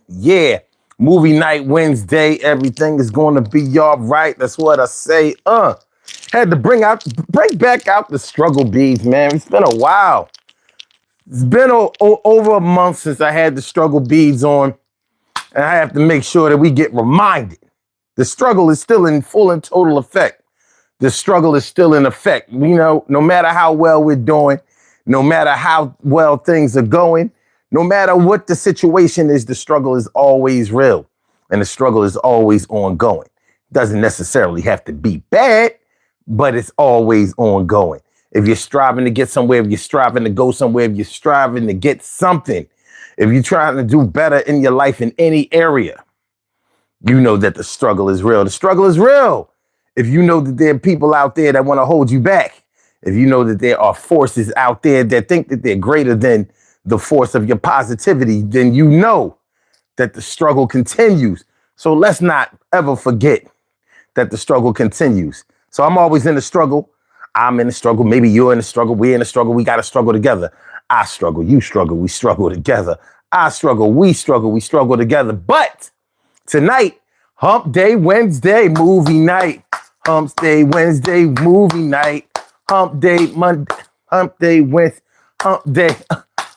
Yeah, movie night Wednesday. Everything is going to be all right. That's what I say. Had to bring back out the struggle beads, man. It's been a while. It's been over a month since I had the struggle beads on, and I have to make sure that we get reminded. The struggle is still in full and total effect. The struggle is still in effect. You know, no matter how well we're doing, no matter how well things are going, no matter what the situation is, the struggle is always real and the struggle is always ongoing. Doesn't necessarily have to be bad, but it's always ongoing. If you're striving to get somewhere, if you're striving to go somewhere, if you're striving to get something, if you're trying to do better in your life in any area, you know that the struggle is real. The struggle is real. If you know that there are people out there that want to hold you back, if you know that there are forces out there that think that they're greater than the force of your positivity, then you know that the struggle continues. So let's not ever forget that the struggle continues. So I'm always in the struggle. I'm in the struggle. Maybe you're in the struggle. We're in the struggle. We got to struggle together. I struggle. You struggle. We struggle together. I struggle. We struggle. We struggle together. But tonight, Hump Day Wednesday movie night. Hump Day Wednesday movie night. Hump Day Monday. Hump Day Wednesday. Hump Day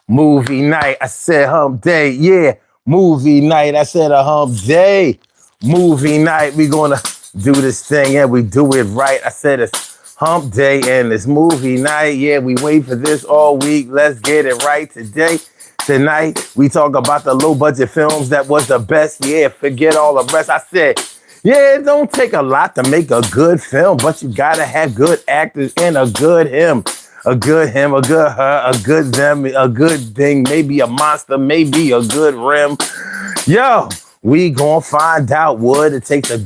movie night. I said Hump Day. Yeah, movie night. I said a Hump Day movie night. We gonna do this thing and we do it right. I said it's Hump Day and it's movie night. Yeah, we wait for this all week. Let's get it right today. Tonight, we talk about the low budget films that was the best. Yeah, forget all the rest. I said, yeah, it don't take a lot to make a good film, but you gotta have good actors and a good him. A good him, a good her, a good them, a good thing, maybe a monster, maybe a good rim. Yo, we gonna find out what it takes to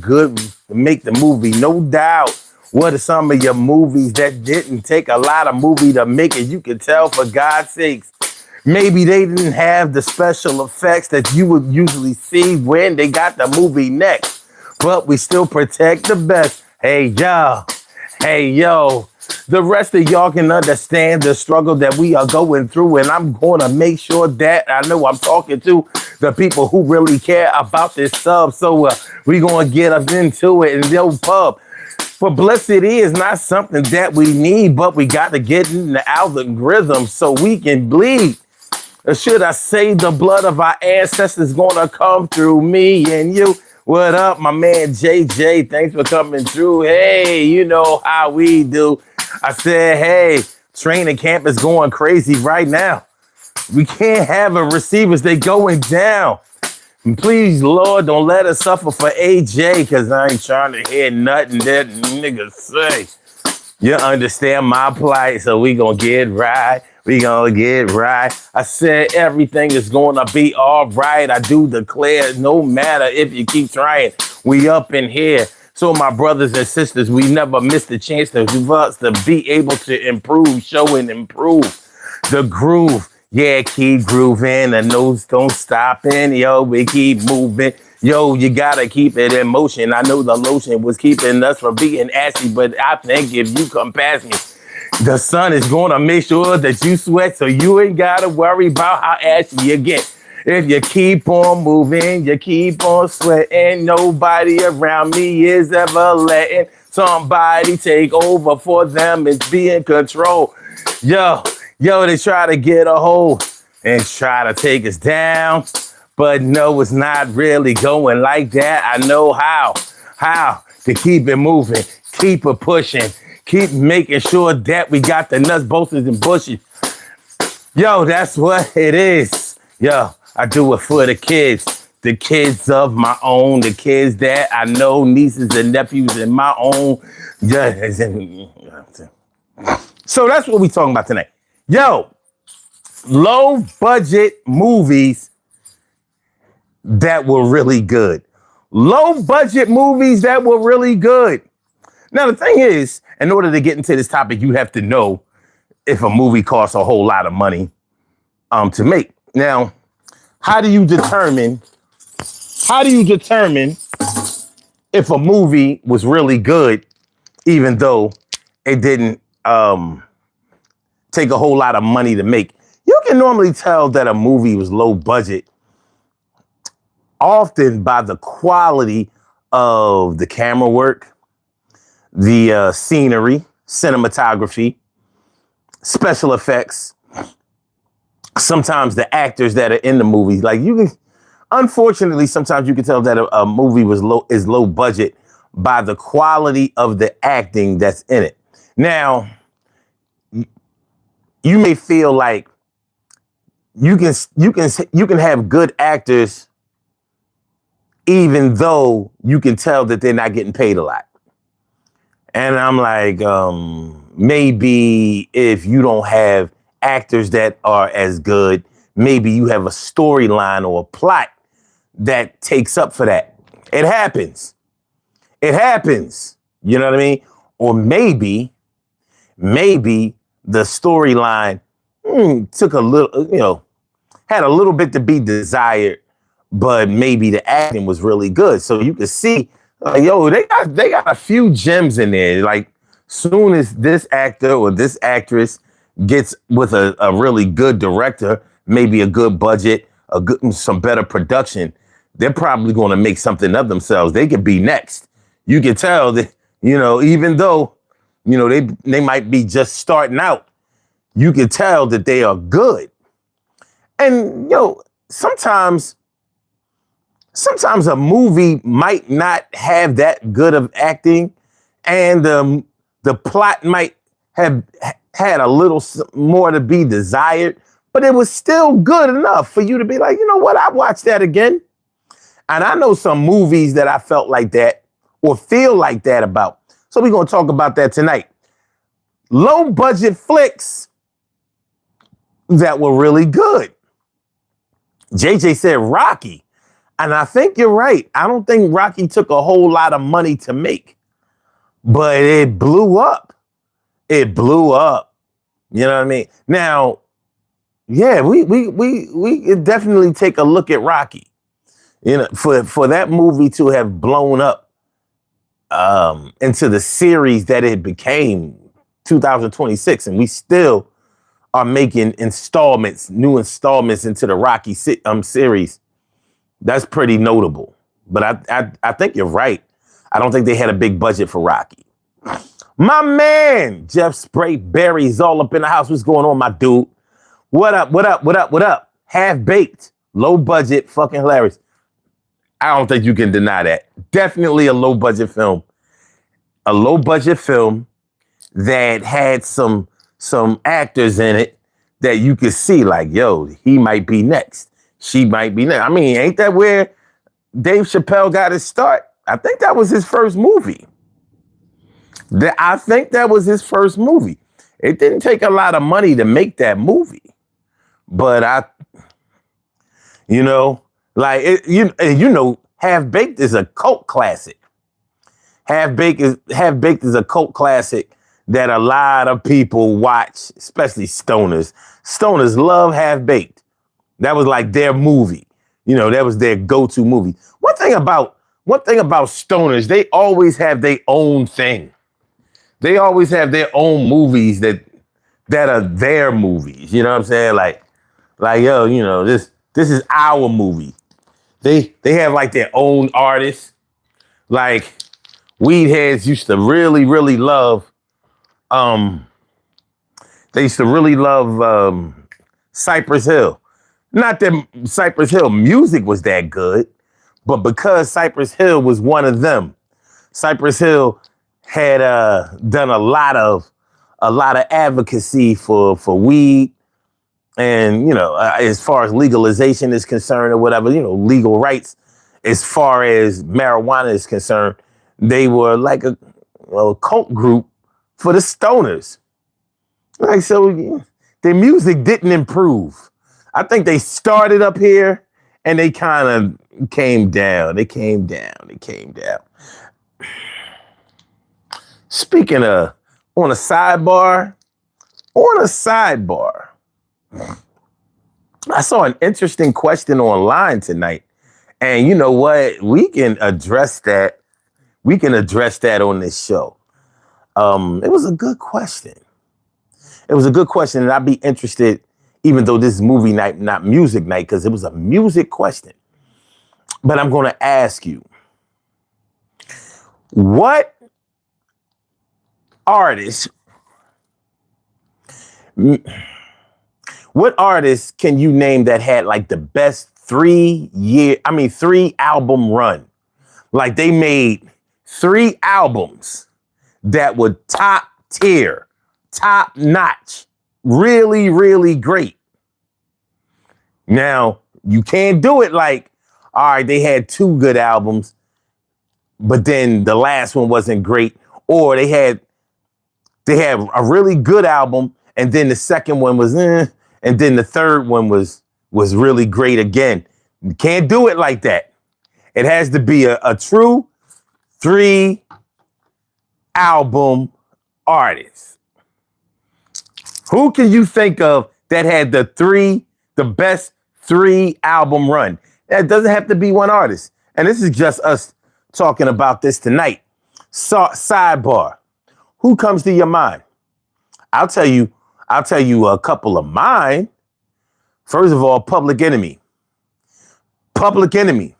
make the movie, no doubt. What are some of your movies that didn't take a lot of movie to make it? You can tell, for God's sakes. Maybe they didn't have the special effects that you would usually see when they got the movie next. But we still protect the best. Hey, y'all. Hey, yo. The rest of y'all can understand the struggle that we are going through. And I'm going to make sure that I know I'm talking to the people who really care about this sub. So we're going to get us into it. And yo, pub. Publicity is not something that we need, but we got to get in the algorithm so we can bleed. Or should I say the blood of our ancestors gonna come through me and you? What up, my man JJ? Thanks for coming through. Hey, you know how we do. I said, hey, training camp is going crazy right now. We can't have a receivers. They going down. And please, Lord, don't let us suffer for AJ, because I ain't trying to hear nothing that niggas say. You understand my plight, so we gonna get right. We gonna get right. I said everything is gonna be all right. I do declare, no matter if you keep trying, we up in here. So my brothers and sisters, we never miss the chance to be able to improve, show and improve the groove. Yeah, keep grooving. The notes don't stop. And yo, we keep moving. Yo, you gotta keep it in motion. I know the lotion was keeping us from being ashy, but I think if you come past me, the sun is gonna make sure that you sweat, so you ain't gotta worry about how ashy you get. If you keep on moving, you keep on sweating. Nobody around me is ever letting somebody take over for them and be in control. Yo, they try to get a hold and try to take us down. But no, it's not really going like that. I know how to keep it moving, keep it pushing, keep making sure that we got the nuts, bolts, and bushes. Yo, that's what it is. Yo, I do it for the kids of my own, the kids that I know, nieces and nephews and my own. So that's what we talking about tonight. Yo, low budget movies that were really good. Low budget movies that were really good. Now, the thing is, in order to get into this topic, you have to know if a movie costs a whole lot of money to make. Now, how do you determine if a movie was really good, even though it didn't take a whole lot of money to make? You can normally tell that a movie was low budget often by the quality of the camera work, the scenery, cinematography, special effects. Sometimes the actors that are in the movies, like you can, unfortunately, sometimes you can tell that a movie is low budget by the quality of the acting that's in it. Now, you may feel like you can have good actors even though you can tell that they're not getting paid a lot. And I'm like, maybe if you don't have actors that are as good, maybe you have a storyline or a plot that takes up for that. It happens. It happens. You know what I mean? Or maybe the storyline took a little, had a little bit to be desired, but maybe the acting was really good. So you can see, they got a few gems in there. Like, soon as this actor or this actress gets with a really good director, maybe a good budget, some better production, they're probably going to make something of themselves. They could be next. You can tell that, even though, they might be just starting out, you can tell that they are good. And, sometimes a movie might not have that good of acting, and the plot might have had a little more to be desired, but it was still good enough for you to be like, you know what, I watched that again. And I know some movies that I felt like that or feel like that about. So we're going to talk about that tonight. Low budget flicks that were really good. JJ said Rocky. And I think you're right. I don't think Rocky took a whole lot of money to make, but it blew up. It blew up. You know what I mean? Now, yeah, we definitely take a look at Rocky. For that movie to have blown up into the series that it became, 2026, and we still are making new installments into the Rocky series. That's pretty notable. But I think you're right. I don't think they had a big budget for Rocky. My man, Jeff Sprayberry's all up in the house. What's going on, my dude? What up? Half baked, low budget, fucking hilarious. I don't think you can deny that. Definitely a low budget film. A low budget film that had some actors in it that you could see like, yo, he might be next. She might be next. I mean, ain't that where Dave Chappelle got his start? I think that was his first movie. I think that was his first movie. It didn't take a lot of money to make that movie. But Half Baked is a cult classic. Half Baked is a cult classic that a lot of people watch, especially stoners. Stoners love Half Baked. That was like their movie. That was their go-to movie. One thing about stoners, they always have their own thing. They always have their own movies that are their movies. You know what I'm saying? Like yo, this is our movie. They have like their own artists. Like weed heads used to really, really love. They used to really love Cypress Hill. Not that Cypress Hill music was that good, but because Cypress Hill was one of them, Cypress Hill had done a lot of advocacy for weed, and as far as legalization is concerned or whatever, legal rights as far as marijuana is concerned, they were like a cult group for the stoners. Like, so their music didn't improve. I think they started up here and they kind of came down. They came down. Speaking of, on a sidebar, I saw an interesting question online tonight. And you know what? We can address that. On this show. It was a good question. And I'd be interested, even though this is movie night, not music night, because it was a music question. but I'm going to ask you, what artist, what artist can you name that had like the best 3 album run? Like they made 3 albums that were top tier, top notch, really, really great. Now, you can't do it like, all right, they had 2 good albums, but then the last one wasn't great. Or they had a really good album, and then the second one was and then the third one was really great again. You can't do it like that. It has to be a true 3 album artist. Who can you think of that had the best 3 album run? That doesn't have to be one artist. And this is just us talking about this tonight. Sidebar. Who comes to your mind? I'll tell you a couple of mine. First of all, Public Enemy. Public Enemy.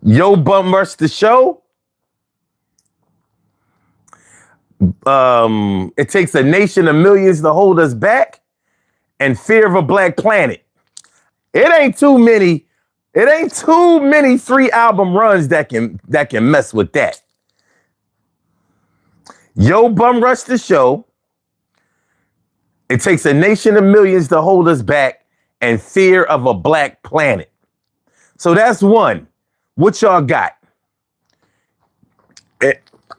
Yo Bum Rush the Show. It takes a nation of millions to hold us back. And Fear of a Black Planet. It ain't too many 3 album runs that can mess with that. Yo Bum Rush the Show. It takes a nation of millions to hold us back, and Fear of a Black Planet. So that's one. What y'all got?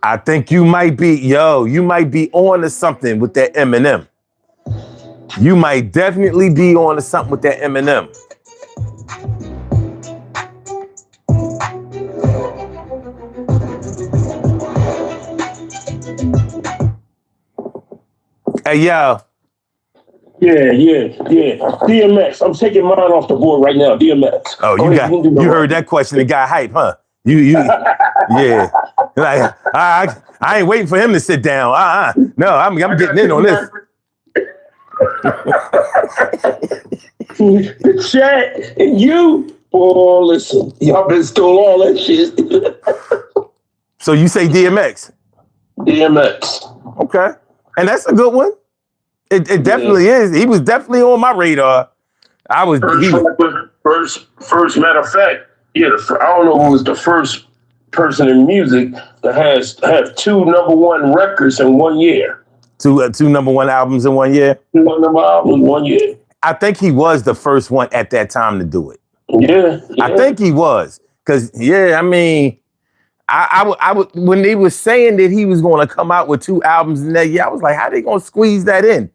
I think you might be on to something with that Eminem. You might definitely be on to something with that Eminem. Hey, yo. Yeah. DMX. I'm taking mine off the board right now. DMX. Oh, you heard that question and got hype, huh? You yeah. Like I ain't waiting for him to sit down. No, I'm getting in on this. Chat and you. Oh, listen, y'all been stole all that shit. So you say DMX? DMX. Okay, and that's a good one. It definitely is. He was definitely on my radar. First matter of fact, yeah. I don't know who was the first person in music that have 2 #1 records in 1 year. 2 #1 albums in 1 year. 2 #1 albums in 1 year. I think he was the first one at that time to do it. Yeah. I think he was, because I mean, I would when they were saying that he was going to come out with 2 albums in that year, I was like, how they going to squeeze that in?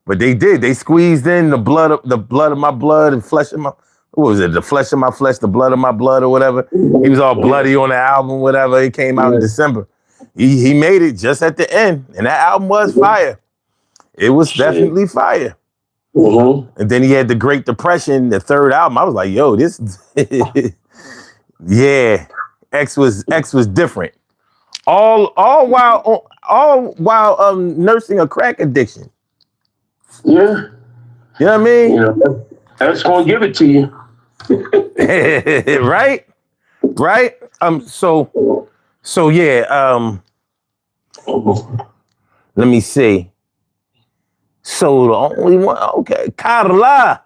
But they did. They squeezed in the blood of my blood and flesh of my. What was it? The flesh of my flesh, the blood of my blood, or whatever. He was all bloody on the album, whatever. It came out in December. He made it just at the end, and that album was fire. It was definitely fire. Mm-hmm. And then he had the Great Depression, the 3rd album. I was like, yo, this, yeah, X was different. All while nursing a crack addiction. Yeah. You know what I mean? Yeah. That's gonna give it to you. Right? So yeah, let me see. So the only one, okay, Carla.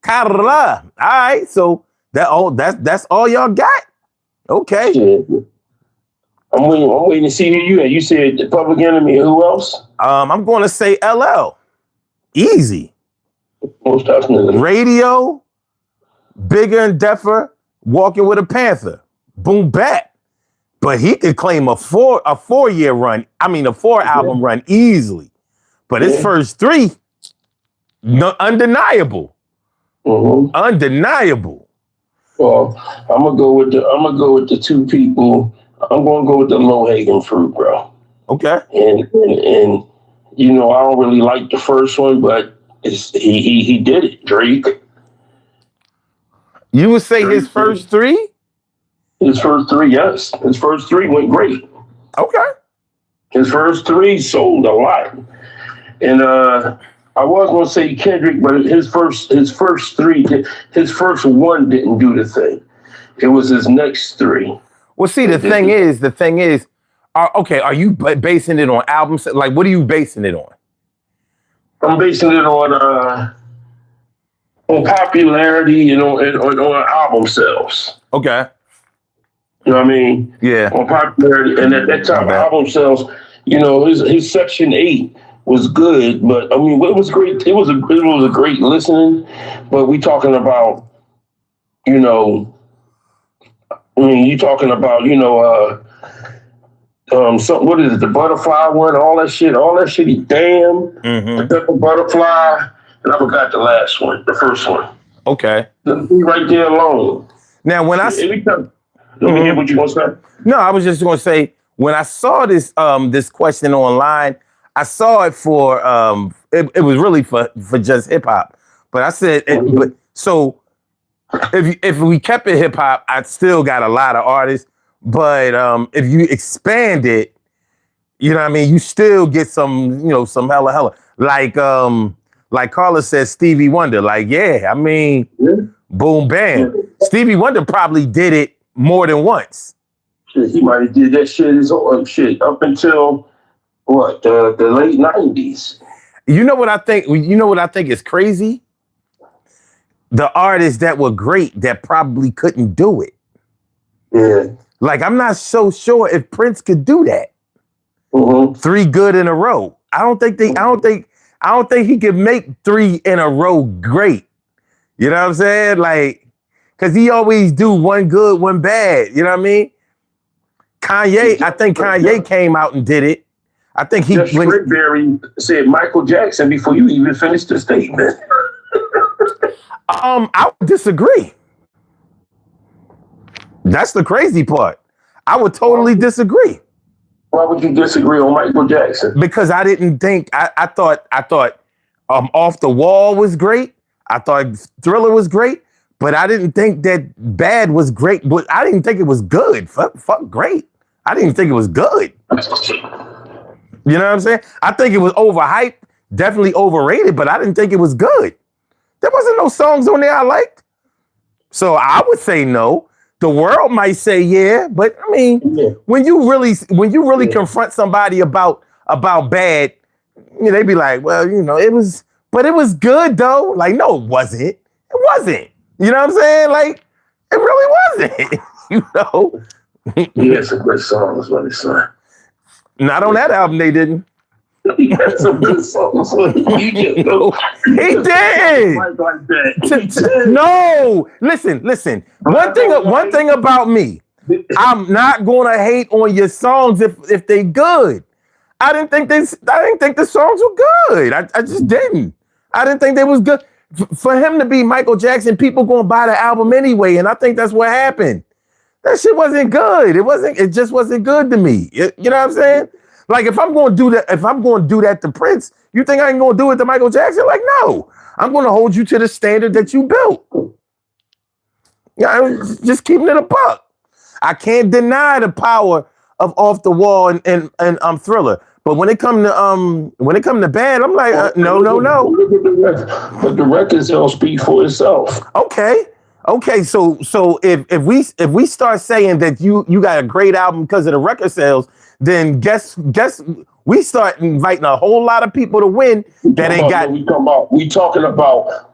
All right, so that's all y'all got. Okay. Yeah. I'm waiting to see who you had. You said the Public Enemy. Who else? I'm going to say LL. Easy. Most definitely. Radio, Bigger and Deffer, Walking with a Panther, Boom Bap. But he could claim a 4-year run. I mean, a 4 album run easily. But his first 3, undeniable. Mm-hmm. Undeniable. Well, I'm gonna go with the 2 people. I'm gonna go with the low-hanging fruit, bro. Okay. And you know, I don't really like the first one, but he did it, Drake. You would say his first 3? His first 3, yes. His first 3 went great. Okay. His first 3 sold a lot. And I was gonna say Kendrick, but his first one didn't do the thing. It was his next three. Well, see, the thing is, okay, are you basing it on albums? Like, what are you basing it on? I'm basing it on popularity and on album sales. Okay. You know what I mean? Yeah. On popularity, and at that time, album sales. You know, his Section 8 was good, but I mean, it was great. It was a great listening, but we talking about, you know, I mean, you talking about, you know, what is it? The butterfly one, all that shit. Damn, the pepper butterfly, and I forgot the last one, the first one. Okay, right there alone. Now, when I let me hear what you want to say. No, I was just going to say when I saw this this question online, I saw it for it was really for just hip hop, but I said, but so. If we kept it hip hop, I'd still got a lot of artists. But if you expand it, you know what I mean, you still get some, you know, some hella. Like Carla says, Stevie Wonder. Like, yeah, I mean, boom, bam. Stevie Wonder probably did it more than once. Shit, he might have did that shit up until what, the late 90s. You know what I think? You know what I think is crazy? The artists that were great that probably couldn't do it. Yeah. Like, I'm not so sure if Prince could do that. 3 good in a row. I don't think he could make 3 in a row great. You know what I'm saying? Like, cause he always do 1 good, 1 bad. You know what I mean? I think Kanye came out and did it. I think Berry said Michael Jackson before you even finished the statement. I would disagree. That's the crazy part. I would totally disagree. Why would you disagree on Michael Jackson? Because I didn't think I thought Off the Wall was great. I thought Thriller was great, but I didn't think that Bad was great. But I didn't think it was good. Fuck great. I didn't think it was good. You know what I'm saying? I think it was overhyped, definitely overrated, but I didn't think it was good. There wasn't no songs on there I liked. So I would say no. The world might say yeah, but I mean, when you really confront somebody about Bad, you know, they be like, well, you know, it was good though. Like, no, it wasn't. It wasn't. You know what I'm saying? Like, it really wasn't. You know? He had some good songs on his son. Not on that album, they didn't. He had some good songs. He did. No, listen. One thing about me, I'm not gonna hate on your songs if they good. I didn't think the songs were good. I just didn't. I didn't think they was good. For him to be Michael Jackson, people gonna buy the album anyway, and I think that's what happened. That shit wasn't good. It just wasn't good to me. You know what I'm saying? Like, if I'm going to do that to Prince, you think I ain't going to do it to Michael Jackson? Like, no. I'm going to hold you to the standard that you built. Yeah, just keeping it a buck. I can't deny the power of Off the Wall and Thriller. But when it come to Bad, I'm like, no. But the record sales speak for itself. Okay, so if we start saying that you got a great album because of the record sales, then guess we start inviting a whole lot of people to win that ain't got. We talking about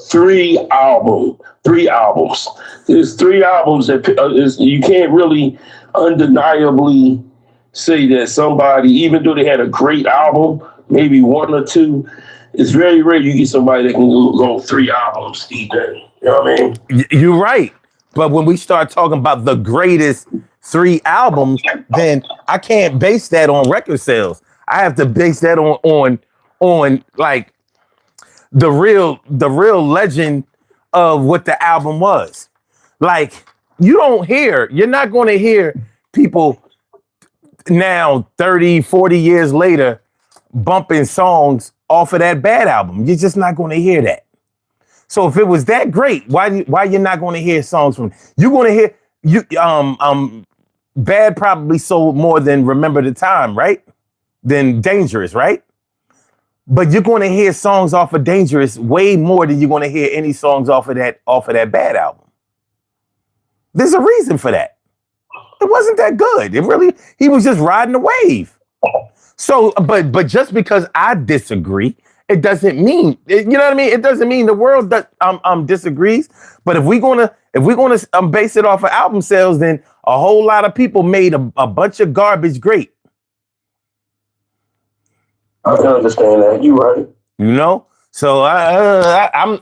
3 albums. There's 3 albums that you can't really undeniably say that somebody, even though they had a great album, maybe 1 or 2. It's very rare you get somebody that can go 3 albums each day. You know what I mean? You're right. But when we start talking about the greatest 3 albums, then I can't base that on record sales. I have to base that on like the real legend of what the album was. Like, you're not going to hear people now 30, 40 years later bumping songs off of that Bad album. You're just not going to hear that. So if it was that great, why you're not going to hear songs from? You're going to hear Bad probably sold more than Remember the Time, right? Than Dangerous, right? But you're going to hear songs off of Dangerous way more than you're going to hear any songs off of that Bad album. There's a reason for that. It wasn't that good. He was just riding the wave. So, but just because I disagree, it doesn't mean, you know what I mean? It doesn't mean the world disagrees. But if we're gonna base it off of album sales, then a whole lot of people made a bunch of garbage great. I can understand that. You right. You know. So I'm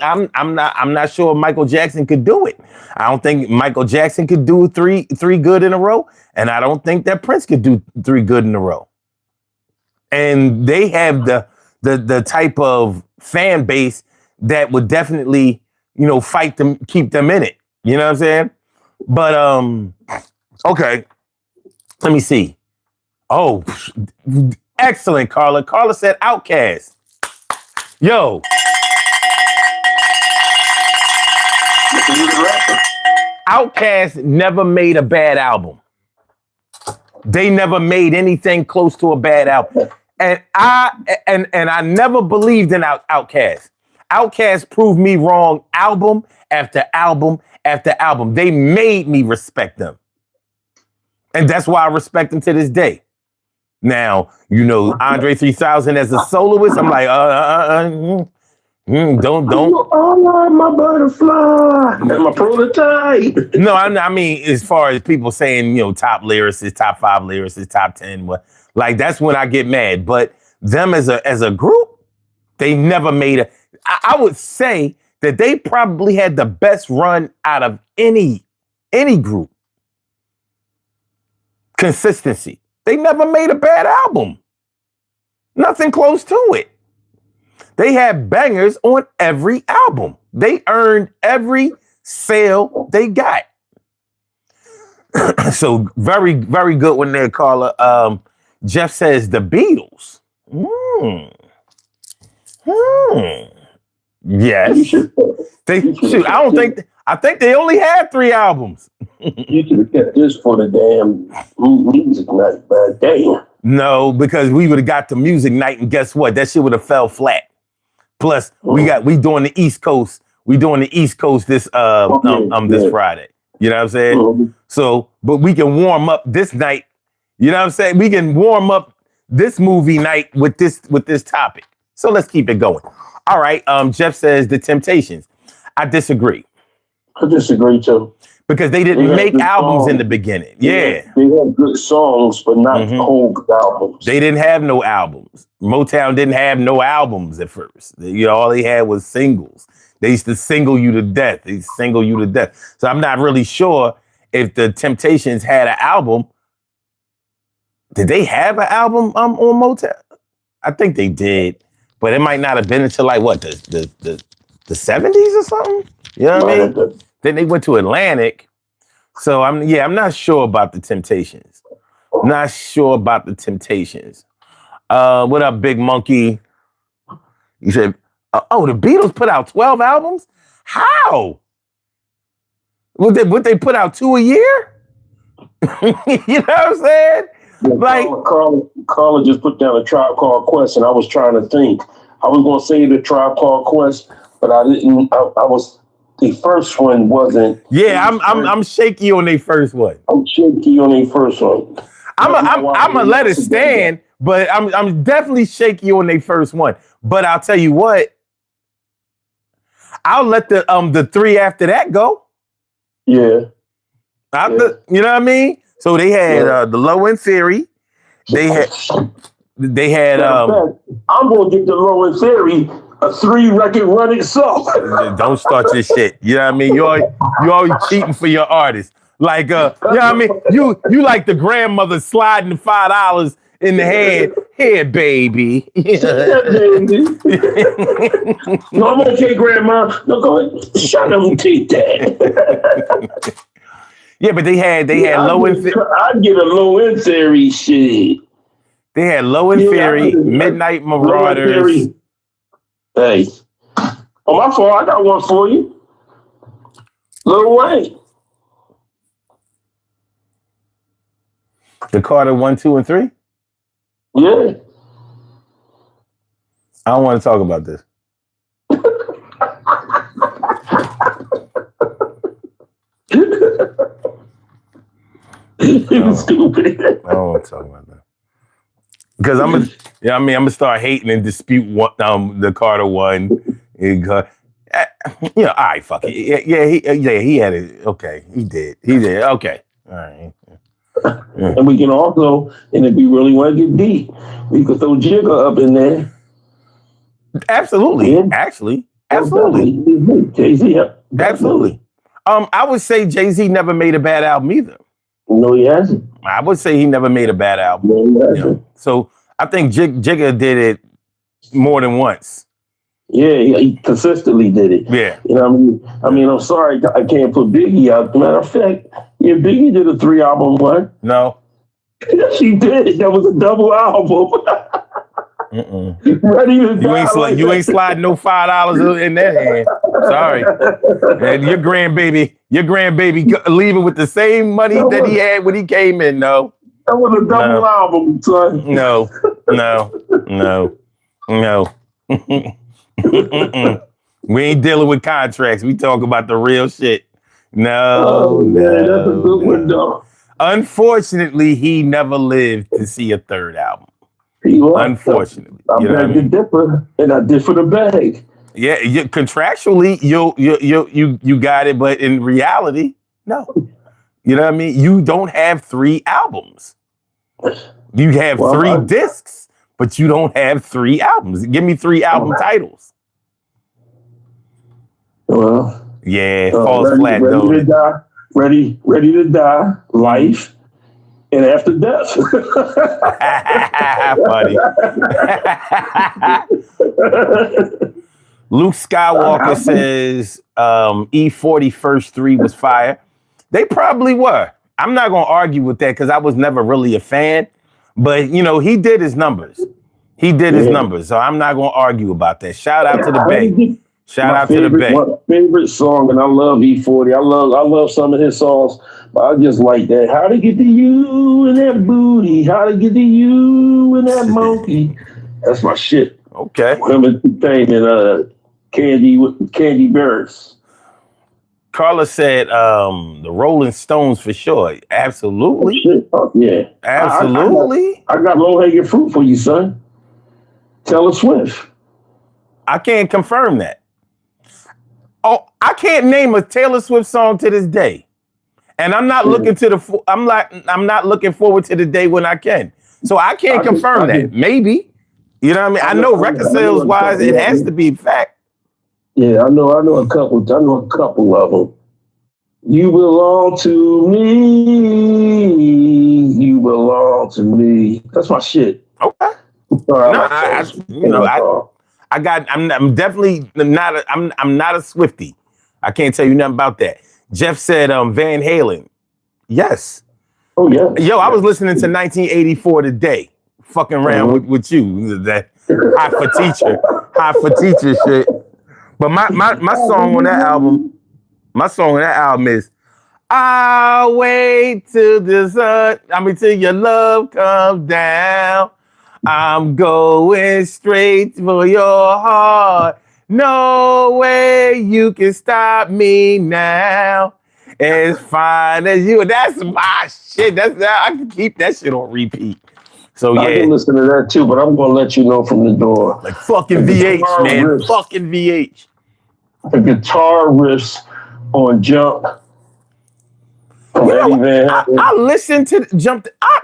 not sure Michael Jackson could do it. I don't think Michael Jackson could do three good in a row, and I don't think that Prince could do 3 good in a row. And they have the type of fan base that would definitely, fight them, keep them in it. You know what I'm saying? But okay, let me see. Oh, excellent, Carla. Carla said Outkast. Yo. Outkast never made a bad album. They never made anything close to a bad album. And I never believed in Outkast. Outkast proved me wrong album after album after album. They made me respect them. And that's why I respect them to this day. Now, Andre 3000 as a soloist, I'm like, don't. Oh, my butterfly, my prototype. No, I mean, as far as people saying, top lyricists, top 5 lyricists, top 10, like that's when I get mad. But them as a group, they never made I would say that they probably had the best run out of any group. Consistency. They never made a bad album. Nothing close to it. They had bangers on every album. They earned every sale they got. So very, very good one there, Carla. Jeff says the Beatles. Yes. I think they only had 3 albums. You should have kept this for the damn music night, man. Damn. No, because we would have got the music night, and guess what? That shit would have fell flat. Plus, we doing the East Coast. We doing the East Coast this Friday. You know what I'm saying? Mm-hmm. So, but we can warm up this night. You know what I'm saying? We can warm up this movie night with this topic. So let's keep it going. All right. Jeff says The Temptations. I disagree. I disagree too. Because they didn't make albums in the beginling. Yeah. They had good songs, but not whole good albums. They didn't have no albums. Motown didn't have no albums at first. All they had was singles. They used to single you to death. So I'm not really sure if the Temptations had an album. Did they have an album on Motown? I think they did. But it might not have been until like what, the 70s or something? You know what I mean? Then they went to Atlantic. So I'm not sure about the Temptations. Not sure about the Temptations. What up, Big Monkey? You said, the Beatles put out 12 albums? How? Would they put out 2 a year? You know what I'm saying? Yeah, like Carla just put down a Tribe Called Quest, and I was trying to think. I was going to say the Tribe Called Quest, but I didn't. The first one wasn't. Yeah, I'm shaky on their first one. I'm shaky on their first one. I'm gonna let it stand, but I'm definitely shaky on their first one. But I'll tell you what, I'll let the 3 after that go. Yeah. You know what I mean? So they had the Low End Theory. They had. I'm gonna get the Low End Theory a 3-record running song. Don't start your shit. You know what I mean? You always cheating for your artist. Like, you know what I mean? You like the grandmother sliding the $5 in the head. Here, baby. No, I'm okay, Grandma. No, go ahead. Shut them teeth, Dad. Yeah, but they had Low End Theory. I'd get a Low End Theory shit. They had Low End Theory, Midnight Marauders. Hey. Oh, my fault. I got one for you. Lil Wayne. The Carter 1, 2, and 3? Yeah. I don't want to talk about this. Stupid. I don't want to talk about that. Because I'm gonna start hating and dispute the Carter one. All right, fuck it. He had it. Okay, he did. Okay, all right. And we can also, and if we really want to get deep, we could throw Jigga up in there. Absolutely, yeah. Absolutely. Jay-Z, absolutely. I would say Jay-Z never made a bad album either. No, he hasn't. I would say he never made a bad album. No, he hasn't. So I think Jigga did it more than once. Yeah, he consistently did it. Yeah. You know what I mean? I'm sorry I can't put Biggie out. Matter of fact, Biggie did a 3-album one. No. Yes, he did. That was a double album. Ready to die. You ain't sliding no $5 in that hand. Sorry. And your grandbaby leaving with the same money that he had when he came in. No. That was a double album, son. No. We ain't dealing with contracts. We talk about the real shit. No. That's a good one, though. Unfortunately, he never lived to see a third album. Unfortunately, I'm glad you differ, and I differ the bag. Yeah, contractually, you got it, but in reality, no. You know what I mean? You don't have 3 albums. You have 3 discs, but you don't have 3 albums. Give me 3 album titles. Well, yeah, falls flat ready though. To die, ready to die, life. And after death. Funny. Luke Skywalker says E40 first 3 was fire. They probably were. I'm not going to argue with that because I was never really a fan. But, he did his numbers. So I'm not going to argue about that. Shout out to the Bay. Shout out to the Bay. My favorite song, and I love E40. I love some of his songs, but I just like that. How to get to you and that booty. How to get to you and that monkey. That's my shit. Okay. Him and and Candy Bears. Carla said the Rolling Stones for sure. Absolutely. Yeah. Absolutely. I got low-hanging fruit for you, son. Taylor Swift. I can't confirm that. Oh, I can't name a Taylor Swift song to this day, and I'm not looking to I'm not looking forward to the day when I can. So I can't confirm that. Maybe, you know what I mean. I know record sales wise, it has to be fact. Yeah, I know a couple. I know a couple of them. You belong to me. You belong to me. That's my shit. Okay. I'm definitely not. I'm not a Swiftie. I can't tell you nothing about that. Jeff said Van Halen. Yes. Oh yeah. Yo, I was listening to 1984 today. Fucking around with you. That hot for teacher shit. But my song on that album. My song on that album is I'll wait till the sun. Till your love comes down. I'm going straight for your heart. No way you can stop me now. As fine as you. That's my shit. I can keep that shit on repeat. So yeah. I can listen to that too, but I'm gonna let you know from the door. Like fucking VH, man. Riffs, fucking VH. The guitar riffs on Jump. I listened to Jump. I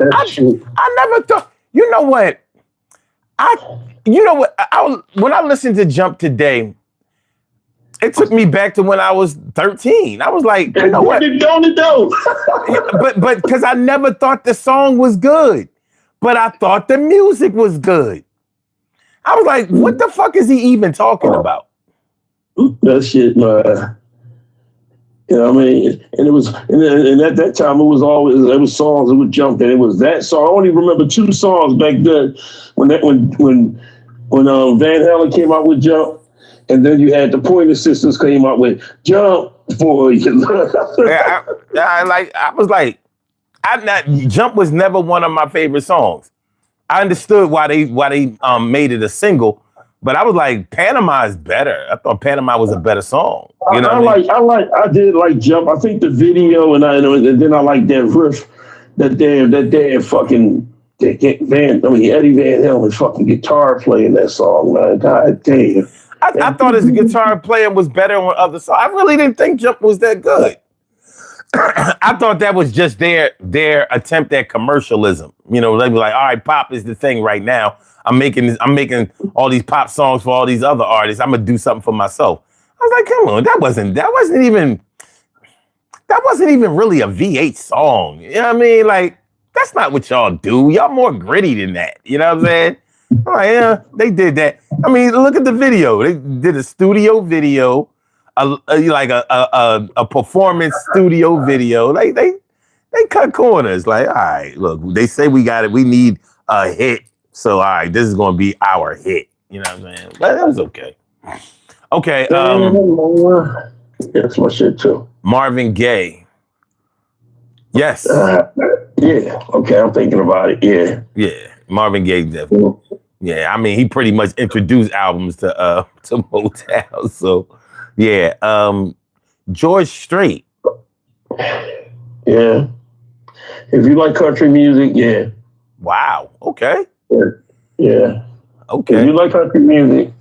never thought. You know what? When I listened to Jump today, it took me back to when I was 13. I was like, you know what? But because I never thought the song was good, but I thought the music was good. I was like, what the fuck is he even talking about? That shit, man. You know what I mean? And it was, and at that time, it was songs that would jump, and it was that song. I only remember 2 songs back then when Van Halen came out with Jump, and then you had the Pointer Sisters came out with Jump for you. Jump was never one of my favorite songs. I understood why they made it a single, But I was like, Panama is better. I thought Panama was a better song. You know I did like Jump. I think the video and then I like that riff, that damn fucking Eddie Van Halen's fucking guitar playing that song, man. God damn. I thought his guitar playing was better on other songs. I really didn't think Jump was that good. I thought that was just their attempt at commercialism. You know, they were like, all right, pop is the thing right now. I'm making all these pop songs for all these other artists. I'm gonna do something for myself. I was like, come on, that wasn't even really a VH song. You know what I mean? Like, that's not what y'all do. Y'all more gritty than that. You know what I'm saying? Oh yeah, they did that. I mean, look at the video. They did a studio video, a performance studio video. Like they cut corners. Like, all right, look, they say we need a hit. So all right, this is gonna be our hit. You know what I'm saying? But that was okay. Okay. That's my shit too. Marvin Gaye. Yes. Yeah. Okay, I'm thinking about it. Yeah. Yeah. Marvin Gaye definitely. Yeah, I mean, he pretty much introduced albums to Motown. So, yeah. George Strait. Yeah. If you like country music, yeah. Wow. Okay. Yeah. Okay. If you like country music,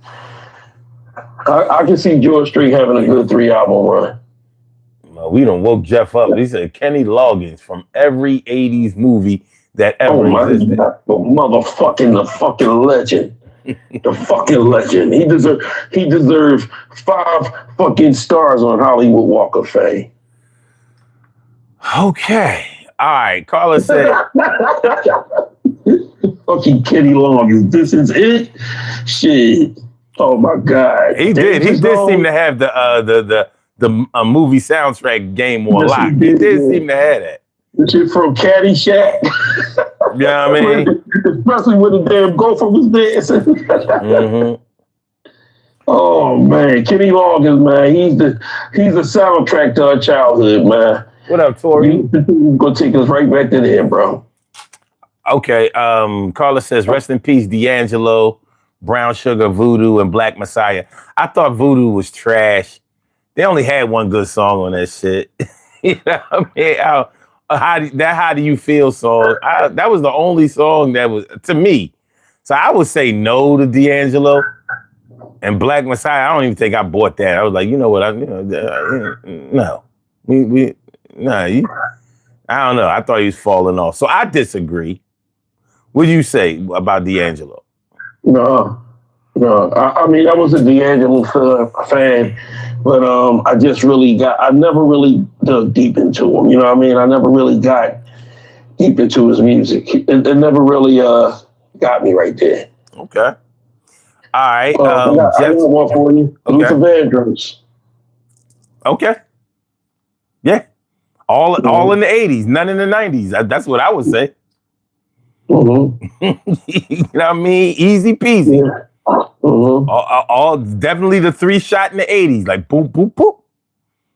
I can see George Strait having a good 3-album run. Well, we done woke Jeff up. He said Kenny Loggins from every 80s movie that ever existed. God, the fucking legend. The fucking legend. He deserves 5 fucking stars on Hollywood Walk of Fame. Okay. All right. Carla said fucking Kenny Loggins. This is it? Shit. Oh my God. He did seem to have the movie soundtrack game on lock. He did seem to have that. This shit from Caddyshack. You know what I mean? Especially when the damn gopher was dancing. Mm-hmm. Oh man, Kenny Loggins, man, he's the soundtrack to our childhood, man. What up, Tori? Gonna take us right back to there, bro. Okay. Carla says, rest in peace, D'Angelo, Brown Sugar, Voodoo, and Black Messiah. I thought Voodoo was trash. They only had one good song on that shit. You know what I mean? How do you feel song? That was the only song that was, to me. So I would say no to D'Angelo and Black Messiah. I don't even think I bought that. I was like, you know what? No. I don't know. I thought he was falling off. So I disagree. What do you say about D'Angelo? No. I mean, I was a D'Angelo fan, but I never really dug deep into him. You know what I mean? I never really got deep into his music. It never really got me right there. Okay. All right. I got one for you. Okay. Luther Vandross. Okay. Yeah. All in the 80s, none in the 90s. That's what I would say. Mm-hmm. You know what I mean? Easy peasy. Yeah. Mm-hmm. All definitely the 3 shot in the 80s, like boop, boop, boop.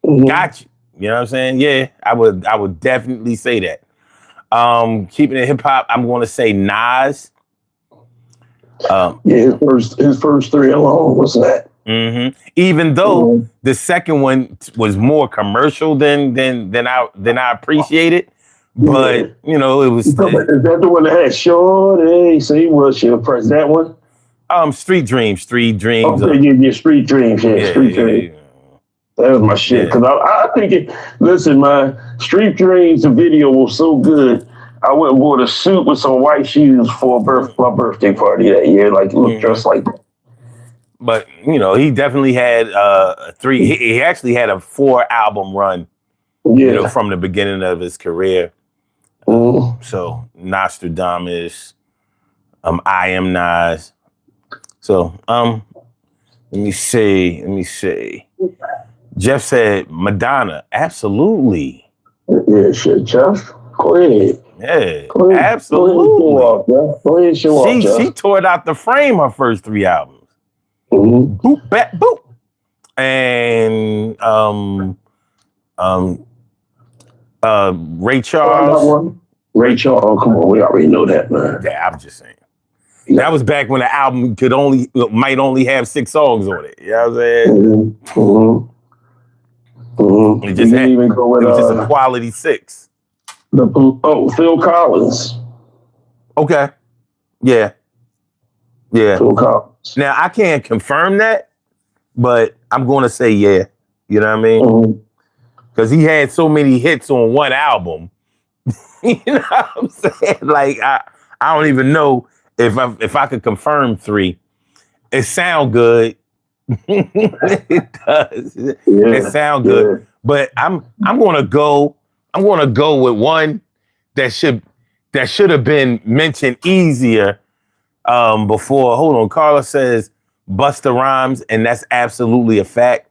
Mm-hmm. Got you. You know what I'm saying? Yeah, I would definitely say that. Keeping it hip hop, I'm going to say Nas. His first 3 alone was that. Mm-hmm. Even though the second one was more commercial than I appreciated, but you know it was. Is that the one that had Shorty? Say what's your price? That one? Street Dreams. Okay, yeah, Street Dreams. Yeah, Street Dreams. Yeah. That was my shit. Because I think listen, man, Street Dreams, the video was so good. I went and bought a suit with some white shoes for my birthday party that year. Like, look dressed like that. But, you know, he definitely had he actually had a 4-album run, you know, from the beginning of his career. So, Nostradamus, I Am Nas. So, let me see. Jeff said Madonna. Absolutely. Yeah, shit, Jeff. Go ahead. Yeah, absolutely. Go ahead, show off, Jeff. She tore it out the frame her first 3 albums. Boop, bat, boop. And Ray Charles. Ray Charles, come on, we already know that, man. Yeah, I'm just saying. That was back when the album might only have 6 songs on it. You know what I'm saying? It just didn't even go with it was just a quality 6. Phil Collins. Okay. Yeah. Phil Collins. Now I can't confirm that, but I'm going to say yeah. You know what I mean? Because he had so many hits on one album. You know what I'm saying? Like I don't even know if I could confirm 3. It sound good. It does. It sound good. But I'm gonna go with one that should have been mentioned easier before. Hold on. Carla says Busta Rhymes, and that's absolutely a fact.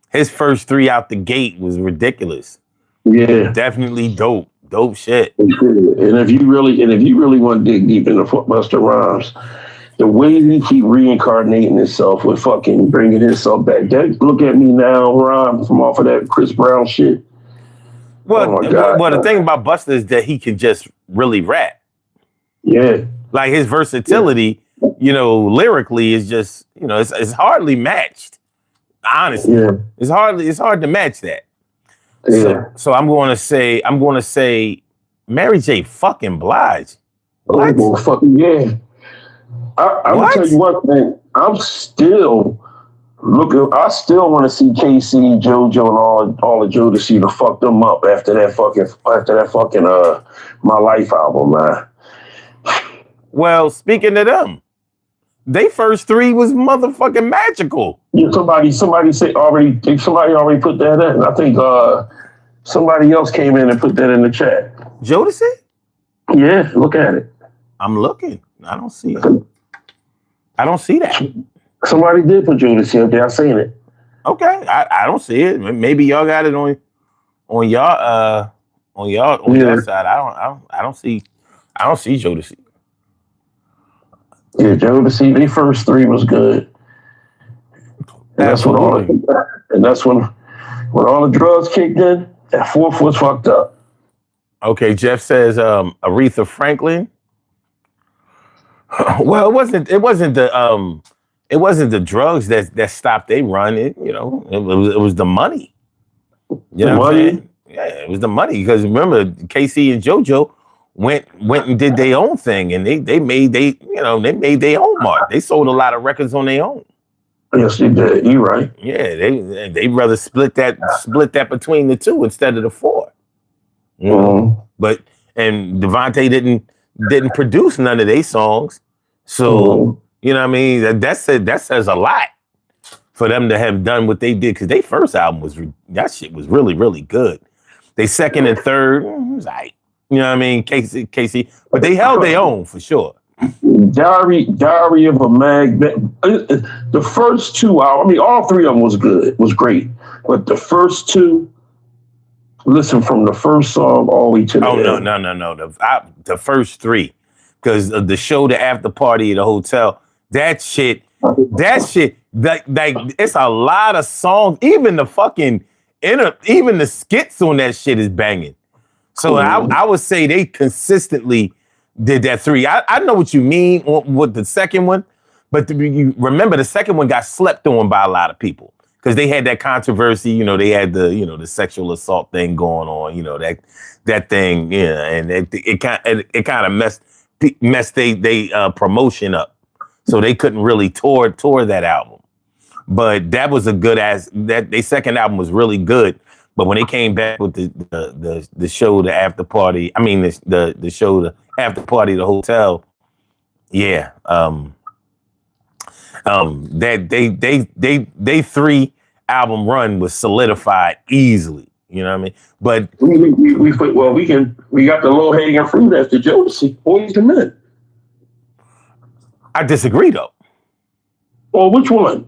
His first 3 out the gate was ridiculous. Yeah. Definitely dope. Dope shit. And if you really want to dig deep into Busta Rhymes, the way he keep reincarnating himself with fucking bringing himself back. That Look at Me Now rhyme from off of that Chris Brown shit. Well, the thing about Busta is that he can just really rap. Yeah. Like his versatility, lyrically is just, it's hardly matched. Honestly. Yeah. It's hard to match that. Yeah. So I'm going to say Mary J. fucking Blige. What? Oh, well, fucking yeah. I'm gonna tell you one thing. I still want to see KC, JoJo, and all of Jodeci to fuck them up after that fucking My Life album, man. Well, speaking of them, they first 3 was motherfucking magical. Yeah, somebody already put that in. I think somebody else came in and put that in the chat. Jodeci? Yeah, look at it. I'm looking. I don't see it. I don't see that. Somebody did put Jodeci up there. I seen it. Okay, I don't see it. Maybe y'all got it on y'all side. I don't see Jodeci. Yeah, Jodeci. Their first 3 was good. And that's when all the drugs kicked in. That 4th was fucked up. Okay, Jeff says Aretha Franklin. Well, it wasn't the drugs that stopped they run. It was the money. You know what I'm saying? Yeah, it was the money, because remember KC and JoJo went and did their own thing, and they made their own mark. They sold a lot of records on their own. Yes, they did. You're right. Yeah, they rather split that between the 2 instead of the 4. But Devontae didn't produce none of their songs, so you know what I mean. That says a lot for them to have done what they did, because their first album that shit was really, really good. They second and third was like, you know what I mean, Casey, but they held their own for sure. Diary of a Mag. The first 2 hours, I mean, all 3 of them was great, but the first 2. Listen from the first song all the way to the end. No. The first 3, because of the show, the after party, the hotel. That shit. Like it's a lot of songs. Even the skits on that shit is banging. So I would say they consistently did that 3. I know what you mean with the second one, but you remember the second one got slept on by a lot of people. Because they had that controversy, they had the sexual assault thing going on, that thing, and it kind of messed they promotion up, so they couldn't really tour that album. But that was a good their second album was really good. But when they came back with the show, the after party, I mean the show, the after party, the hotel, yeah, that they 3 album run was solidified easily. You know what I mean? But we got the low hanging fruit after Jodeci, Boys II Men. I disagree though. Well, which one?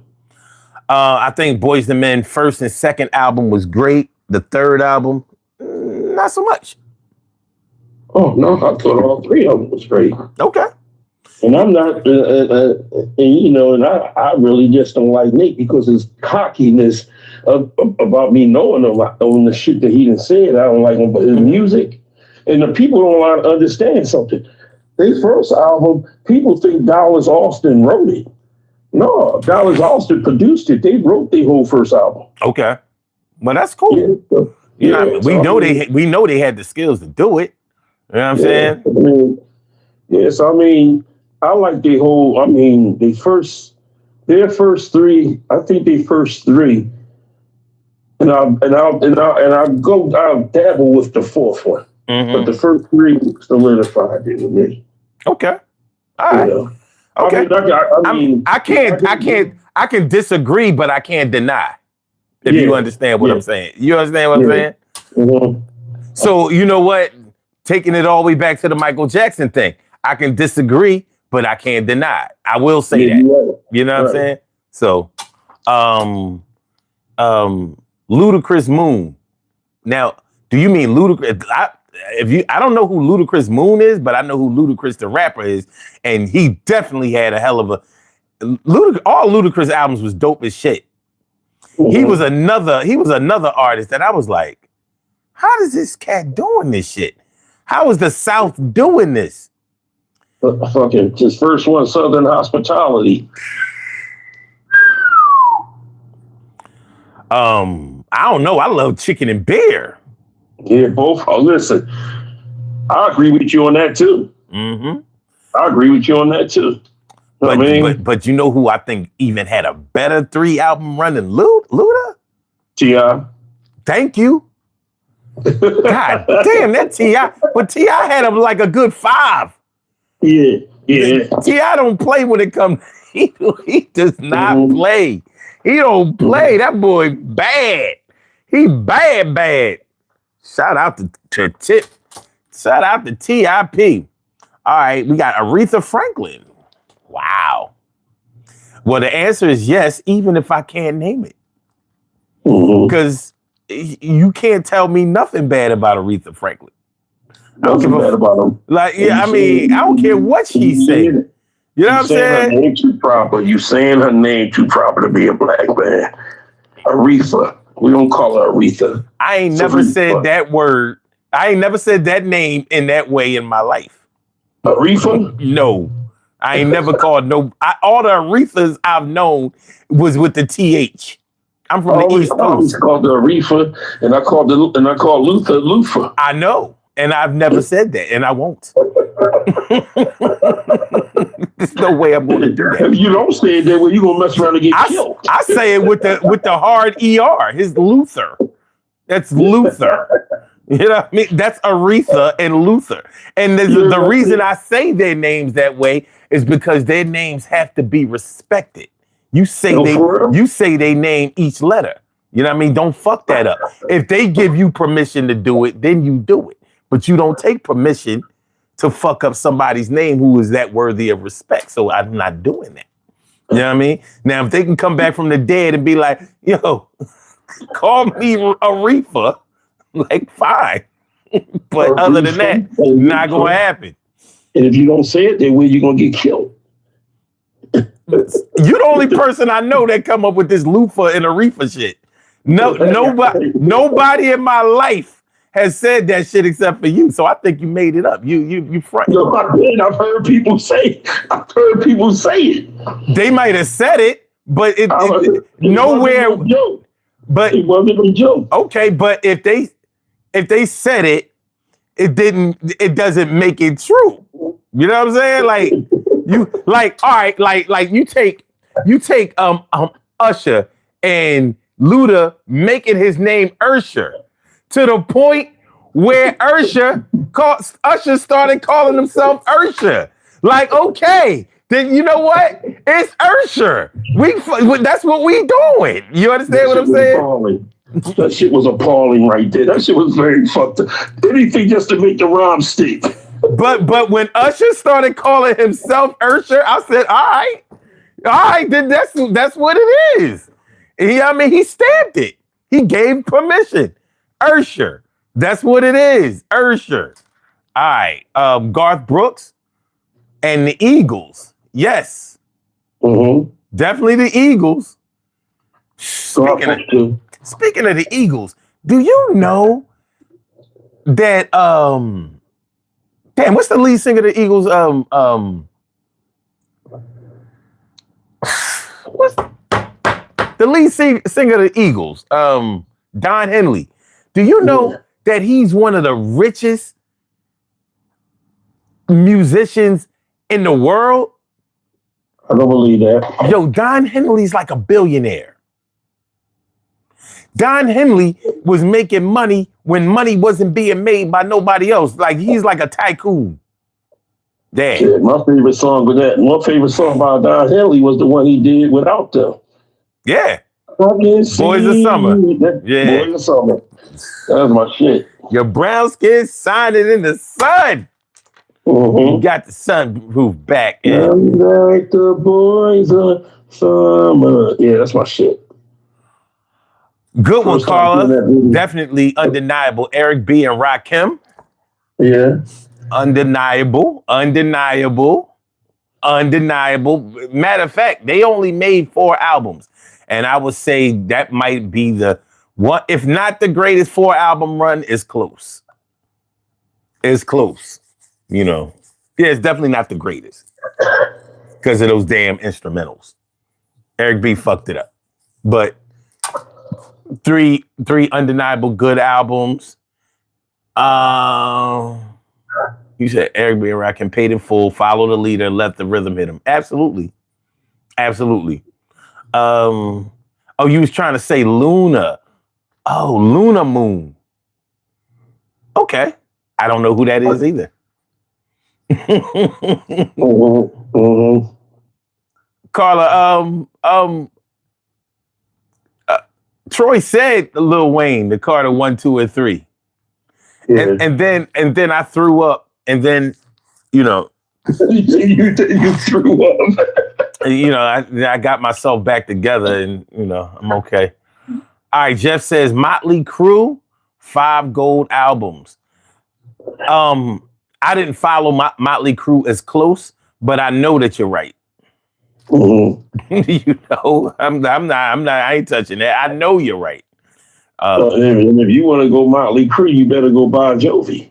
I think Boys II Men first and second album was great. The third album, not so much. Oh no, I thought all 3 of them was great. Okay. And I'm not, and I really just don't like Nate because his cockiness about me knowing on the shit that he done said. I don't like his music, and the people don't want to understand something. Their first album people think Dallas Austin wrote it. No, Dallas Austin produced it. They wrote the whole first album. Okay, well that's cool. Yeah, so, You know, we know they had the skills to do it. You know what I'm saying? I mean, yes, I mean, I like the whole. I mean, their first three. I think their first three, and I'll dabble with the fourth one. Mm-hmm. But the first three solidified it with me. Okay, all right. Okay. I can disagree, but I can't deny. If you understand what I'm saying. You understand what I'm saying? Mm-hmm. So, you know what? Taking it all the way back to the Michael Jackson thing. I can disagree, but I can't deny it. I will say that. You know what I'm saying? So, Ludacris Moon. Now, do you mean Ludacris? I don't know who Ludacris Moon is, but I know who Ludacris the rapper is, and he definitely had a hell of a all Ludacris albums was dope as shit. Mm-hmm. He was another artist that I was like, how is this cat doing this shit? How is the South doing this? Fucking his first one, Southern Hospitality. I don't know. I love Chicken and Beer. Yeah, both. Oh, listen, I agree with you on that too. Mm-hmm. I agree with you on that too. But you know who I think even had a better 3-album run than Luda? T.I. Thank you. God damn, that T.I. But T.I. had him like a good 5. Yeah. T.I. don't play when it comes. He does not play. He don't play. That boy bad. He bad. Shout out to Tip. Shout out to TIP. All right, we got Aretha Franklin. Wow. Well, the answer is yes, even if I can't name it. Because you can't tell me nothing bad about Aretha Franklin. Nothing bad about him. Like, yeah, I mean, I don't care what she said. You know what I'm saying? Her name too proper. You saying her name too proper to be a black man. Aretha. We don't call her Aretha. I ain't never said that word. I ain't never said that name in that way in my life. Aretha? No. I ain't never called all the Arethas I've known was with the TH. I'm from the East Coast. I always called her Aretha, and I called Luther Lufa. I know, and I've never said that, and I won't. There's no way I'm going to do that. If you don't say it that way, you're going to mess around and get killed. I say it with the hard ER. His Luther. That's Luther. You know what I mean? That's Aretha and Luther. And the reason I say their names that way is because their names have to be respected. You say they name each letter. You know what I mean? Don't fuck that up. If they give you permission to do it, then you do it. But you don't take permission to fuck up somebody's name who is that worthy of respect. So I'm not doing that. You know what I mean? Now, if they can come back from the dead and be like, yo, call me Aretha, like, fine. But other than that, not going to happen. And if you don't say it that way, you're going to get killed. You're the only person I know that come up with this Lufa and Aretha shit. Nobody in my life has said that shit except for you. So I think you made it up. You front. No, I've heard people say it. They might have said it, but it nowhere. But it wasn't a joke. Okay, but if they said it, it doesn't make it true. You know what I'm saying? Like you like, all right, like you take Usher and Luda making his name Usher to the point where Usher started calling himself Usher. Like, okay, then you know what? It's Usher. That's what we doing. You understand what I'm saying? Appalling. That shit was appalling right there. That shit was very fucked up. Anything just to make the rhyme stick. But when Usher started calling himself Usher, I said, all right, then that's what it is. He stamped it. He gave permission. Usher. That's what it is. Usher. All right. Garth Brooks and the Eagles. Yes. Mm-hmm. Definitely the Eagles. Speaking of the Eagles, do you know that damn, what's the lead singer of the Eagles? What's the lead singer of the Eagles? Don Henley. Do you know that he's one of the richest musicians in the world? I don't believe that. Yo, Don Henley's like a billionaire. Don Henley was making money when money wasn't being made by nobody else. Like he's like a tycoon. Damn. Shit, my favorite song by Don Henley was the one he did without them. Yeah. Boys of Summer. Yeah. Boys of Summer. That was my shit. Your brown skin shining in the sun. Mm-hmm. You got the sunroof back. Yeah. I'm like the boys of summer. Yeah, that's my shit. Good one, Carla. Definitely undeniable. Eric B. and Rakim. Yeah. Undeniable. Matter of fact, they only made 4 albums. And I would say that might be the one, if not the greatest 4-album run, is close. It's close. You know. Yeah, it's definitely not the greatest. Because of those damn instrumentals. Eric B fucked it up. But three undeniable good albums. You said Eric B. and Rakim paid in full, follow the leader, let the rhythm hit him. Absolutely. Oh, you was trying to say Luna. Oh, Luna Moon. Okay. I don't know who that is either. Carla, Troy said Lil Wayne, the Carter 1, 2, and 3. Yeah. And then I threw up, and then, you know. you threw up. You know, I got myself back together, and, you know, I'm okay. All right, Jeff says Motley Crue, 5 gold albums. I didn't follow Motley Crue as close, but I know that you're right. Mm-hmm. You know, I'm not. I ain't touching that. I know you're right. And if you want to go Motley Crue, you better go Bon Jovi.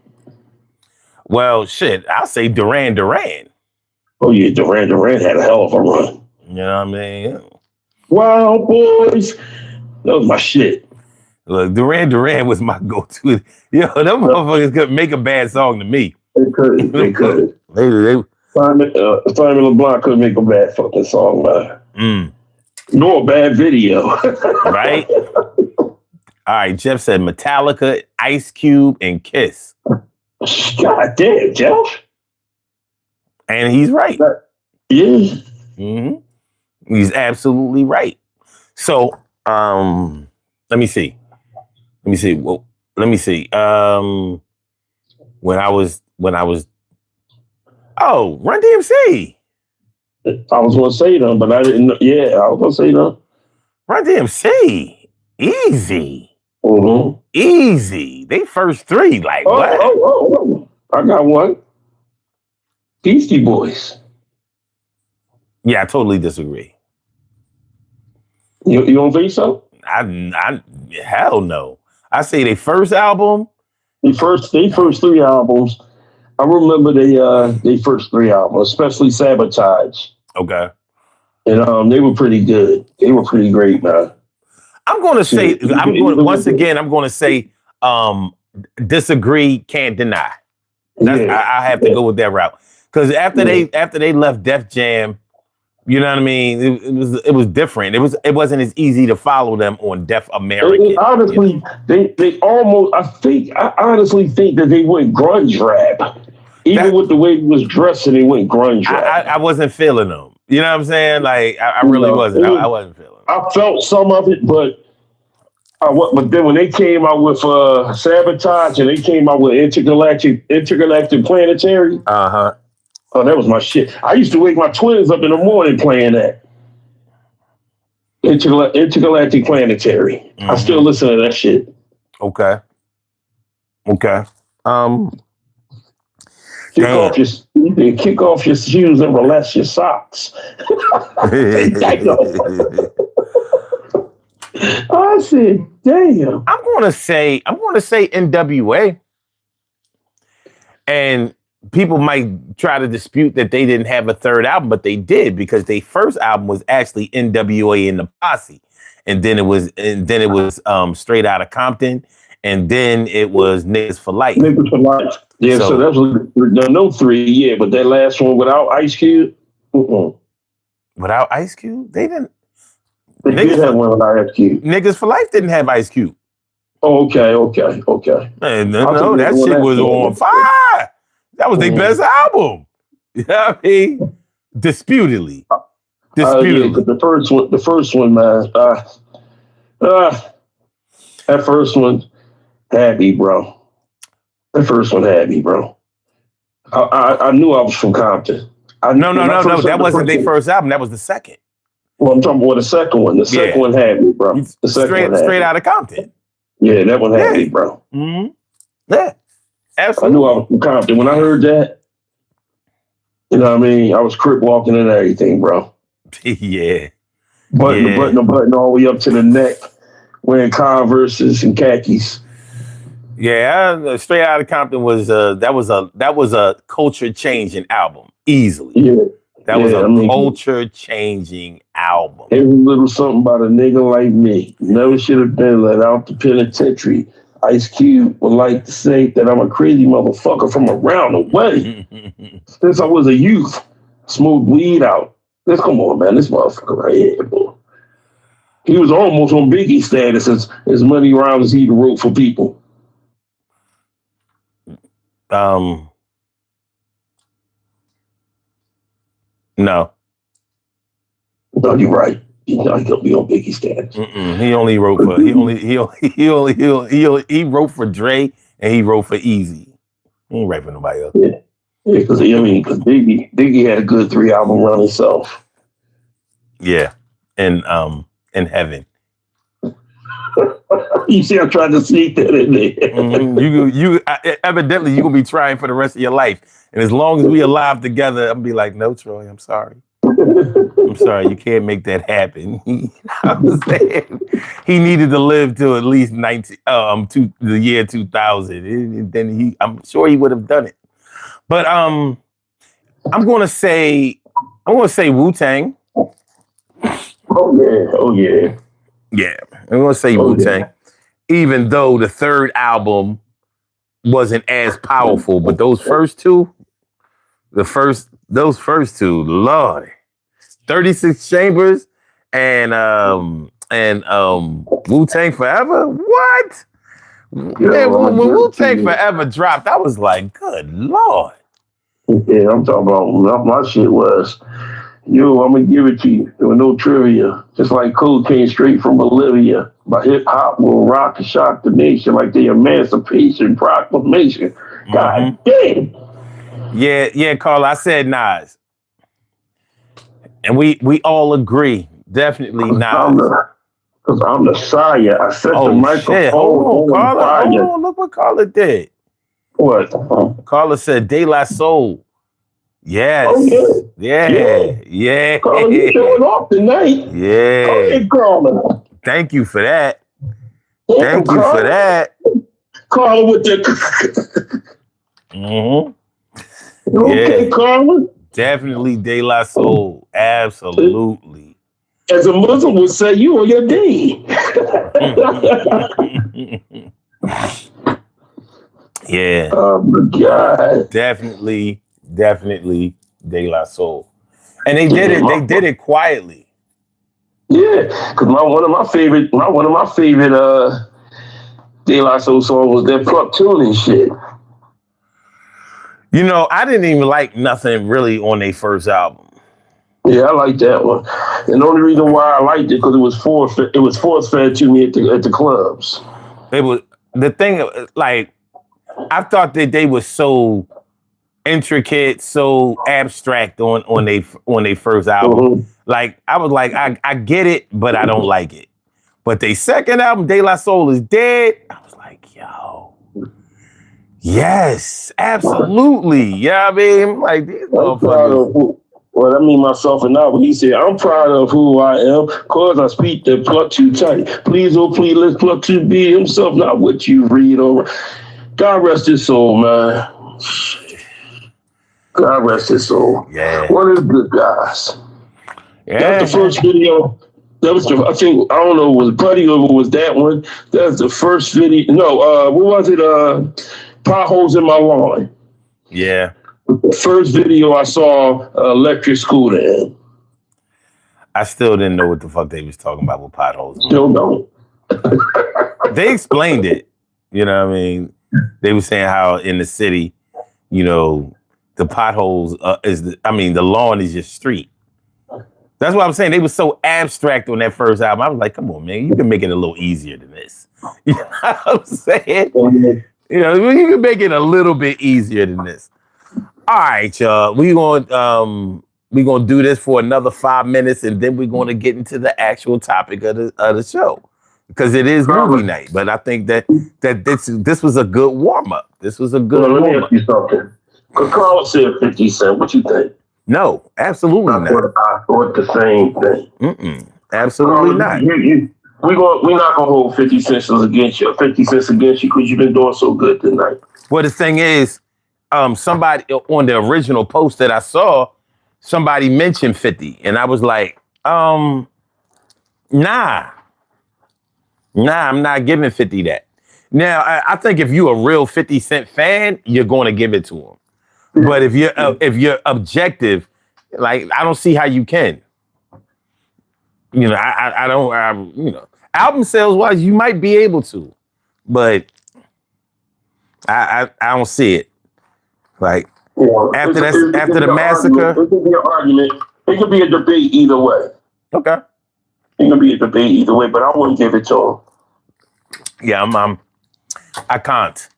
Well, shit, I'll say Duran Duran. Oh yeah, Duran Duran had a hell of a run. You know what I mean? Wild Boys, that was my shit. Look, Duran Duran was my go-to. Yo, them motherfuckers couldn't make a bad song to me. They could. They Simon LeBlanc couldn't make a bad fucking song, man. Nor a bad video. Right? All right, Jeff said Metallica, Ice Cube, and Kiss. God damn, Jeff. And he's right. Yeah. Mm-hmm. He's absolutely right. So, let me see. Well, let me see. When I was Run DMC. I was gonna say them, but I didn't. Yeah, I was gonna say them. Run DMC, easy, easy. They first 3, like what? Oh, I got one. Beastie Boys. Yeah, I totally disagree. You don't think so? I hell no. I say they first album. They first 3 albums. I remember they first 3 albums, especially Sabotage. Okay. And they were pretty good. They were pretty great, man. I'm going to say, disagree, can't deny. I have to go with that route. Because after they left Def Jam, you know what I mean? It was different. It wasn't as easy to follow them on Def American. Honestly, you know? they almost. I honestly think that they went grunge rap. Even with the way he was dressing, they went grunge rap. I wasn't feeling them. You know what I'm saying? Like I really wasn't. I wasn't feeling them. I felt some of it, but then when they came out with Sabotage and they came out with Intergalactic Planetary. Oh, that was my shit. I used to wake my twins up in the morning playing that. Intergalactic Planetary. I still listen to that shit. Okay. Kick off your shoes and relax your socks. I said, damn. I'm gonna say NWA. And people might try to dispute that they didn't have a third album, but they did, because their first album was actually NWA and the Posse, and then it was Straight Outta Compton, and then it was Niggas for Life. Niggas for Life. Yeah, so that was no 3, yeah, but that last one without Ice Cube. Without Ice Cube, they didn't. They did have one without Ice Cube. Niggas for Life didn't have Ice Cube. Oh, okay. Man, no, that shit was on fire. That was their best album. You know what I mean? Disputedly. Yeah, the first one, man. That first one had me, bro. I knew I was from Compton. No. That wasn't their first album. That was the second. Well, I'm talking about the second one. The second one had me, bro. The second one Straight Outta Compton. Yeah, that one had me, bro. Mm-hmm. Yeah, absolutely. I knew I was from Compton. When I heard that, you know what I mean? I was crip walking and everything, bro. Yeah. Button all the way up to the neck, wearing Converses and khakis. Yeah, Straight Outta Compton was that was a culture changing album, easily. Yeah. That was a culture changing album. Every little something about a nigga like me. Never should have been let out the penitentiary. Ice Cube would like to say that I'm a crazy motherfucker from around the way. Since I was a youth, smoked weed out. Let's come on, man. This motherfucker right here, boy. He was almost on Biggie status as many rhymes as he wrote for people. No, you're right. He's not gonna be on Biggie status. He only wrote for he wrote for Dre, and he wrote for Easy. He ain't write for nobody else. Yeah, because Biggie had a good 3 album run himself. Yeah, and Heaven. You see, I tried to sneak that in there. You evidently you're gonna be trying for the rest of your life, and as long as we alive together, I'm gonna be like, no, Troy, I'm sorry. I'm sorry, you can't make that happen. I'm saying he needed to live till at least the year 2000. Then I'm sure he would have done it. But I'm gonna say Wu-Tang. Oh yeah. Yeah, I'm gonna say Wu-Tang. Yeah. Even though the third album wasn't as powerful, but those first two, Lord, 36 Chambers and Wu-Tang Forever. What? Yeah, when Wu-Tang Forever dropped, I was like, good Lord. Yeah, I'm talking about my shit was. Yo, I'm gonna give it to you. There was no trivia. Just like cocaine straight from Bolivia. But hip hop will rock and shock the nation like the Emancipation Proclamation. God damn. Yeah, Carl. I said Nas, and we all agree. Definitely Nas. Because I'm the sire. I set the microphone. Shit. Hold on. Look what Carla did. What? Carla said De La Soul. Yes. Oh, yeah. Carla, you showing off tonight. Yeah. Go ahead, Carla. Thank you for that. Thank you for that. Carla with the. Mm-hmm. You okay, Carla? Definitely De La Soul. Absolutely. As a Muslim would say, you on your day. Yeah. Oh my God. Definitely De La Soul. And they did it quietly. Yeah, because one of my favorite De La Soul song was that Pluck tuning shit. You know, I didn't even like nothing really on their first album. Yeah, I like that one. And the only reason why I liked it because it was force fed to me at the clubs. It was the thing, like I thought that they were so intricate, so abstract on they first album. Mm-hmm. Like I was like, I get it, but I don't like it. But their second album, De La Soul Is Dead, I was like, yo, yes, absolutely. Yeah, I mean, like these motherfuckers. Well, I mean myself and I, when he said, I'm proud of who I am, cause I speak the pluck too tight. Please, oh please, let pluck to be himself, not what you read over. God rest his soul, man. God rest his soul. Yeah. One of the good guys. Yeah. That was the first video. That was I think, I don't know, was Buddy or was that one? That was the first video. No, what was it? Potholes in my lawn. Yeah. The first video I saw electric scooter in. I still didn't know what the fuck they was talking about with potholes. Still don't. They explained it. You know what I mean? They were saying how in the city, you know, the potholes the lawn is your street. That's what I'm saying. They were so abstract on that first album. I was like, come on, man, you can make it a little easier than this. You know what I'm saying? You know, you can make it a little bit easier than this. All right, y'all. We're gonna do this for another 5 minutes, and then we're gonna get into the actual topic of the show. Because it is movie night. But I think that this was a good warm-up. This was a good warm-up. Let me ask you something. Carl said 50 Cent. What you think? No, absolutely not. I thought the same thing. Absolutely not. We're not gonna hold 50 cents against you. 50 cents against you because you've been doing so good tonight. Well, the thing is, somebody on the original post that I saw, somebody mentioned 50, and I was like, nah, I'm not giving 50 that. Now, I think if you're a real 50 Cent fan, you're going to give it to him. But if you're objective, like, I don't see how you can. You know, I don't. You know, album sales wise, you might be able to, but I don't see it. Like after the massacre, it could be an argument. It could be a debate either way. Okay, it could be a debate either way, but I wouldn't give it to him. Yeah, I can't.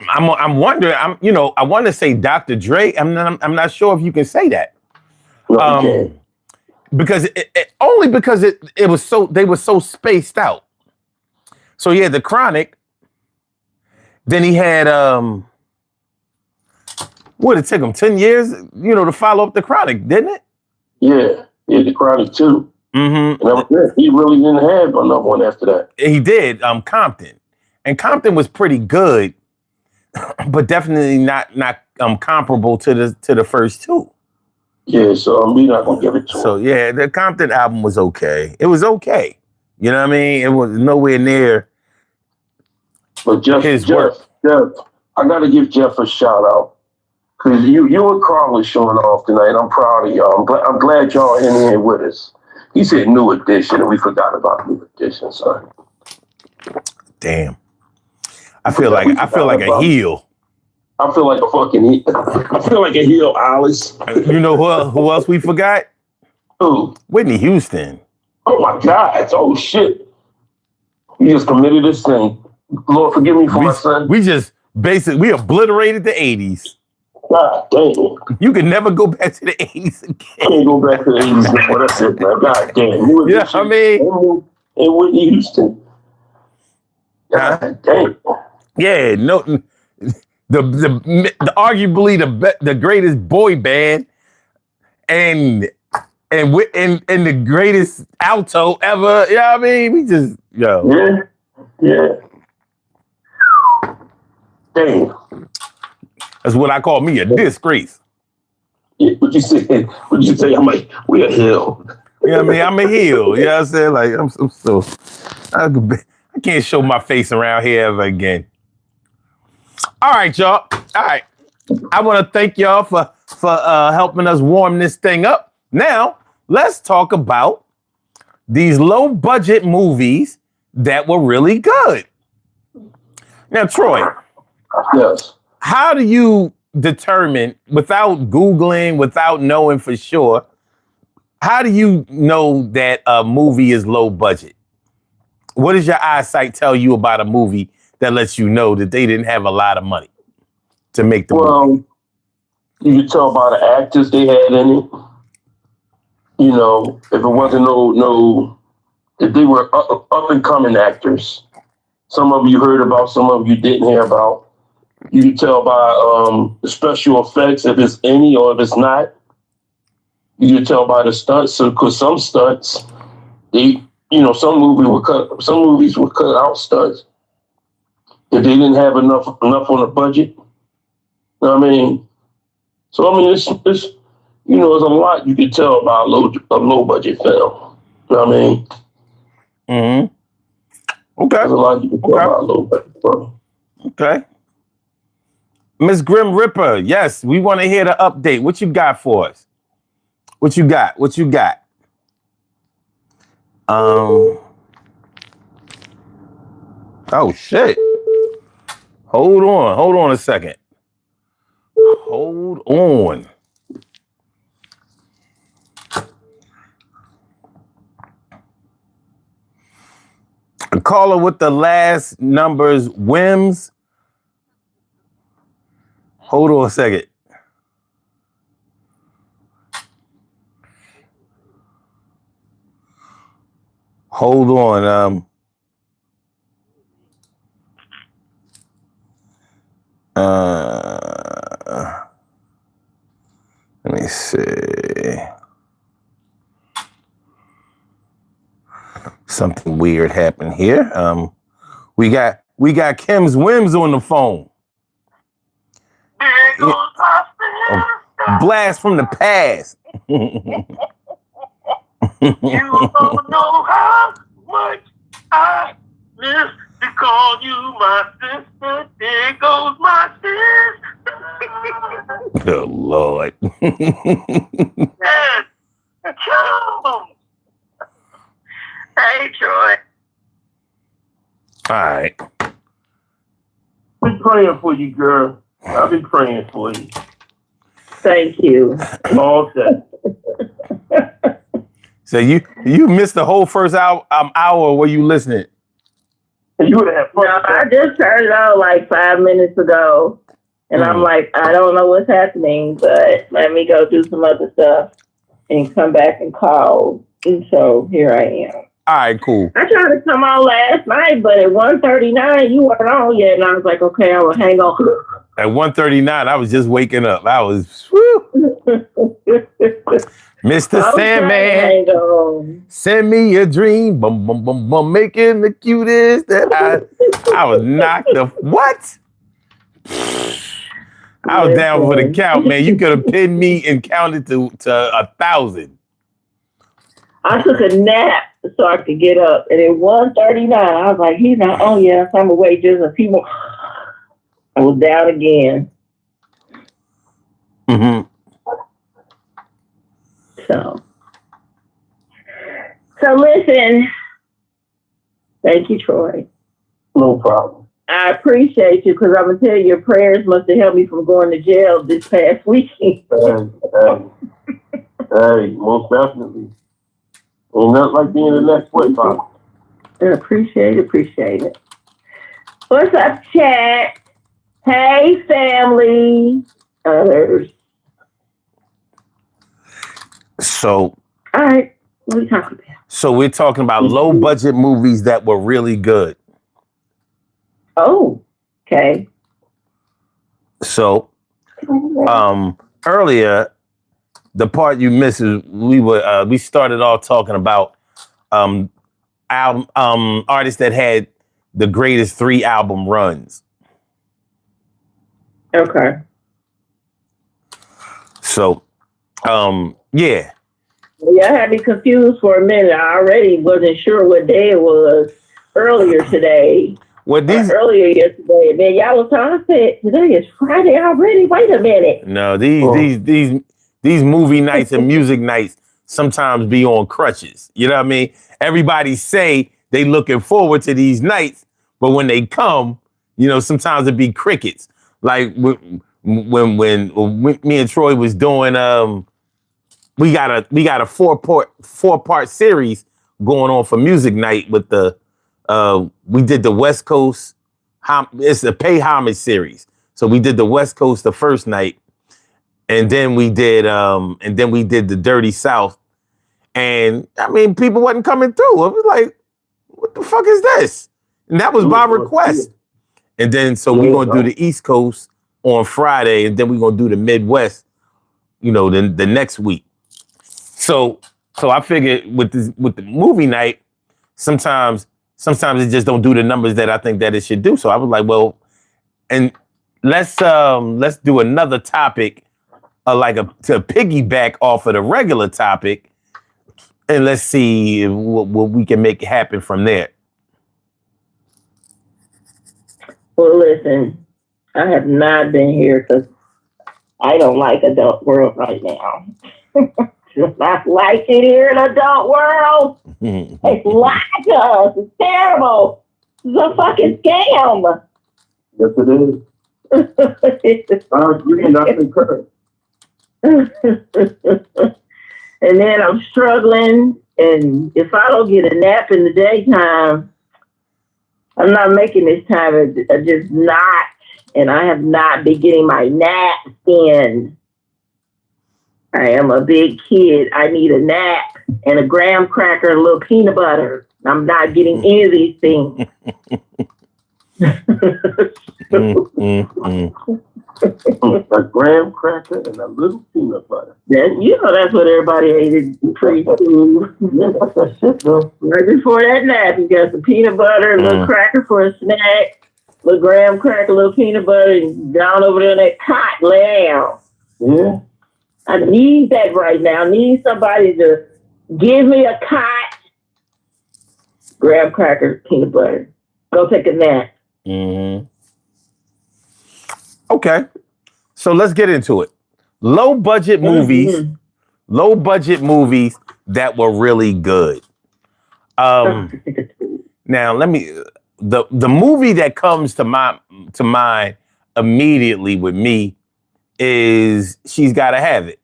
I'm wondering. I want to say Dr. Dre. I'm not sure if you can say that. Okay. Because only because it was so they were so spaced out. So he had the Chronic. Then he had what it took him 10 years, to follow up the Chronic, didn't it? Yeah, the Chronic too. Mm-hmm. And that was it. He really didn't have another one after that. He did, Compton, and Compton was pretty good, but definitely not comparable to the first two. Yeah, so we're not gonna give it to him. So yeah, the Compton album was okay. It was okay. You know what I mean? It was nowhere near but Jeff, I gotta give Jeff a shout out. Cause you and Carl are showing off tonight. I'm proud of y'all. I'm glad y'all in here with us. He said New Edition, and we forgot about New Edition, son. Damn. I feel like a heel. I feel like a fucking heel. I feel like a heel, Alice. You know who else we forgot? Who? Whitney Houston. Oh my God. Oh shit. We just committed this thing. Lord, forgive me for my son. We just we obliterated the 80s. God damn. You can never go back to the 80s again. I can't go back to the 80s no more. That's it, man. God damn. Yeah, I mean. And Whitney Houston. God damn. Yeah, no. The arguably the greatest boy band and the greatest alto ever. You know what I mean? We just Yeah. Damn. That's what I call me a disgrace. Yeah, what you say? I'm like, we're a heel. You know what I mean? I'm a heel. You know what I'm saying? Like I'm so I can't show my face around here ever again. All right, y'all. All right. I want to thank y'all for helping us warm this thing up. Now, let's talk about these low budget movies that were really good. Now, Troy. Yes. How do you determine, without Googling, without knowing for sure, how do you know that a movie is low budget? What does your eyesight tell you about a movie that lets you know that they didn't have a lot of money to make the movie? You can tell by the actors they had in it. You know, if it wasn't if they were up and coming actors. Some of you heard about, some of you didn't hear about. You can tell by the special effects, if it's any or if it's not. You can tell by the stunts, because some stunts, some movies would cut out stunts if they didn't have enough on the budget. You know what I mean? So I mean, it's there's a lot you can tell about a low budget film. You know what I mean? Okay. There's a lot you can tell about a low budget film. Okay. Miss Grim Ripper, yes, we want to hear the update. What you got for us? What you got? Oh shit. Hold on a second. Hold on. A caller with the last numbers, Wims. Hold on a second. Hold on. Let me see. Something weird happened here. We got Kim's Wims on the phone. Blast from the past. You don't know how much I miss to call you my sister. There goes my sister. Oh Lord. Yes. Hey, Troy. All right. I've been praying for you, girl. I've been praying for you. Thank you. All day. So you missed the whole first hour where you listening. You would have fun. No, I just turned it on like 5 minutes ago. And I'm like, I don't know what's happening, but let me go do some other stuff and come back and call. And so here I am. All right, cool. I tried to come on last night, but at 1:39 you weren't on yet. And I was like, okay, I will hang on. At 1:39, I was just waking up. I was, whew. Mr. Sandman, send me a dream. Bum, bum, bum, bum, making the cutest that I was knocked the what? I was down for the count, man. You could have pinned me and counted to 1,000. I took a nap so I could get up. And at 1:39, I was like, he's not on yet. So I'm going to wait just a few more. I was down again. Mm-hmm. So listen. Thank you, Troy. No problem. I appreciate you because I'm going to tell you, your prayers must have helped me from going to jail this past weekend. Hey, most definitely. Ain't nothing like being the next way, Pop. I appreciate it. What's up, chat? Hey, family. Others. So. All right. What are we talking about? So we're talking about low budget movies that were really good. Oh, okay. So, earlier, the part you missed is we started off talking about artists that had the greatest 3 album runs. Okay. So, yeah. Yeah, I had me confused for a minute. I already wasn't sure what day it was earlier today. Earlier yesterday. And then y'all was trying to say today is Friday already. Wait a minute. No, these movie nights and music nights sometimes be on crutches. You know what I mean? Everybody say they looking forward to these nights, but when they come, sometimes it be crickets. Like when me and Troy was doing we got a four-part series going on for music night with the we did the West Coast. It's a pay homage series. So we did the West Coast the first night, and then we did the Dirty South. And I mean, people wasn't coming through. I was like, what the fuck is this? And that was by request. And then so we're gonna do the East Coast on Friday, and then we're gonna do the Midwest, the next week. So I figured with the movie night, sometimes it just don't do the numbers that I think that it should do. So I was like, well, and let's do another topic to piggyback off of the regular topic, and let's see what we can make happen from there. Well, listen, I have not been here because I don't like adult world right now. Just not like it here in adult world. It's like us. It's terrible. It's a fucking scam. Yes, it is. I agree, and I concur. And then I'm struggling, and if I don't get a nap in the daytime, I'm not making this time. I just not, and I have not been getting my naps in. I am a big kid. I need a nap and a graham cracker and a little peanut butter. I'm not getting any of these things. A graham cracker and a little peanut butter. That's what everybody ate in pre-school. That's that shit, though. Right before that nap, you got some peanut butter, a little cracker for a snack, little graham cracker, a little peanut butter, and down over there in that cot, lay down. Yeah. I need that right now. I need somebody to give me a cot, graham cracker, peanut butter. Go take a nap. Mm-hmm. Okay, so let's get into it. Low budget movies that were really good. Now the movie that comes to mind immediately with me is She's Gotta Have It.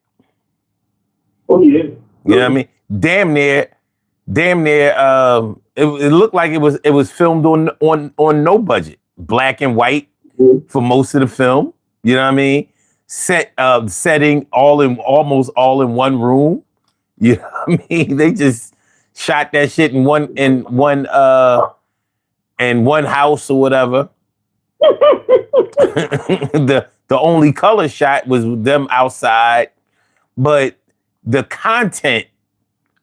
Oh yeah. You know what I mean? Damn near. It looked like it was filmed on no budget, black and white for most of the film. You know what I mean? Setting almost all in one room. You know what I mean? They just shot that shit in one house or whatever. The only color shot was them outside, but the content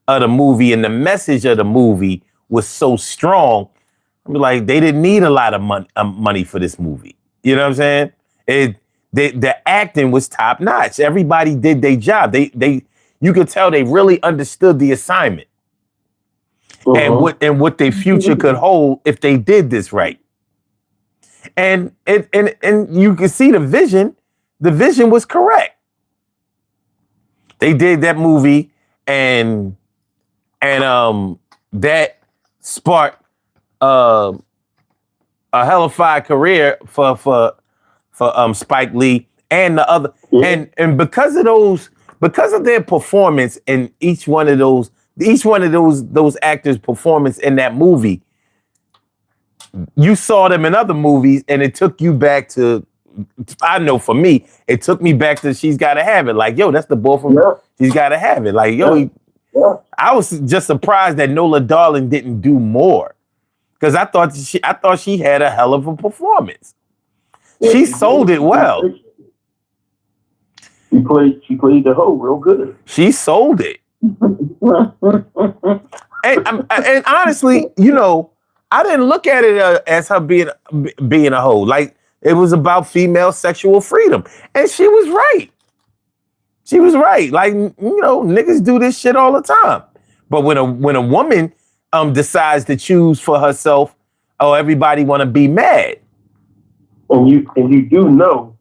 of the movie and the message of the movie was so strong. I mean, like, they didn't need a lot of money for this movie. You know what I'm saying? The acting was top notch. Everybody did their job. You could tell they really understood the assignment and what their future could hold if they did this right. And you can see the vision. The vision was correct. They did that movie, and that sparked a hellified career for Spike Lee and the other, and because of their performance in each one of those actors' performance in that movie, you saw them in other movies, and it took you back to, I know for me, it took me back to She's Gotta Have It. Like, yo, that's the boy from She's Gotta Have It. Like, yo, I was just surprised that Nola Darling didn't do more, because I thought she had a hell of a performance. She sold it well. She played the hoe real good. She sold it. and honestly, I didn't look at it as her being a hoe. Like, it was about female sexual freedom, and she was right. She was right. Like, niggas do this shit all the time. But when a woman decides to choose for herself, everybody want to be mad. And you do know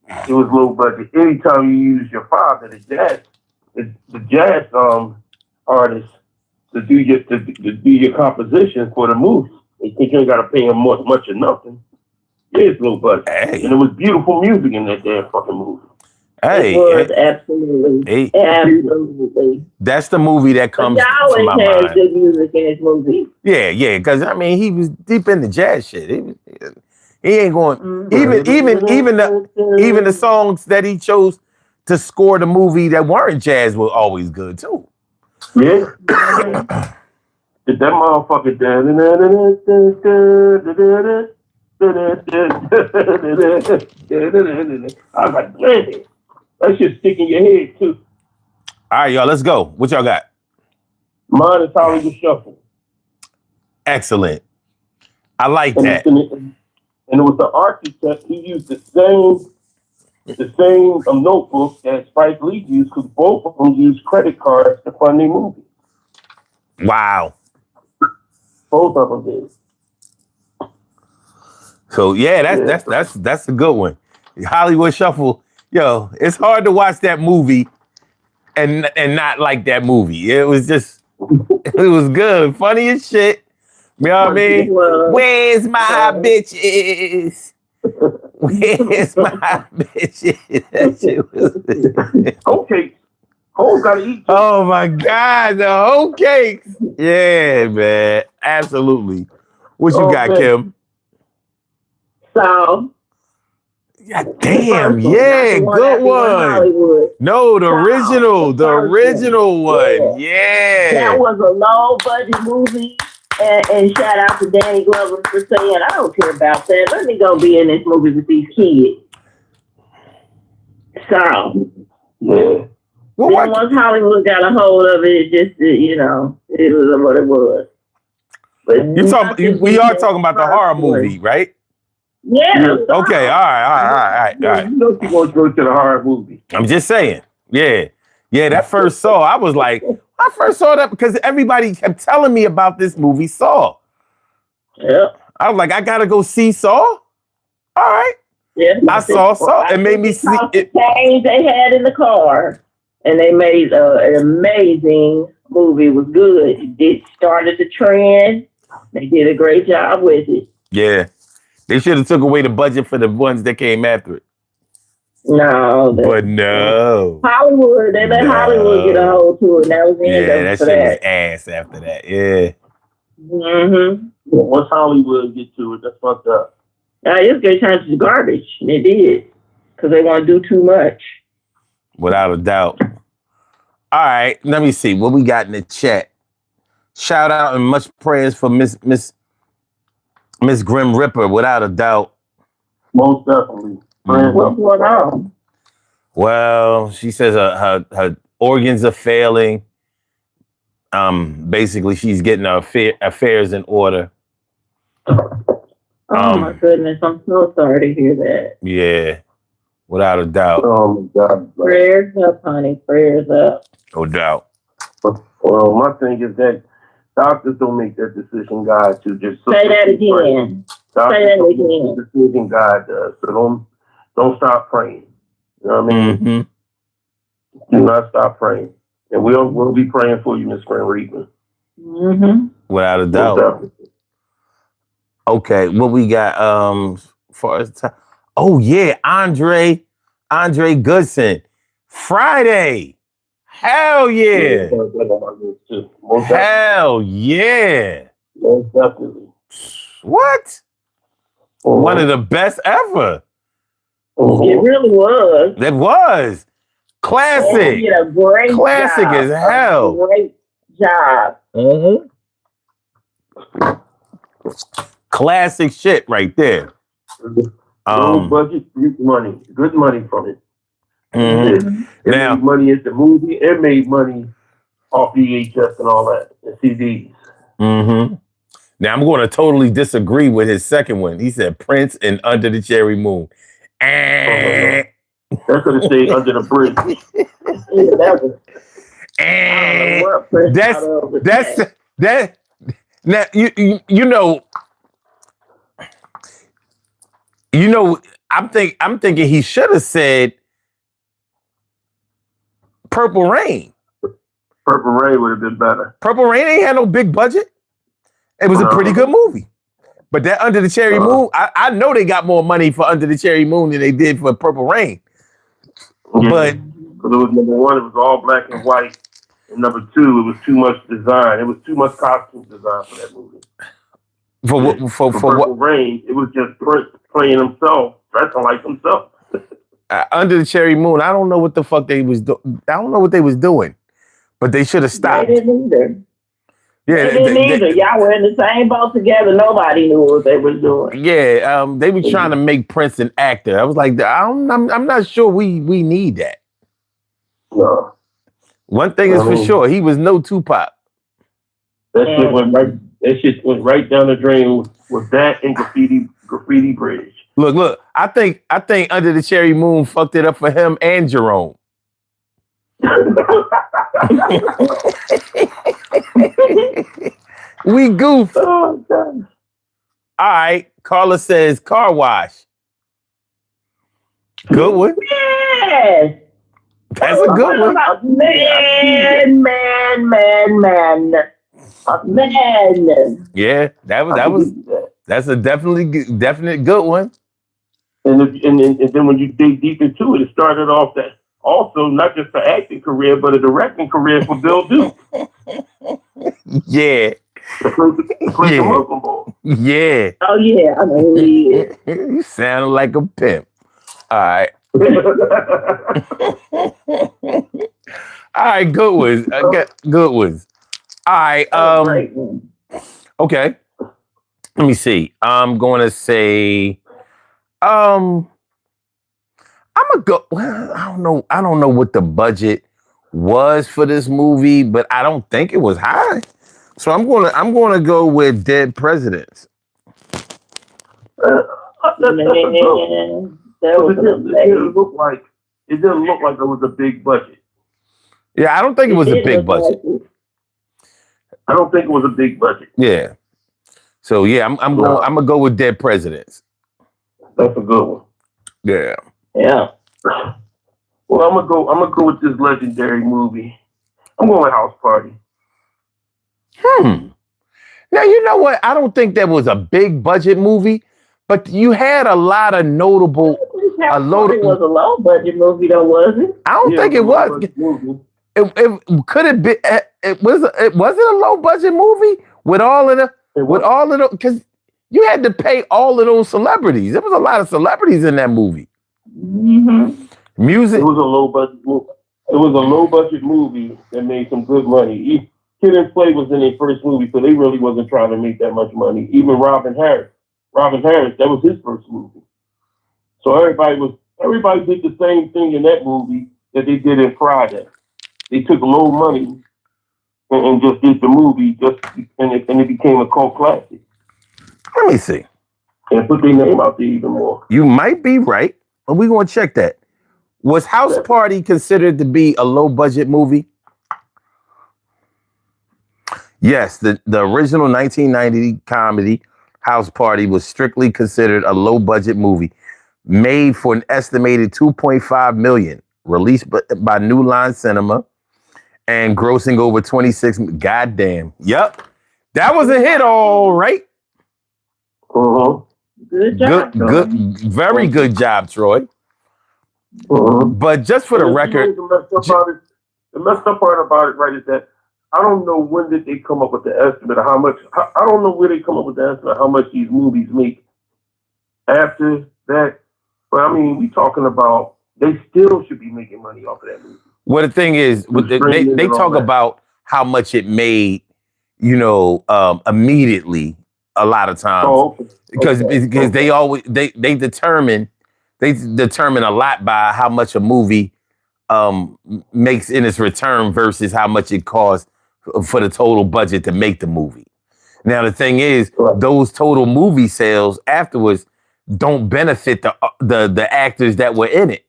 it was low budget. Anytime you use your father, the jazz artist, to do your composition for the movie, they think you ain't got to pay him much or nothing. It's low budget, and it was beautiful music in that damn fucking movie. It was absolutely. That's the movie that comes to my mind. He always had good music in his movie. Yeah, because he was deep into jazz shit. He ain't going even the songs that he chose to score the movie that weren't jazz were always good too. Yeah. Did that motherfucker I was like, man, that shit stick in your head too. All right, y'all, let's go. What y'all got? Mine is Hollywood Shuffle. Excellent. I like that. And it was the architect. He used the same the same notebook that Spike Lee used, because both of them used credit cards to fund their movies. Wow. Both of them did. So that's a good one. Hollywood Shuffle. Yo, it's hard to watch that movie and not like that movie. It was good, funny as shit. You know what I mean? Where's my bitches? Where's my bitches? That shit was okay. Whole gotta eat. Oh my God, the whole cakes. Yeah, man. Absolutely. What you got, man. Kim? So. Yeah, damn, yeah, good one. No, the original one. Yeah. That was a low budget movie. And shout out to Danny Glover for saying, I don't care about that. Let me go be in this movie with these kids. So, yeah. Then once Hollywood got a hold of it, it just, it was what it was. But we are talking about the horror movie, right? Yeah. Okay, all right. You know she wants to go to the horror movie. I'm just saying. Yeah, that first Saw, I was like, I first saw that because everybody kept telling me about this movie, Saw. Yeah. I was like, I gotta go see Saw? All right. Yeah. I saw Saw. It made me see it. The they had in the car, and they made an amazing movie. It was good. It started the trend. They did a great job with it. Yeah. They should have took away the budget for the ones that came after it. No. But no. Hollywood, they let Hollywood get a hold to it. And that was the end of that shit was ass after that. Yeah. Mm-hmm. Once Hollywood get to it, that's fucked up. It's going to turn to garbage. And they did. Because they want to do too much. Without a doubt. All right. Let me see what we got in the chat. Shout out and much prayers for Miss Grim Ripper, without a doubt. Most definitely. What's going on? Well, she says her organs are failing. Basically, she's getting her affairs in order. Oh my goodness, I'm so sorry to hear that. Yeah, without a doubt. Oh my God. Prayers up, honey. Prayers up. No doubt. Well, my thing is that doctors don't make that decision, God, to just say that again. Say that again. Decision God does. So don't stop praying. You know what I mean? Mm-hmm. Do not stop praying. And we'll be praying for you, Miss Grand Reaper. Mm-hmm. Without a doubt. Okay, what we got far as time? Oh yeah, Andre Goodson. Friday. Hell yeah. Hell yeah. Most definitely. What? One of the best ever. It really was. It was. Classic. You did a great Classic job. as hell. Great job. Mm-hmm. Classic shit right there. Low budget, good money from it. Mm-hmm. It made money at the movie. It made money off VHS and all that, and CDs. Mm-hmm. Now I'm going to totally disagree with his second one. He said Prince and Under the Cherry Moon. That's going to stay Under the Bridge. That's now you know I'm thinking he should have said Purple Rain. Purple Rain would have been better. Purple Rain ain't had no big budget. It was a pretty good movie. But that Under the Cherry Moon, I know they got more money for Under the Cherry Moon than they did for Purple Rain. Yeah. But because it was number one, it was all black and white. And number two, it was too much design. It was too much costume design for that movie. For Purple Rain, it was just Prince playing himself, dressing like himself. Under the Cherry Moon, I don't know what the fuck they was doing. I don't know what they was doing, but they should have stopped. They didn't either. Yeah, they didn't either. Y'all were in the same boat together. Nobody knew what they was doing. Yeah, they were trying to make Prince an actor. I was like, I'm not sure we need that. No. One thing is for sure, he was no Tupac. That shit went right down the drain with that and Graffiti Bridge. Look. I think Under the Cherry Moon fucked it up for him and Jerome. We goof. Oh, God. All right. Carla says car wash. Good one. Yes. That's a good one. Man. Yeah, that's a definite good one. And then when you dig deep into it, it started off that also not just an acting career, but a directing career for Bill Duke. Yeah. Yeah. Oh yeah, I know who he is. You sound like a pimp. All right. All right, good ones. Good ones. All right. Okay. Let me see. I'm going to say, I'm gonna go. Well, I don't know what the budget was for this movie, but I don't think it was high. So I'm gonna go with Dead Presidents. It didn't look like it was a big budget. Yeah, I don't think it was a big budget. I don't think it was a big budget. Yeah. So yeah, I'm gonna go with Dead Presidents. That's a good one. Yeah. Yeah. Well, I'm gonna go with this legendary movie. I'm going with House Party. Now you know what? I don't think that was a big budget movie, but you had a lot of notable. It was a low budget movie, though, wasn't it? I don't think it was. It could have been. Was it a low budget movie with all of the because you had to pay all of those celebrities. There was a lot of celebrities in that movie. Mm-hmm. Music. It was a low budget movie. It was a low budget movie that made some good money. Kid and Play was in their first movie, so they really wasn't trying to make that much money. Even Robin Harris, that was his first movie. So everybody did the same thing in that movie that they did in Friday. They took low money and just did the movie, and it became a cult classic. Let me see. And put their name out there even more. You might be right, but we're gonna check that. Was House Party considered to be a low budget movie? Yes, the original 1990 comedy House Party was strictly considered a low budget movie, made for an estimated $2.5 million, released by New Line Cinema, and grossing over 26. Goddamn, yep, that was a hit, all right. Good job, good, very good job, Troy. But just for the record, the messed up part about it, right, is that I don't know when did they come up with the estimate of how much. I don't know where they come up with the estimate of how much these movies make after that. But I mean, we talking about they still should be making money off of that movie. Well, the thing is, they talk about how much it made, immediately a lot of times, because they always they determine a lot by how much a movie makes in its return versus how much it costs for the total budget to make the movie. Now the thing is, those total movie sales afterwards don't benefit the actors that were in it.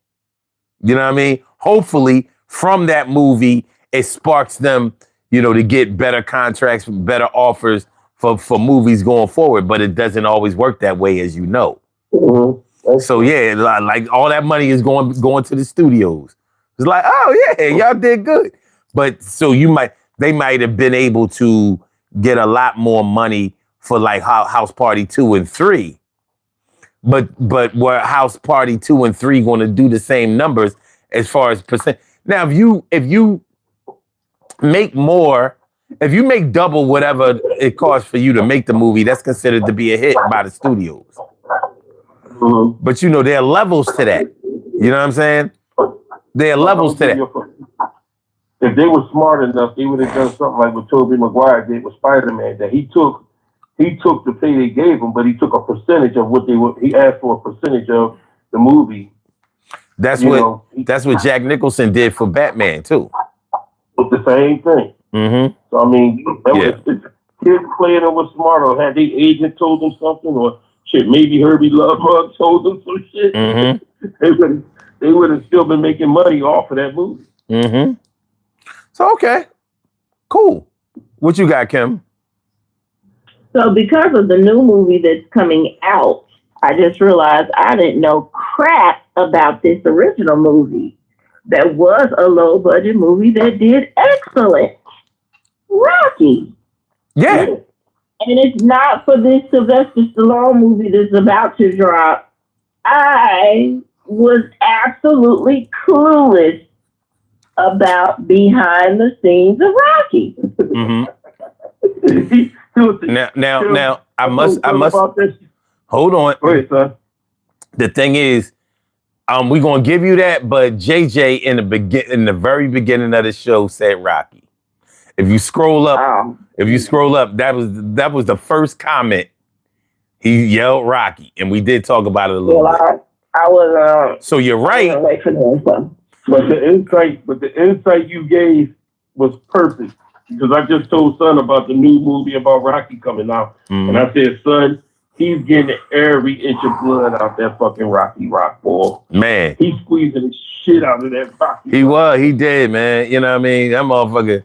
You know what I mean? Hopefully, from that movie, it sparks them, to get better contracts, better offers for movies going forward. But it doesn't always work that way, as you know. Mm-hmm. So yeah, like all that money is going to the studios. It's like, oh yeah, y'all did good. But so they might have been able to get a lot more money for like House Party 2 and 3. But were House Party 2 and 3 going to do the same numbers as far as percent? Now, if you make more, if you make double whatever it costs for you to make the movie, that's considered to be a hit by the studios. Mm-hmm. But there are levels to that. You know what I'm saying? There are levels to that. If they were smart enough, they would have done something like what Tobey Maguire did with Spider-Man, that he took the pay they gave him, but he took a percentage of what he asked for a percentage of the movie. That's what Jack Nicholson did for Batman too. With the same thing. Mm-hmm. So I mean, kids playing it was smart, or had the agent told them something, or shit, maybe Herbie Love Rug told them some shit, they would have still been making money off of that movie. So, okay. Cool. What you got, Kim? So because of the new movie that's coming out, I just realized I didn't know crap about this original movie. That was a low budget movie that did excellent. Rocky. Yeah. And it's not for this Sylvester Stallone movie that's about to drop. I was absolutely clueless about behind the scenes of Rocky. Now, I must hold on. Go ahead, son. The thing is, we're gonna give you that, but JJ in the very beginning of the show said Rocky. If you scroll up, that was the first comment. He yelled Rocky, and we did talk about it a little bit. I was. So you're right. But the insight you gave was perfect, because I just told son about the new movie about Rocky coming out, and I said, son, he's getting every inch of blood out that fucking Rocky Rock ball. Man, he's squeezing the shit out of that Rocky. He did, man. You know what I mean? That motherfucker.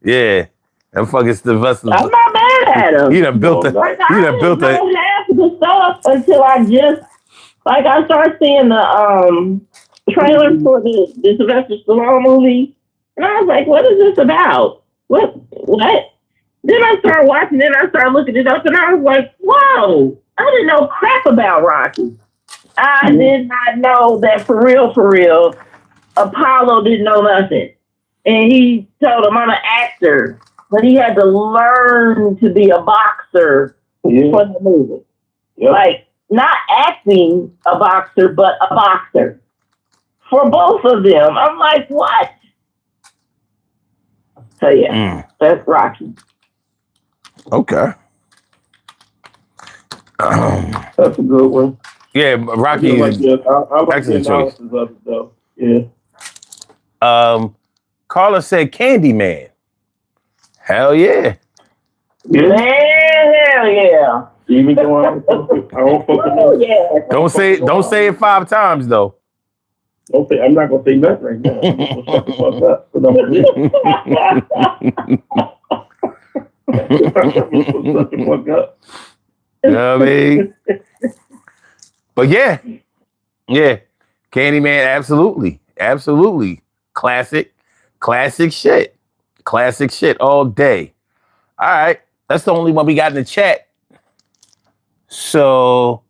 Yeah, that fucking Sylvester. I'm not mad at him. He done built a. Half of the stuff until I started seeing the trailer for the Sylvester Stallone movie, and I was like, "What is this about? What?" Then I started watching. Then I started looking it up, and I was like, "Whoa! I didn't know crap about Rocky. I did not know that for real. Apollo didn't know nothing." And he told him, I'm an actor, but he had to learn to be a boxer for the movie. Yep. Like, not acting a boxer, but a boxer. For both of them. I'm like, what? So, yeah, that's Rocky. Okay. That's a good one. Yeah, Rocky is excellent choice. Of it, though. Yeah. Carla said Candyman. Hell yeah. Yeah. Hell yeah. Even though I don't fucking know. Yeah. Don't say it 5 times though. I'm not gonna say nothing right now. I'm gonna shut the fuck up. Shut the fuck up. You know what I mean? But yeah. Candyman, absolutely. Classic shit all day. All right. That's the only one we got in the chat. So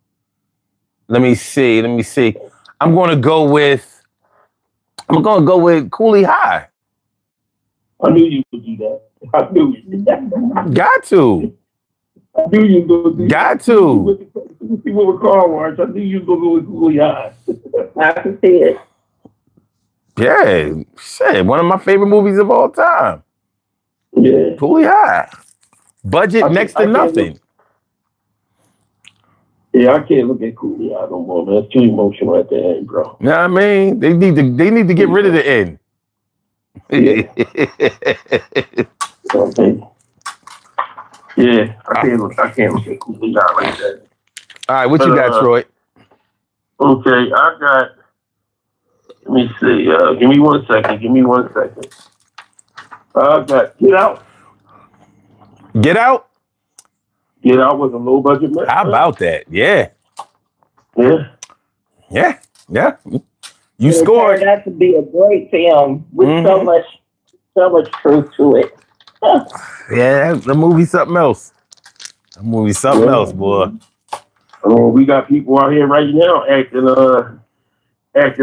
let me see. I'm gonna go with Cooley High. I knew you would do that. I knew you. Got to. I knew you were going to do Got to. See what we're calling. I knew you were going to go with Cooley High. I can see it. Yeah, shit. One of my favorite movies of all time. Yeah. Cooley High. Budget next to nothing. Yeah, I can't look at Cooley High no more, man. It's too emotional at the end, bro. You know what I mean? They need to get rid of the end. Yeah. Yeah, I can't look at Cooley High like that. All right, what you got, Troy? Okay, I got. Let me see. Give me 1 second. I got Get Out. Get Out? Get Out was a low budget movie. How about that? Yeah. Yeah. You scored. That could be a great film with so much truth to it. Yeah, the movie's something else. Boy. We got people out here right now acting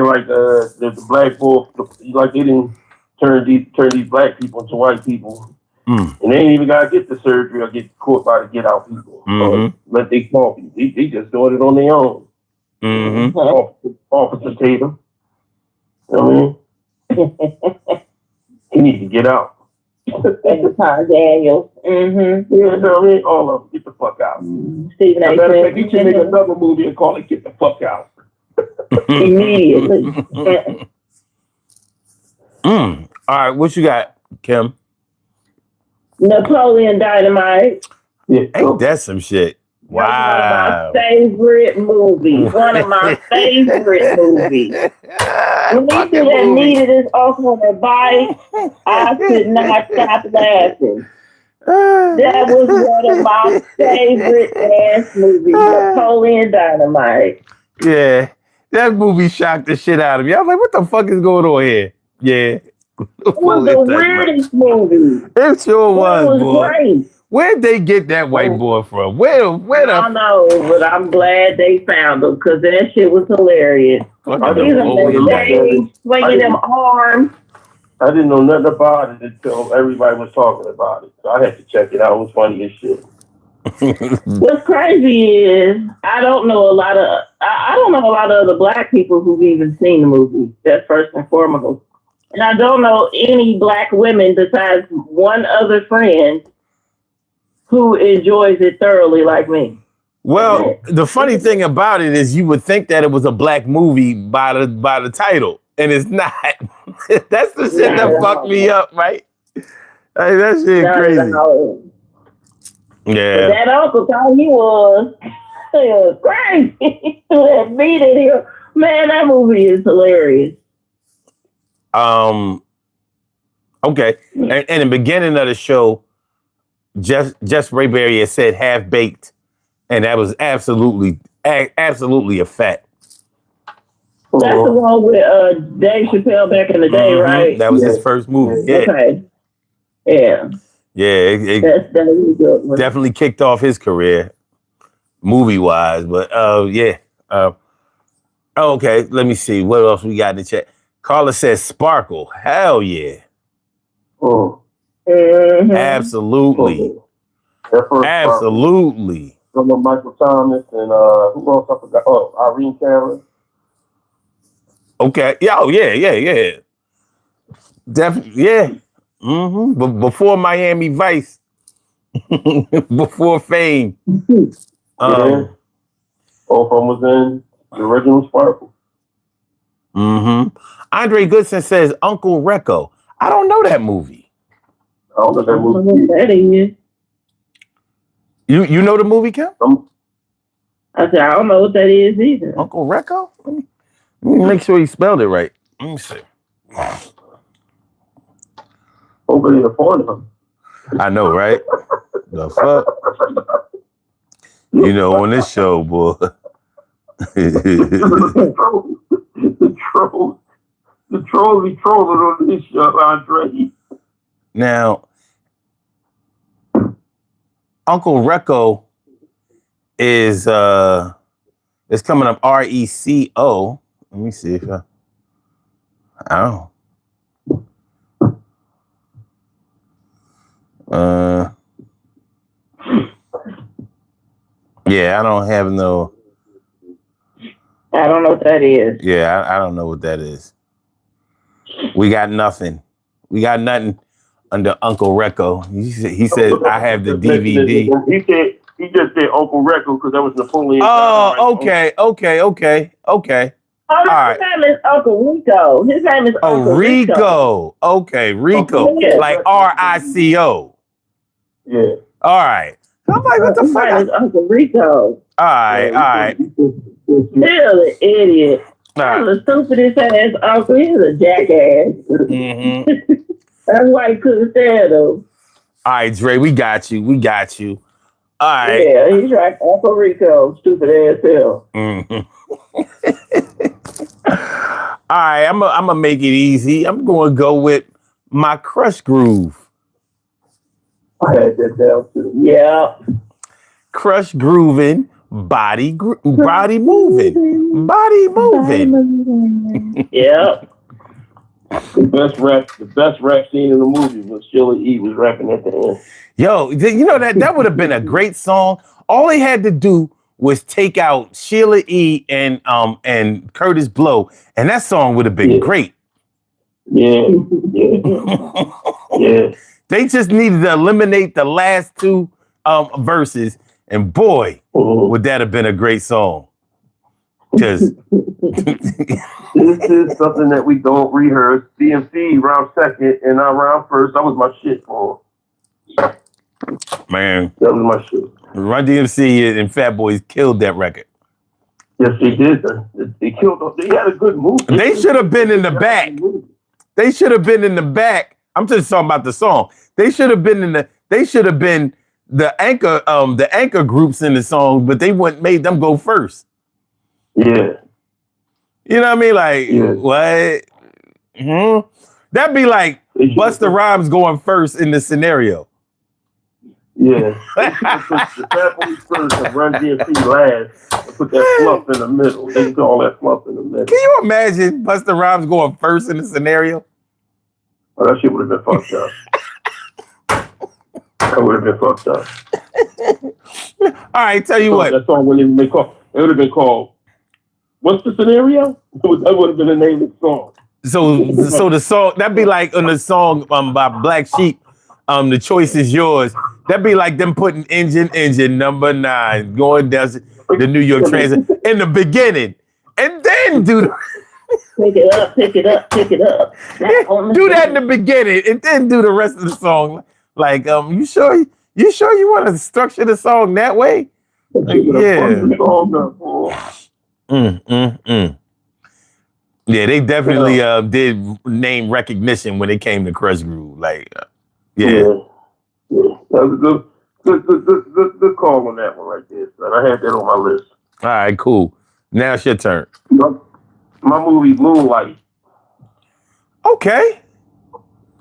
like the black bull, like they didn't turn these black people into white people, and they ain't even gotta get the surgery or get caught by the Get Out people. Let they call people. They just doing it on their own. Officer Tatum. I mean, he needs to get out. Daniels. Yeah, you know what I mean? All of them, get the fuck out. Stephen A. Smith. You should make another movie and call it Get the Fuck Out. Immediately. All right, what you got, Kim? Napoleon Dynamite. Yeah, Ain't that some shit? Wow. One of my favorite movies. One of my favorite movies. When he said that needed his off on a bike, I could not stop laughing. That was one of my favorite ass movies, Napoleon Dynamite. Yeah, that movie shocked the shit out of me. I was like, what the fuck is going on here? Yeah. It was the weirdest movie. It sure was, boy. Great. Where'd they get that white boy from? Where I don't know, but I'm glad they found him because that shit was hilarious. He's swinging them arms. I didn't know nothing about it until everybody was talking about it. So I had to check it out. It was funny as shit. What's crazy is I don't know a lot of other black people who've even seen the movie. That's first and foremost. And I don't know any black women besides one other friend who enjoys it thoroughly like me. Well, the funny thing about it is you would think that it was a black movie by the title, and it's not. That's the shit that fucked me up, right? Hey, that shit crazy. Yeah. But that uncle thought he was crazy. That beat it here. Man, that movie is hilarious. Okay. And in the beginning of the show, Jess Rayberry had said half baked, and that was absolutely a fact. That's the one with Dave Chappelle back in the day, right? That was his first movie. Yeah. Okay. Yeah. Yeah, it definitely kicked off his career, movie-wise. But, yeah. Okay, let me see. What else we got in the chat? Carla says Sparkle. Hell yeah. Oh. Mm-hmm. Absolutely. Absolutely. From Michael Thomas and who else I forgot? Oh, Irene Cara. Okay. Yeah. Oh, yeah. Definitely. Yeah. Mm-hmm. But before Miami Vice, before Fame. Both of them was in the original Sparkle. Mm-hmm. Andre Goodson says Uncle Recco. I don't know that movie. I don't know that movie. You know the movie, Kim? I said I don't know what that is either. Uncle Recco? Let me make sure he spelled it right. Let me see. Opening the phone. I know, right? The fuck? You know, on this show, boy. The troll be trolling on this show, Andre. Now, Uncle Recco is it's coming up RECO. Let me see if yeah, I don't have no. I don't know what that is. Yeah, I don't know what that is. We got nothing. We got nothing under Uncle Recco. He said I have the DVD. He just said Uncle Recco because that was Napoleon. Oh, okay. Oh, all right. His name is Uncle Rico. His name is Uncle Rico. Okay, Rico. Like RICO. Yeah. All right. I'm like, what the fuck? His name is Uncle Rico. All right. Still an idiot. Right. The stupidest ass uncle. He's a jackass. Mm-hmm. That's why he couldn't stand him. All right, Dre, we got you. All right. Yeah, he's right. Uncle Rico, stupid ass hell. Mm-hmm. All right, I'm gonna make it easy. I'm gonna go with my Crush Groove. I had that down too. Yeah. Crush grooving, body moving. Yeah. The best rap scene in the movie was Sheila E. was rapping at the end. Yo, you know that would have been a great song. All they had to do was take out Sheila E. and Curtis Blow, and that song would have been great. Yeah. Yeah. They just needed to eliminate the last two verses, and boy, would that have been a great song. Because this is something that we don't rehearse. CMC round second and I round first. That was my shit for man. That was my shit. Run DMC and Fat Boys killed that record. Yes, they did. They killed them. They had a good movie. They should have been in the back. They should have been in the back. I'm just talking about the song. They should have been the anchor groups in the song, but they made them go first. Yeah. You know what I mean? Like, what? Mm-hmm. That'd be like Busta Rhymes going first in the scenario. Yeah. The Fat Boys first and Run DMC last. And put that fluff in the middle. They put all that fluff in the middle. Can you imagine Busta Rhymes going first in the scenario? Oh, that shit would have been fucked up. That would have been fucked up. All right, tell you what. That song wouldn't even be called. It would have been called. What's the scenario? That would have been the name of the song. So the song that'd be like on the song by Black Sheep. The choice is yours. That'd be like them putting engine number 9 going down the New York Transit in the beginning, and then do pick it up. Do that in the beginning, and then do the rest of the song. Like, you sure you want to structure the song that way? Like, yeah. Yeah, they definitely did name recognition when it came to Crush Groove. Like, yeah. That was a good call on that one right there, son. I had that on my list. All right, cool. Now it's your turn. My movie, Moonlight. Okay.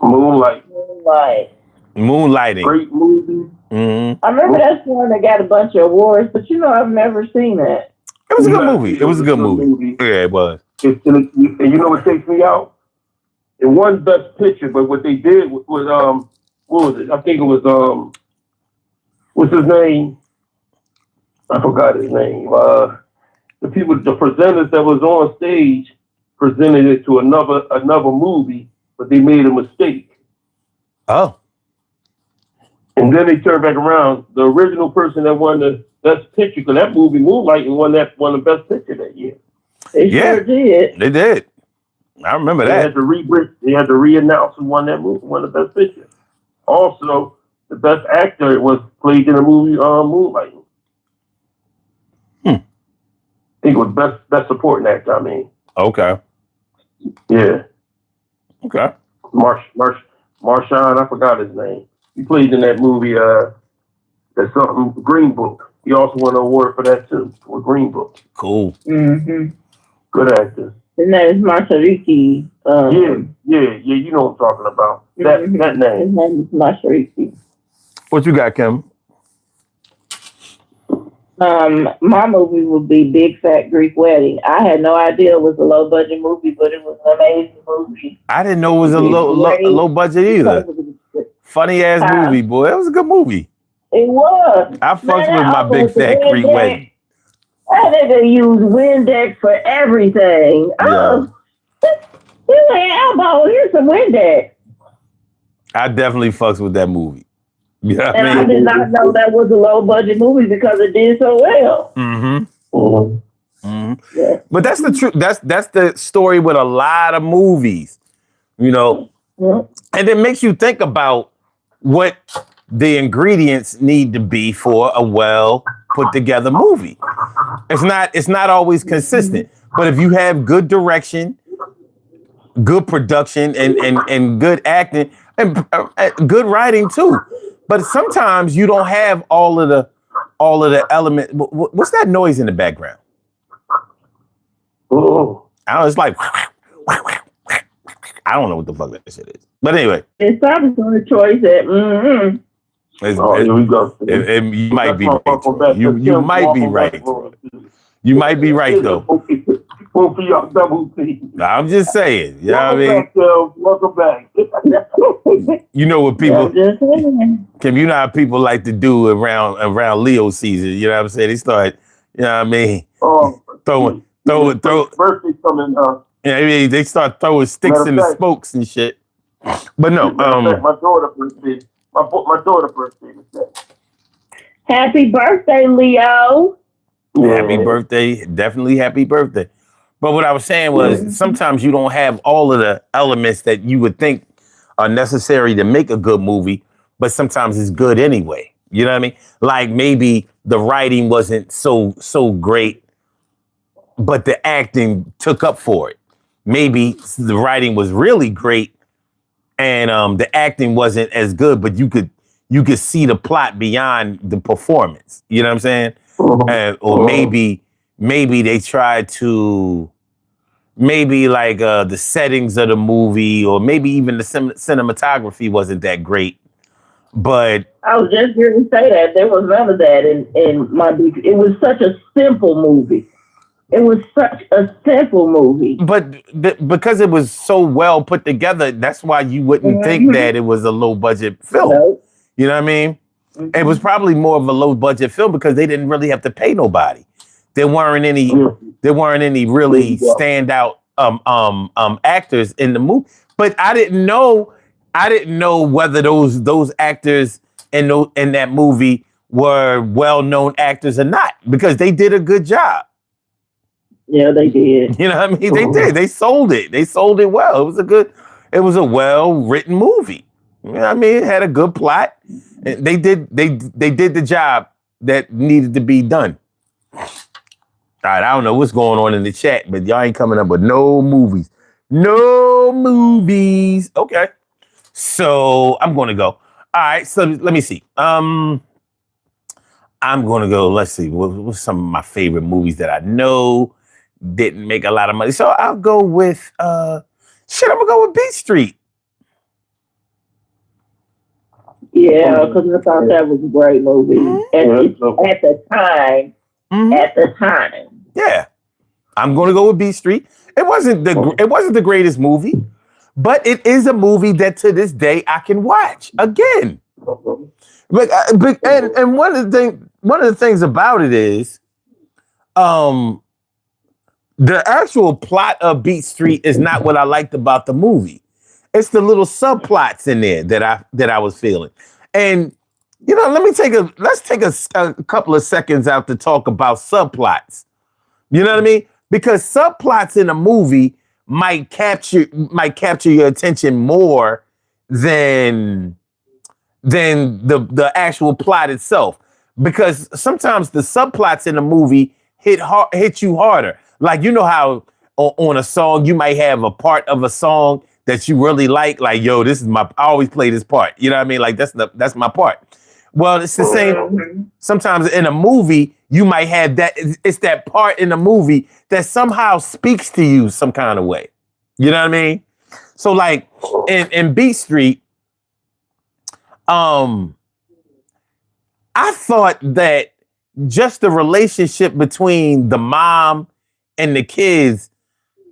Moonlighting. Great movie. Mm-hmm. I remember that's one that got a bunch of awards, but I've never seen that. It was a good movie. It was a good movie. Yeah, it was. And you know what takes me out? It won Best Picture, but what they did was what was it? I think it was what's his name? I forgot his name. The presenters that was on stage presented it to another movie, but they made a mistake. Oh. And then they turned back around. The original person that won the Best Picture, because that movie Moonlight won the Best Picture that year. They sure did. They did. I remember that. They had to re-announce who won that movie, won the Best Picture. Also, the Best Actor was played in the movie Moonlight. I think it was best supporting actor. I mean. Okay. Yeah. Okay. Marshawn, I forgot his name. He played in that movie. That's something Green Book. He also won an award for that too, for Green Book. Cool. Mm-hmm. Good actor. His name is Mashariki. Yeah. You know what I'm talking about. That name. His name is Mashariki. What you got, Kim? My movie would be Big Fat Greek Wedding. I had no idea it was a low budget movie, but it was an amazing movie. I didn't know it was a low budget either. Funny ass movie, boy. It was a good movie. It was. I fucked with my Big Fat Greek Wedding. I think they use Windex for everything. Yeah. Here's some Windex. I definitely fucks with that movie. Yeah, and I did not know that was a low budget movie because it did so well. Mm-hmm. Yeah. But that's the truth. That's the story with a lot of movies, you know. Mm-hmm. And it makes you think about what the ingredients need to be for a well put together movie. It's not always consistent, but if you have good direction, good production, and good acting and good writing too. But sometimes you don't have all of the element. What's that noise in the background? Oh, It's like I don't know what the fuck that shit is. But anyway, it's probably the choice that. Mm-hmm. Here we go. You might be right. You might be right. You might be right though. I'm just saying. You know what I mean? Welcome back. You know what people, Kim, you know how people like to do around Leo season. You know what I'm saying? They start, you know what I mean? Throw. Birthday coming up. Yeah, I mean, they start throwing sticks in the spokes and shit. But no, my daughter birthday. My daughter birthday today. Happy birthday, Leo. Happy birthday. Definitely happy birthday. But what I was saying was sometimes you don't have all of the elements that you would think are necessary to make a good movie, but sometimes it's good anyway. You know what I mean? Like maybe the writing wasn't so great, but the acting took up for it. Maybe the writing was really great, and the acting wasn't as good, but you could see the plot beyond the performance. You know what I'm saying? Or maybe they tried to like the settings of the movie, or maybe even the cinematography wasn't that great. But I was just going to say that there was none of that in my. It was such a simple movie. It was such a simple movie. But because it was so well put together, that's why you wouldn't think that it was a low budget film. Nope. You know what I mean? It was probably more of a low budget film because they didn't really have to pay nobody. There weren't any really standout actors in the movie. But I didn't know whether those actors in that movie were well-known actors or not, because they did a good job. Yeah, they did. You know what I mean? They did. They sold it. They sold it well. It was a well-written movie. You know what I mean? It had a good plot. They did the job that needed to be done. All right, I don't know what's going on in the chat, but y'all ain't coming up with no movies. No movies. Okay. So I'm going to go. All right, so let me see. I'm going to go, let's see, what's some of my favorite movies that I know didn't make a lot of money. So I'll go with, I'm going to go with Beat Street. Yeah, because I thought that was a great movie. At the time. At the time. Yeah. I'm going to go with Beat Street. It wasn't the greatest movie, but it is a movie that to this day I can watch again. But and one of the things about it is, the actual plot of Beat Street is not what I liked about the movie. It's the little subplots in there that I was feeling. And let's take a couple of seconds out to talk about subplots. You know what I mean? Because subplots in a movie might capture your attention more than the actual plot itself. Because sometimes the subplots in a movie hit you harder. Like, you know how on a song you might have a part of a song that you really like, yo, I always play this part. You know what I mean? Like that's my part. Well, it's the same. Sometimes in a movie, you might have that. It's that part in the movie that somehow speaks to you some kind of way. You know what I mean? So like in Beat Street, I thought that just the relationship between the mom and the kids,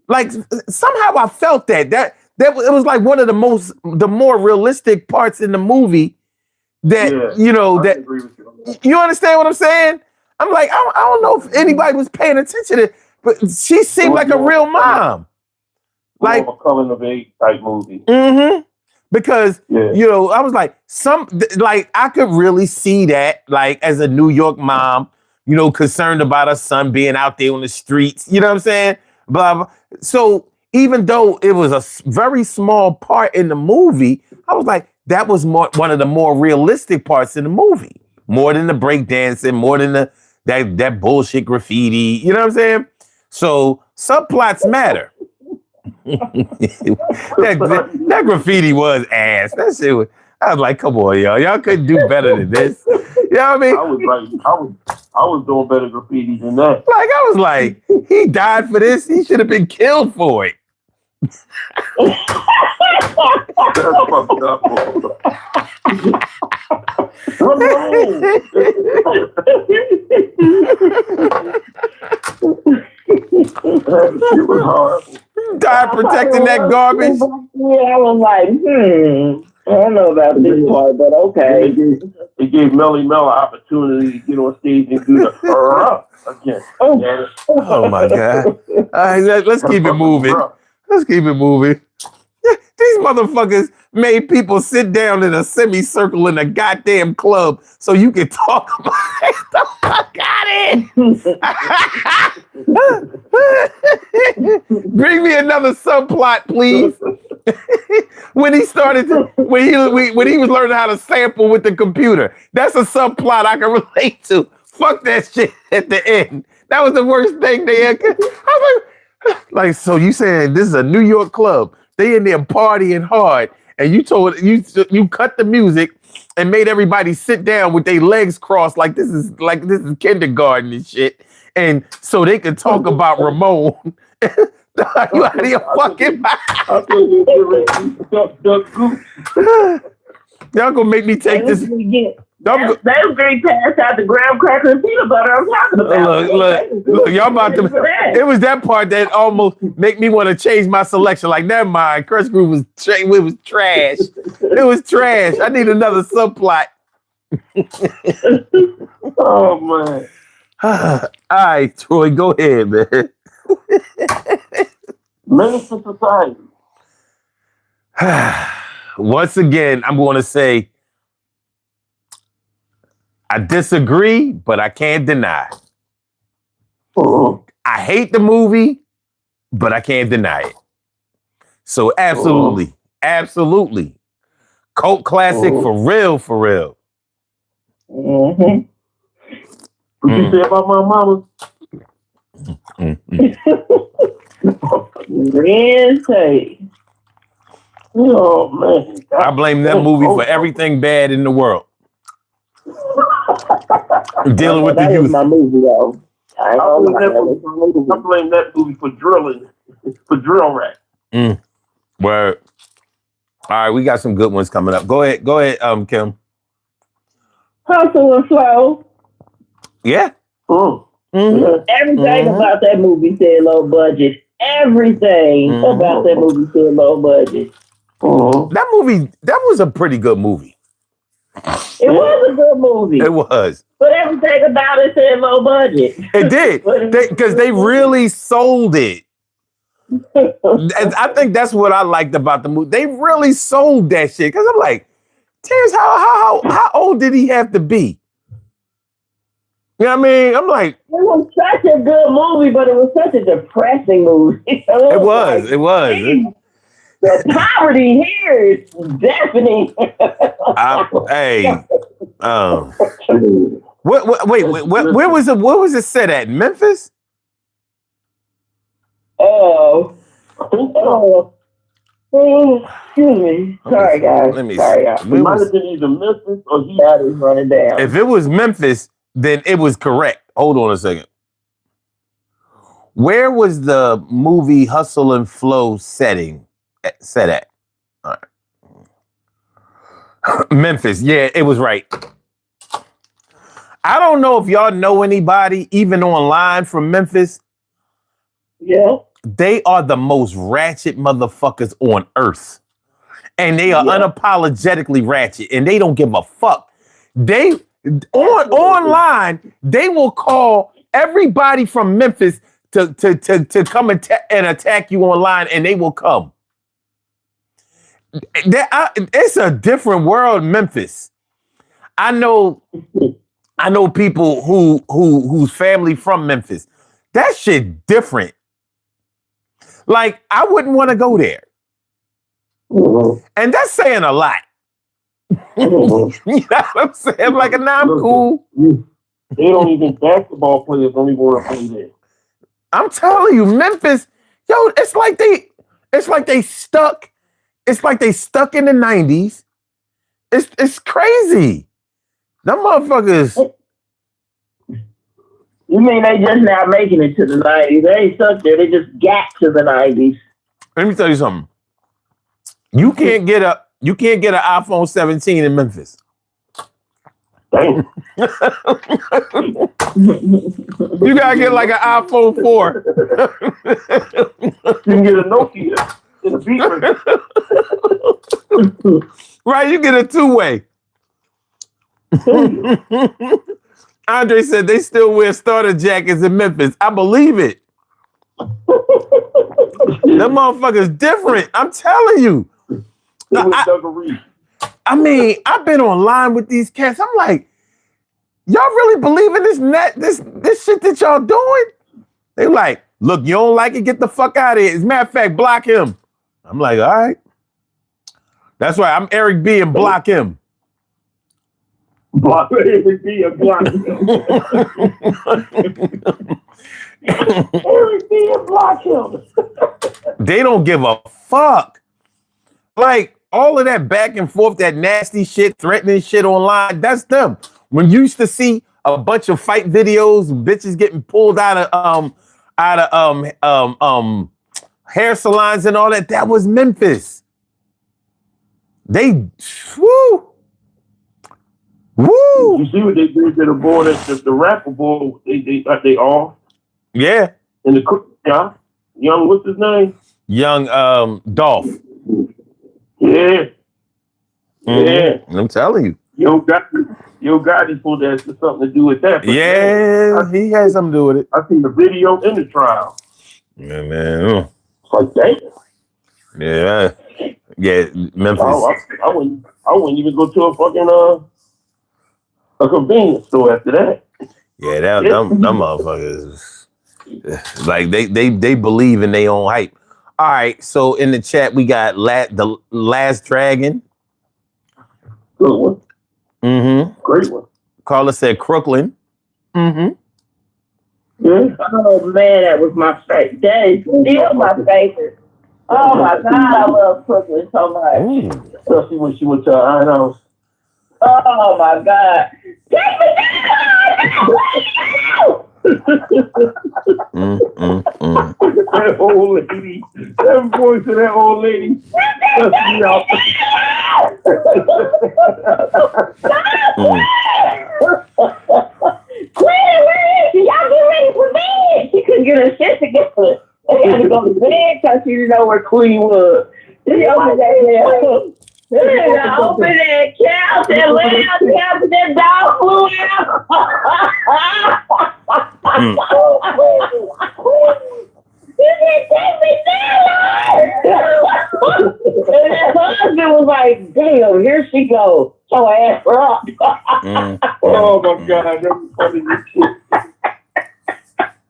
like somehow I felt that it was like one of the more realistic parts in the movie. That you understand what I'm saying? I'm like, I don't know if anybody was paying attention to it, but she seemed like a real mom. Like a coming of age type movie. Mm-hmm. Because I was like, I could really see that, like, as a New York mom, concerned about her son being out there on the streets. You know what I'm saying? Blah blah. So even though it was a very small part in the movie, I was like, that was one of the more realistic parts in the movie. More than the breakdancing, more than that bullshit graffiti. You know what I'm saying? So subplots matter. that graffiti was ass. That shit was. I was like, come on, y'all couldn't do better than this. You know what I mean? I was doing better graffiti than that. Like I was like, he died for this. He should have been killed for it. That's fucked up. Died protecting that garbage. Yeah, I was like, I don't know about this part, but okay. It gave Melly Mel an opportunity to get on stage and do the again. Oh my God. All right, let's keep it moving. Let's keep it moving. These motherfuckers made people sit down in a semicircle in a goddamn club so you can talk about it. The fuck out of it. Bring me another subplot, please. when he started when he was learning how to sample with the computer. That's a subplot I can relate to. Fuck that shit at the end. That was the worst thing they had. I was like, so you saying this is a New York club? They in there partying hard, and you cut the music and made everybody sit down with their legs crossed like this is kindergarten and shit, and so they could talk about Ramon. You out of your fucking mind. Y'all gonna make me take this. Those green passed out the graham cracker and peanut butter I'm talking about. Look, y'all about to. It was that part that almost make me want to change my selection. Like, never mind, Crush Groove was trash. It was trash. I need another subplot. Oh man. All right, Troy, go ahead, man. Minister Society. Once again, I'm going to say I disagree, but I can't deny. I hate the movie, but I can't deny it. So absolutely, cult classic for real. What you say about my mama? Oh man! I blame that movie for everything bad in the world. Dealing with the youth. My movie, though. I blame that movie for drilling, for drill rap. Word. All right, we got some good ones coming up. Go ahead, Kim. Hustle and Flow. Yeah. Everything about that movie said low budget. Everything about that movie said low budget. That was a pretty good movie. It was a good movie. It was. But everything about it said low budget. It did. Because they really sold it. And I think that's what I liked about the movie. They really sold that shit. Because I'm like, Terrence, how old did he have to be? You know what I mean? I'm like, it was such a good movie, but it was such a depressing movie. It was. The poverty here is deafening. Where was it? Where was it set at? Memphis? Excuse me. Sorry, guys. Sorry, guys. It might have been either Memphis or he had it running down. If it was Memphis, then it was correct. Hold on a second. Where was the movie Hustle and Flow set at? All right. Memphis. Yeah, it was right. I don't know if y'all know anybody, even online from Memphis. Yeah. They are the most ratchet motherfuckers on earth. And they are unapologetically ratchet. And they don't give a fuck. They online, they will call everybody from Memphis to come and attack you online, and they will come. It's a different world, Memphis. I know people whose family from Memphis. That shit different. Like, I wouldn't want to go there. And that's saying a lot. You know what I'm saying? Like, nah, I'm cool. They don't even, basketball players don't even want to play there. I'm telling you, Memphis, yo, it's like they stuck in the 90s. It's crazy. Them motherfuckers. You mean they just now making it to the 90s? They ain't stuck there. They just got to the 90s. Let me tell you something. You can't get an iPhone 17 in Memphis. Damn. You gotta get like an iPhone 4. You can get a Nokia. Get a beeper. Right, you get a two-way. Andre said they still wear starter jackets in Memphis. I believe it. Them motherfuckers different. I'm telling you. I mean, I've been online with these cats. I'm like, y'all really believe in this shit that y'all doing? They like, look, you don't like it, get the fuck out of here. As a matter of fact, block him. I'm like, all right. That's right. I'm Eric B and block him. Block Eric B and block him. Eric B and block him. They don't give a fuck. Like all of that back and forth, that nasty shit, threatening shit online, that's them. When you used to see a bunch of fight videos, bitches getting pulled out of hair salons and all that, that was Memphis. They woo. You see what they did to the boy, the rapper boy, they all? Yeah. And the young, what's his name? Young Dolph. Yeah. Yeah. I'm telling you. Yo Gotti pulled that to something to do with that. Yeah, he had something to do with it. I seen the video in the trial. Yeah, man. It's like, damn. Yeah. Yeah, Memphis. I wouldn't even go to a fucking a convenience store after that. Yeah, them motherfuckers. Like they believe in their own hype. All right, so in the chat we got the Last Dragon. Good one. Mm-hmm. Great one. Carla said Crooklyn. Mm-hmm. Yeah. Oh man, that was my favorite. That is still my favorite. Oh my God, I love Crooklyn so much. Especially when she went to her iron house. Oh my God. Take me down! That old lady. That voice of that old lady. That's me out. Queen, y'all get ready for bed. She couldn't get her shit together. They had to go to bed because she didn't know where Queen was. She opened that couch and laid out there and that dog flew out. You can take me down. And that husband was like, damn, here she goes. So I asked her up. Oh my God, that was funny as shit.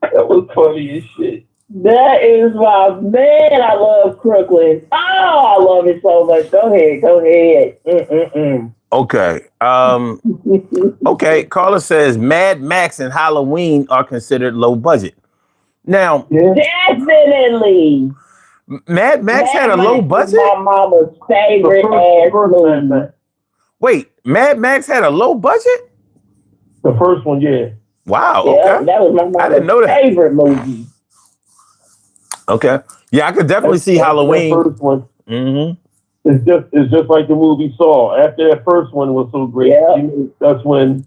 That was funny as shit. That is my man. I love Crooklyn. Oh, I love it so much. Go ahead. Okay. Okay. Carla says Mad Max and Halloween are considered low budget. Now, definitely. Mad Max had a low budget? My mama's favorite ass movie. Wait, Mad Max had a low budget? The first one, yeah. Wow. Yeah, okay. That was my mama's favorite movie. Okay. Yeah, I could definitely see Halloween. That first one. Mm-hmm. It's just like the movie Saw. After that first one was so great, that's when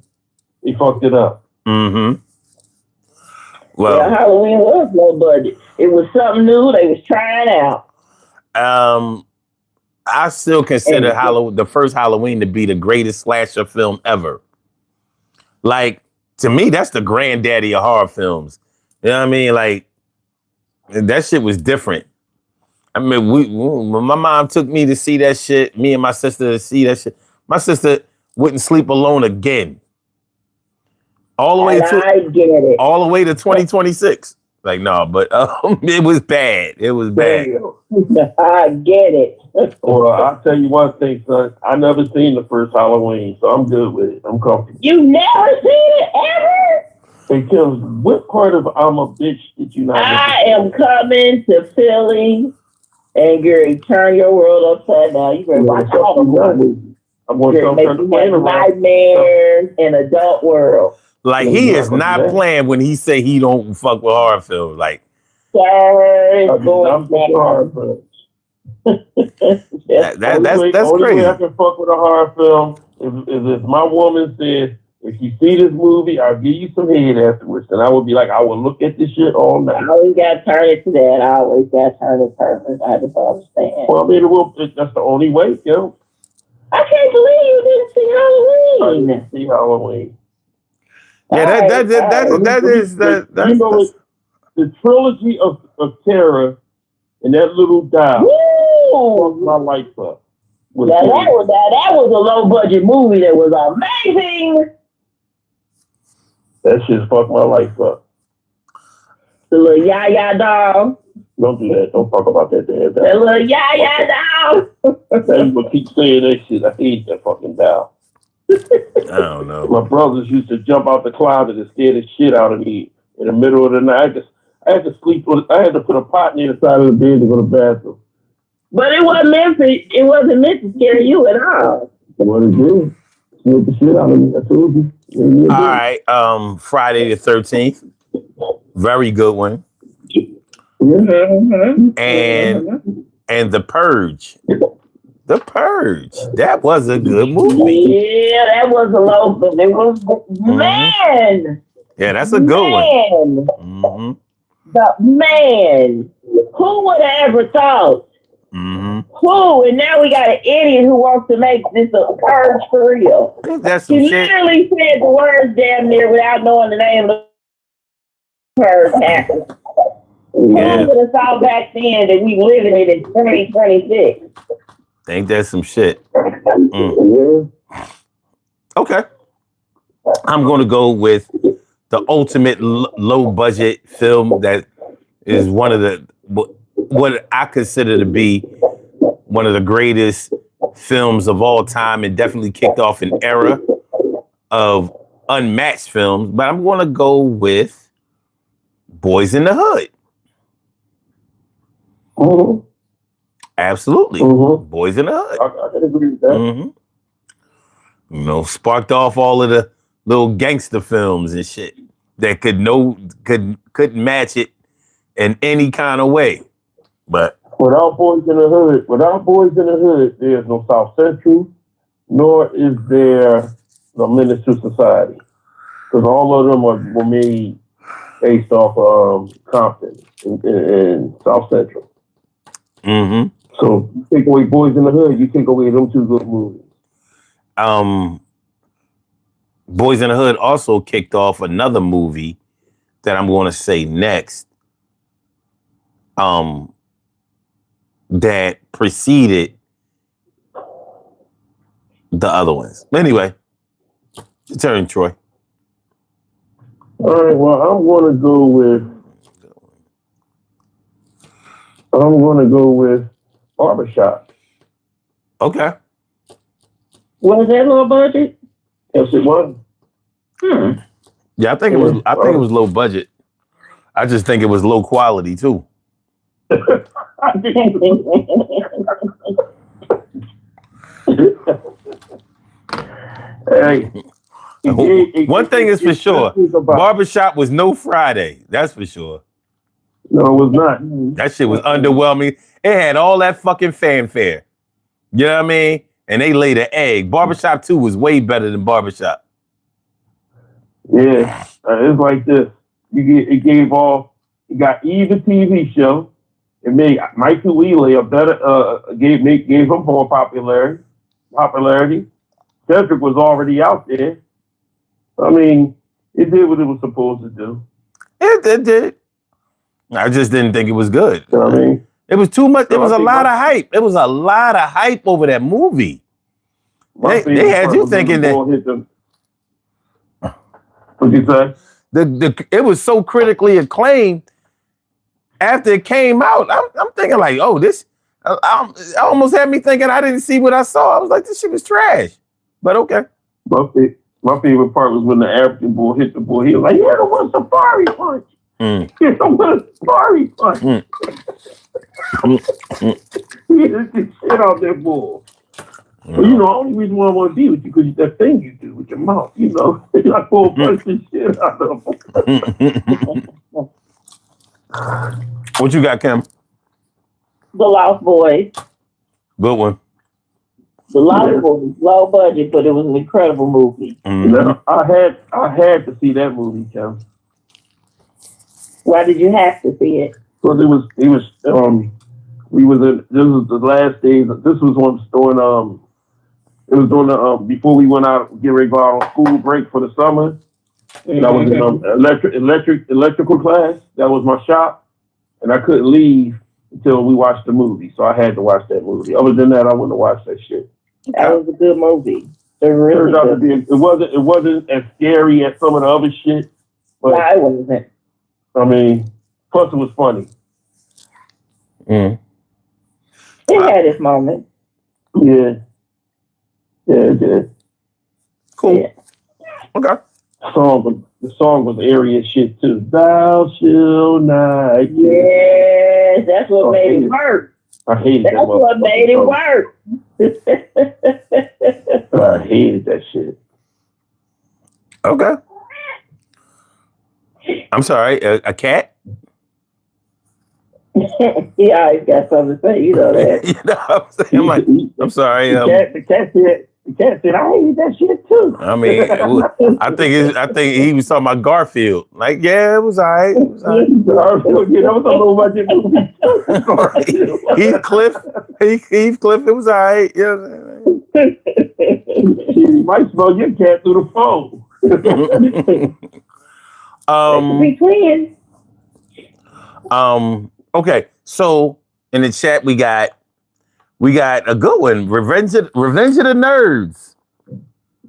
they fucked it up. Mm-hmm. Well, yeah, Halloween was low budget. It was something new they was trying out. I still consider the first Halloween to be the greatest slasher film ever. Like, to me, that's the granddaddy of horror films. You know what I mean? Like, that shit was different. I mean, when my mom took me to see that shit, me and my sister to see that shit, my sister wouldn't sleep alone again. All the way all the way to 2026. Like, no, but it was bad. It was bad. I get it. Well, I'll tell you one thing, son. I never seen the first Halloween, so I'm good with it. I'm comfortable. You never seen it ever? Because what part of I'm a bitch did you not? I am coming to Philly and Gary, turn your world upside down. You better watch all the movies. I'm going to turn the plane around. Nightmares in adult world. Like, he is not playing when he say he don't fuck with horror films. Like, that's crazy. Way I can fuck with a horror film if my woman said, if you see this movie, I'll give you some head afterwards. And I would be like, I will look at this shit all night. I always got to turn it to that. I always got to turn it to I just understand. Well, I mean, that's the only way, yo. I can't believe you didn't see Halloween. I didn't see Halloween. Yeah, that is the trilogy of terror and that little dial fucked my life up. That was a low budget movie that was amazing. That shit fucked my life up. The little Yaya doll. Don't do that. Don't talk about that. The little Yaya doll. You gonna keep saying that shit. I hate that fucking dial. I don't know. My brothers used to jump out the closet and scare the shit out of me in the middle of the night. I had to sleep. I had to put a pot near the side of the bed to go to the bathroom. But it wasn't meant to scare you at all. What it did? Scared the shit out of me. I told you. All right. Friday the 13th. Very good one. Mm-hmm. And The Purge. The Purge. That was a good movie. Yeah, that was a low, but it was man. Yeah, that's a good one. Mm-hmm. The man. Who would have ever thought? Mm-hmm. Who? And now we got an idiot who wants to make this a purge for real. That's some he shit. literally said the words damn near without knowing the name of the purge happened. Yeah. Who would have thought back then that we living it in 2026? Ain't that some shit? Mm. Okay. I'm going to go with the ultimate low budget film that is one of the what I consider to be one of the greatest films of all time, and definitely kicked off an era of unmatched films. But I'm going to go with Boys in the Hood. Mm-hmm. Absolutely. Mm-hmm. Boys in the Hood. I can agree with that. Mm-hmm. You know, sparked off all of the little gangster films and shit that couldn't match it in any kind of way. But without Boys in the Hood, there's no South Central, nor is there no Menace to Society, because all of them were made based off Compton and South Central. Mm-hmm. So you take away Boys in the Hood, you take away them two good movies. Boys in the Hood also kicked off another movie that I'm going to say next. That preceded the other ones. Anyway, your turn, Troy. All right. Well, I'm going to go with Barbershop. Okay. Was that low budget? Yes, it was. Yeah, I think it was. I think it was low budget. I just think it was low quality too. Hey, one thing is for sure: Barbershop was no Friday. That's for sure. No, it was not. That shit was underwhelming. It had all that fucking fanfare. You know what I mean? And they laid an egg. Barbershop 2 was way better than Barbershop. Yeah, it's like this. It got Eve the TV show. It made Michael Wheeler a better. Gave him more popularity. Cedric was already out there. I mean, it did what it was supposed to do. It did. I just didn't think it was good. You know what I mean? It was too much. It was a lot of hype. It was a lot of hype over that movie. They had you thinking that. What'd you say? It was so critically acclaimed. After it came out, I'm thinking like, oh, this. I almost had me thinking I didn't see what I saw. I was like, this shit was trash. But okay. My favorite part was when the African boy hit the boy. He was like, "Yeah, the one safari punch. Yeah, the one safari punch." He hit the shit out that bull. Well, you know, the only reason why I want to be with you because that thing you do with your mouth, you know, I pull punch the shit out of him. What you got, Kim? The Lost Boys. Good one. The Lost Boys, low budget, but it was an incredible movie. Now, I had to see that movie, Kim. Why did you have to see it? Because this was the last days. This was when it was during the before we went out, get ready to go out on school break for the summer. And I was in electrical class. That was my shop, and I couldn't leave until we watched the movie. So I had to watch that movie. Other than that, I wouldn't have watched that shit. That was a good movie. It wasn't as scary as some of the other shit. But no, it wasn't. I mean, plus it was funny. It had its moment. Yeah. Yeah. Cool. Yeah. Okay. The song was airy as shit too. Thou shalt not. Yes, that's what made it work. I hated that. That's what made it work. I hated that shit. Okay. I'm sorry, a cat? Yeah, I got something to say. You know that. You know what I'm saying? I'm sorry. The cat said, I hated that shit too. I mean, I think he was talking about Garfield. Like, yeah, it was all right. It was all right. Garfield, you know, talking about your movie. Heathcliff, it was all right. Yeah. You might smell your cat through the phone. Okay, so in the chat we got a good one. Revenge of the Nerds.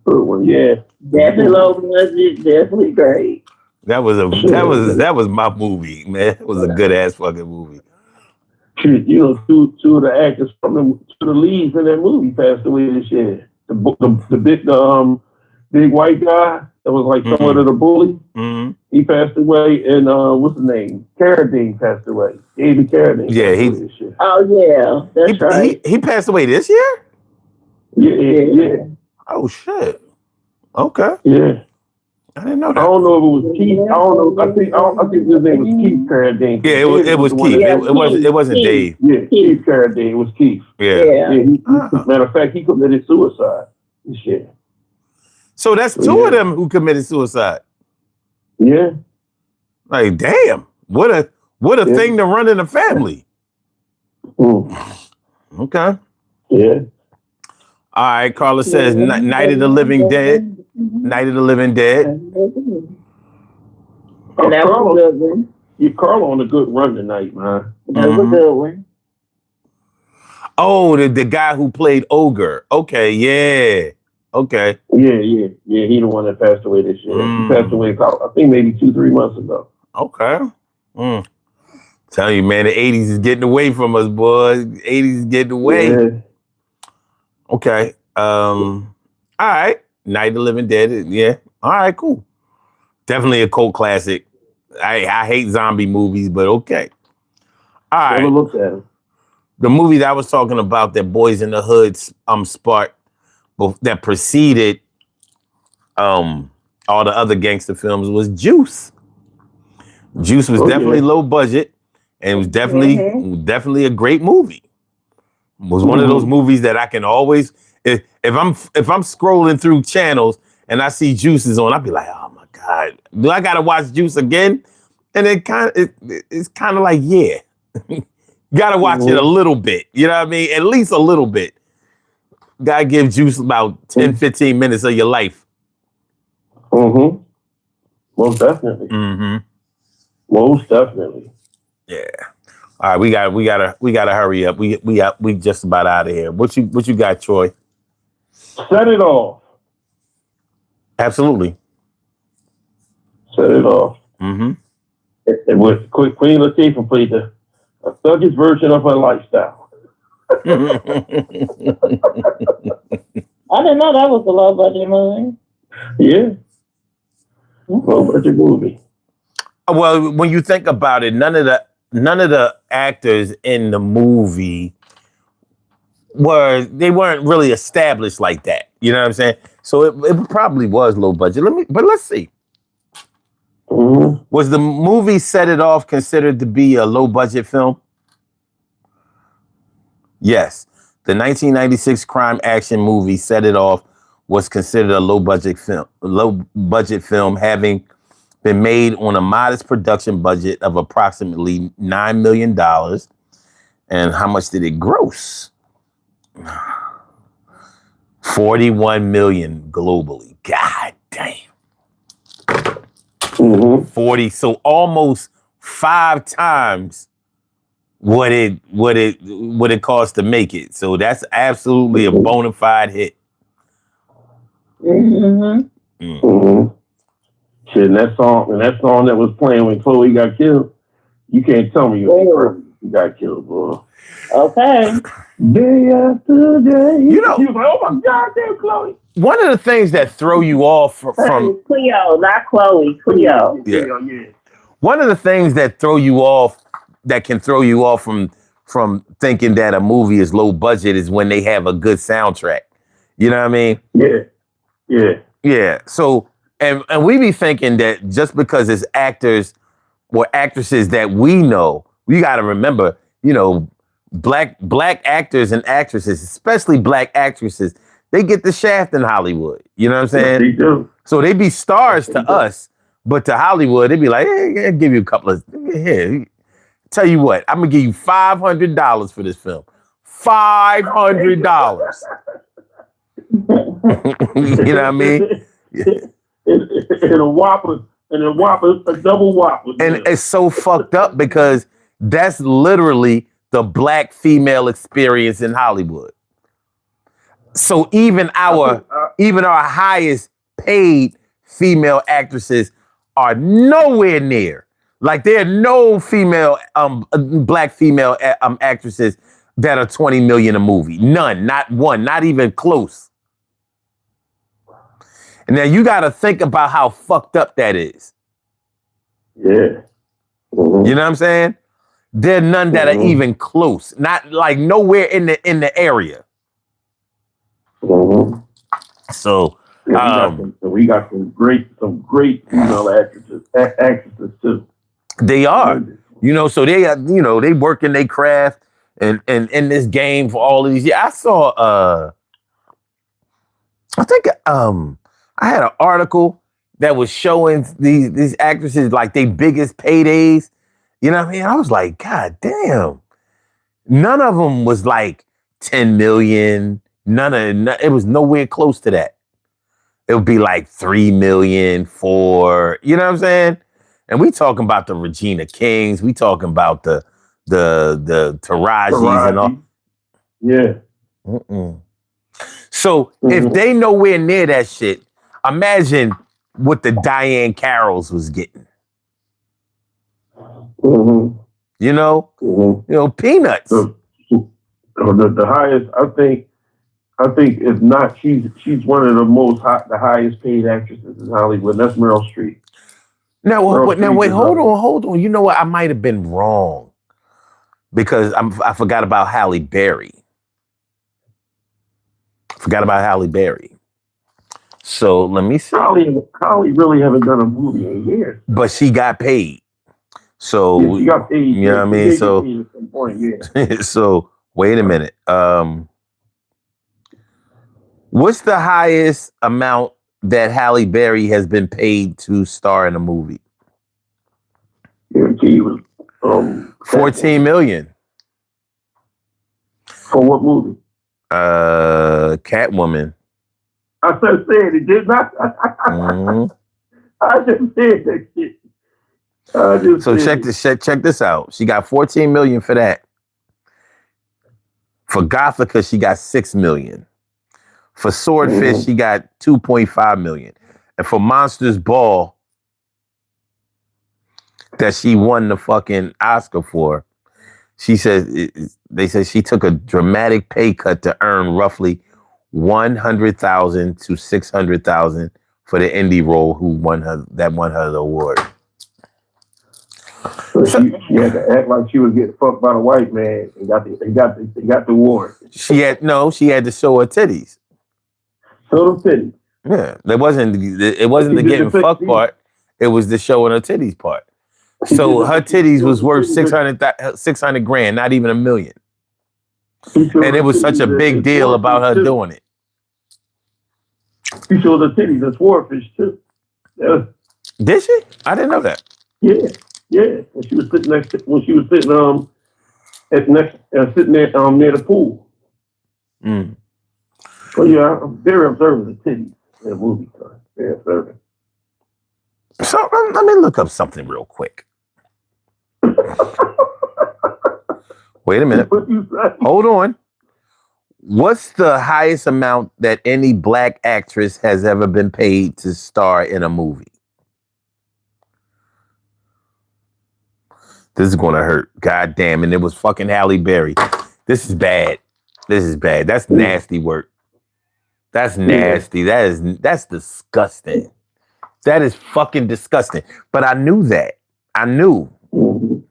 Good one, yeah. Definitely low budget, definitely great. That was my movie, man. It was a good ass fucking movie. You know, two of the actors from the leads in that movie passed away this year. The big white guy that was like somewhat of the bully. Mm-hmm. He passed away, and what's his name? Carradine passed away. David Carradine. Yeah, this year. Oh yeah, that's right. He passed away this year. Yeah. Oh shit. Okay. Yeah. I didn't know that. I don't know if it was Keith. I don't know. I think his name was Keith Carradine. Yeah, it was Keith. It wasn't Dave. Yeah, Keith Carradine. It was Keith. Yeah. Matter of fact, he committed suicide this year. So that's two of them who committed suicide. Yeah. Like, damn. What a thing to run in a family. Okay. Yeah. All right, Carla says Night of the Living Dead. Night of the Living Dead. And that was a good one. You Carla on a good run tonight, man. That was a good one. Oh, the guy who played Ogre. Okay, yeah. Okay. Yeah. He the one that passed away this year. He passed away about, I think maybe 2-3 months ago. Okay. Tell you, man, the 80s is getting away from us, boys. 80s is getting away. Yeah. Okay. All right. Night of the Living Dead. Yeah. All right, cool. Definitely a cult classic. I hate zombie movies, but okay. All right. Never looked at them. The movie that I was talking about that Boys in the Hood sparked that preceded all the other gangster films was Juice. Juice was definitely low budget and it was definitely a great movie. It was one of those movies that I can always, if I'm scrolling through channels and I see Juice is on, I'll be like, oh my God, do I gotta watch Juice again? And it's kind of like, yeah, you gotta watch it a little bit. You know what I mean? At least a little bit. Gotta give Juice about 10, 15 minutes of your life. Most definitely. Most definitely. Yeah. All right, we gotta hurry up. We just about out of here. What you got, Troy? Set it off. Absolutely. Set it off. And with Queen Latifah played a thuggish version of her lifestyle. I didn't know that was a low budget movie. Yeah. Low budget movie. Well, when you think about it, none of the actors in the movie weren't really established like that. You know what I'm saying? So it probably was low budget. Let's see. Was the movie Set It Off considered to be a low budget film? Yes. The 1996 crime action movie Set It Off was considered a low budget film, having been made on a modest production budget of approximately $9 million. And how much did it gross? 41 million globally. God damn. 40, so almost 5 times what it cost to make it. So that's absolutely a bona fide hit. Shit, and that song that was playing when Chloe got killed, you can't tell me you ain't crying. He got killed, bro. Okay. Day after day. You know, he was like, "Oh my God, damn Chloe." One of the things that throw you off from Cleo, not Chloe. Cleo. Yeah. Yeah. One of the things that can throw you off from thinking that a movie is low budget is when they have a good soundtrack. You know what I mean? Yeah. Yeah. Yeah. So and we be thinking that just because it's actors or actresses that we know, we got to remember, black actors and actresses, especially black actresses, they get the shaft in Hollywood. You know what I'm saying? They do. So they be stars to us, but to Hollywood, they be like, hey, I'll give you a couple of, here, tell you what, I'm going to give you $500 for this film. $500. You know what I mean? And a Whopper, a double Whopper. And it's so fucked up because that's literally the black female experience in Hollywood. So even our highest paid female actresses are nowhere near. Like there are no black female actresses that are 20 million a movie. None, not one, not even close. And now you got to think about how fucked up that is. Yeah. Mm-hmm. You know what I'm saying? There are none that are even close. Not like nowhere in the area. Mm-hmm. So we got some great female actresses too. They are, so they work in their craft and in this game for all of these years. I saw, I think I had an article that was showing these actresses like their biggest paydays. You know what I mean? I was like, God damn. None of them was like 10 million. It was nowhere close to that. It would be like 3 million, 4, you know what I'm saying? And we talking about the Regina Kings. We talking about the Tarajis and all. Yeah. Mm-mm. So if they nowhere near that shit, imagine what the Diane Carrolls was getting. Mm-hmm. Peanuts. The highest, I think if not, she's one of the highest paid actresses in Hollywood. That's Meryl Streep. Wait, hold on. You know what? I might have been wrong because I forgot about Halle Berry. So let me see. Holly really haven't done a movie in years. But she got paid. So she got paid. You know what I mean? So at some point, yeah. So wait a minute. What's the highest amount that Halle Berry has been paid to star in a movie? He was 14 million. For what movie? Catwoman. I just said it did not. Mm-hmm. I just said that shit. So check this out. She got 14 million for that. For Gothica, she got 6 million. For Swordfish, she got 2.5 million. And for Monsters Ball, that she won the fucking Oscar for, they said she took a dramatic pay cut to earn roughly 100,000 to 600,000 for the indie role who won her the award. So she had to act like she was getting fucked by the white man and got the award. She had to show her titties. Show them titties. Yeah, it wasn't the getting fucked part. It was the showing her titties part. So her titties was worth 600 grand, not even $1 million. And it was such a big deal about her doing it. She showed her titties at Swordfish too. Yeah. Did she? I didn't know that. Yeah. When she was sitting sitting there near the pool. Mm. Well, yeah, I'm very observant of titties in a movie. Very observant. So let me look up something real quick. Wait a minute. Hold on. What's the highest amount that any black actress has ever been paid to star in a movie? This is gonna hurt. God damn, and it was fucking Halle Berry. This is bad. That's nasty work. That's nasty. That's disgusting. That is fucking disgusting. But I knew that. I knew. Okay,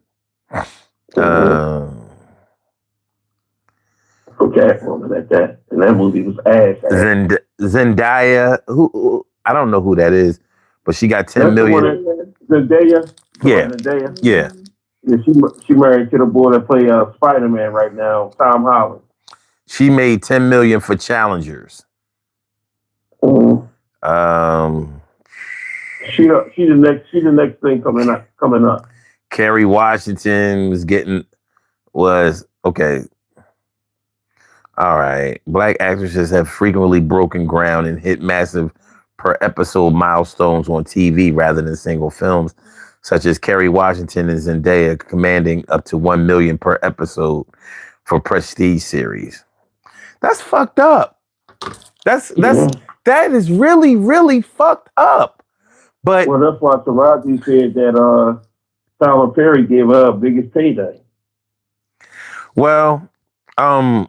that. And that movie was ass. Zendaya, who I don't know who that is, but she got 10 million. Zendaya? Yeah. Zendaya? Yeah. Yeah, she married to the boy that play Spider-Man right now, Tom Holland. She made 10 million for Challengers. She the next thing coming up. Kerry Washington was okay. All right. Black actresses have frequently broken ground and hit massive per episode milestones on TV rather than single films, such as Kerry Washington and Zendaya commanding up to 1 million per episode for prestige series. That's fucked up. That is really, really fucked up. But well, that's why Taraji said that Tyler Perry gave her biggest payday. Well, I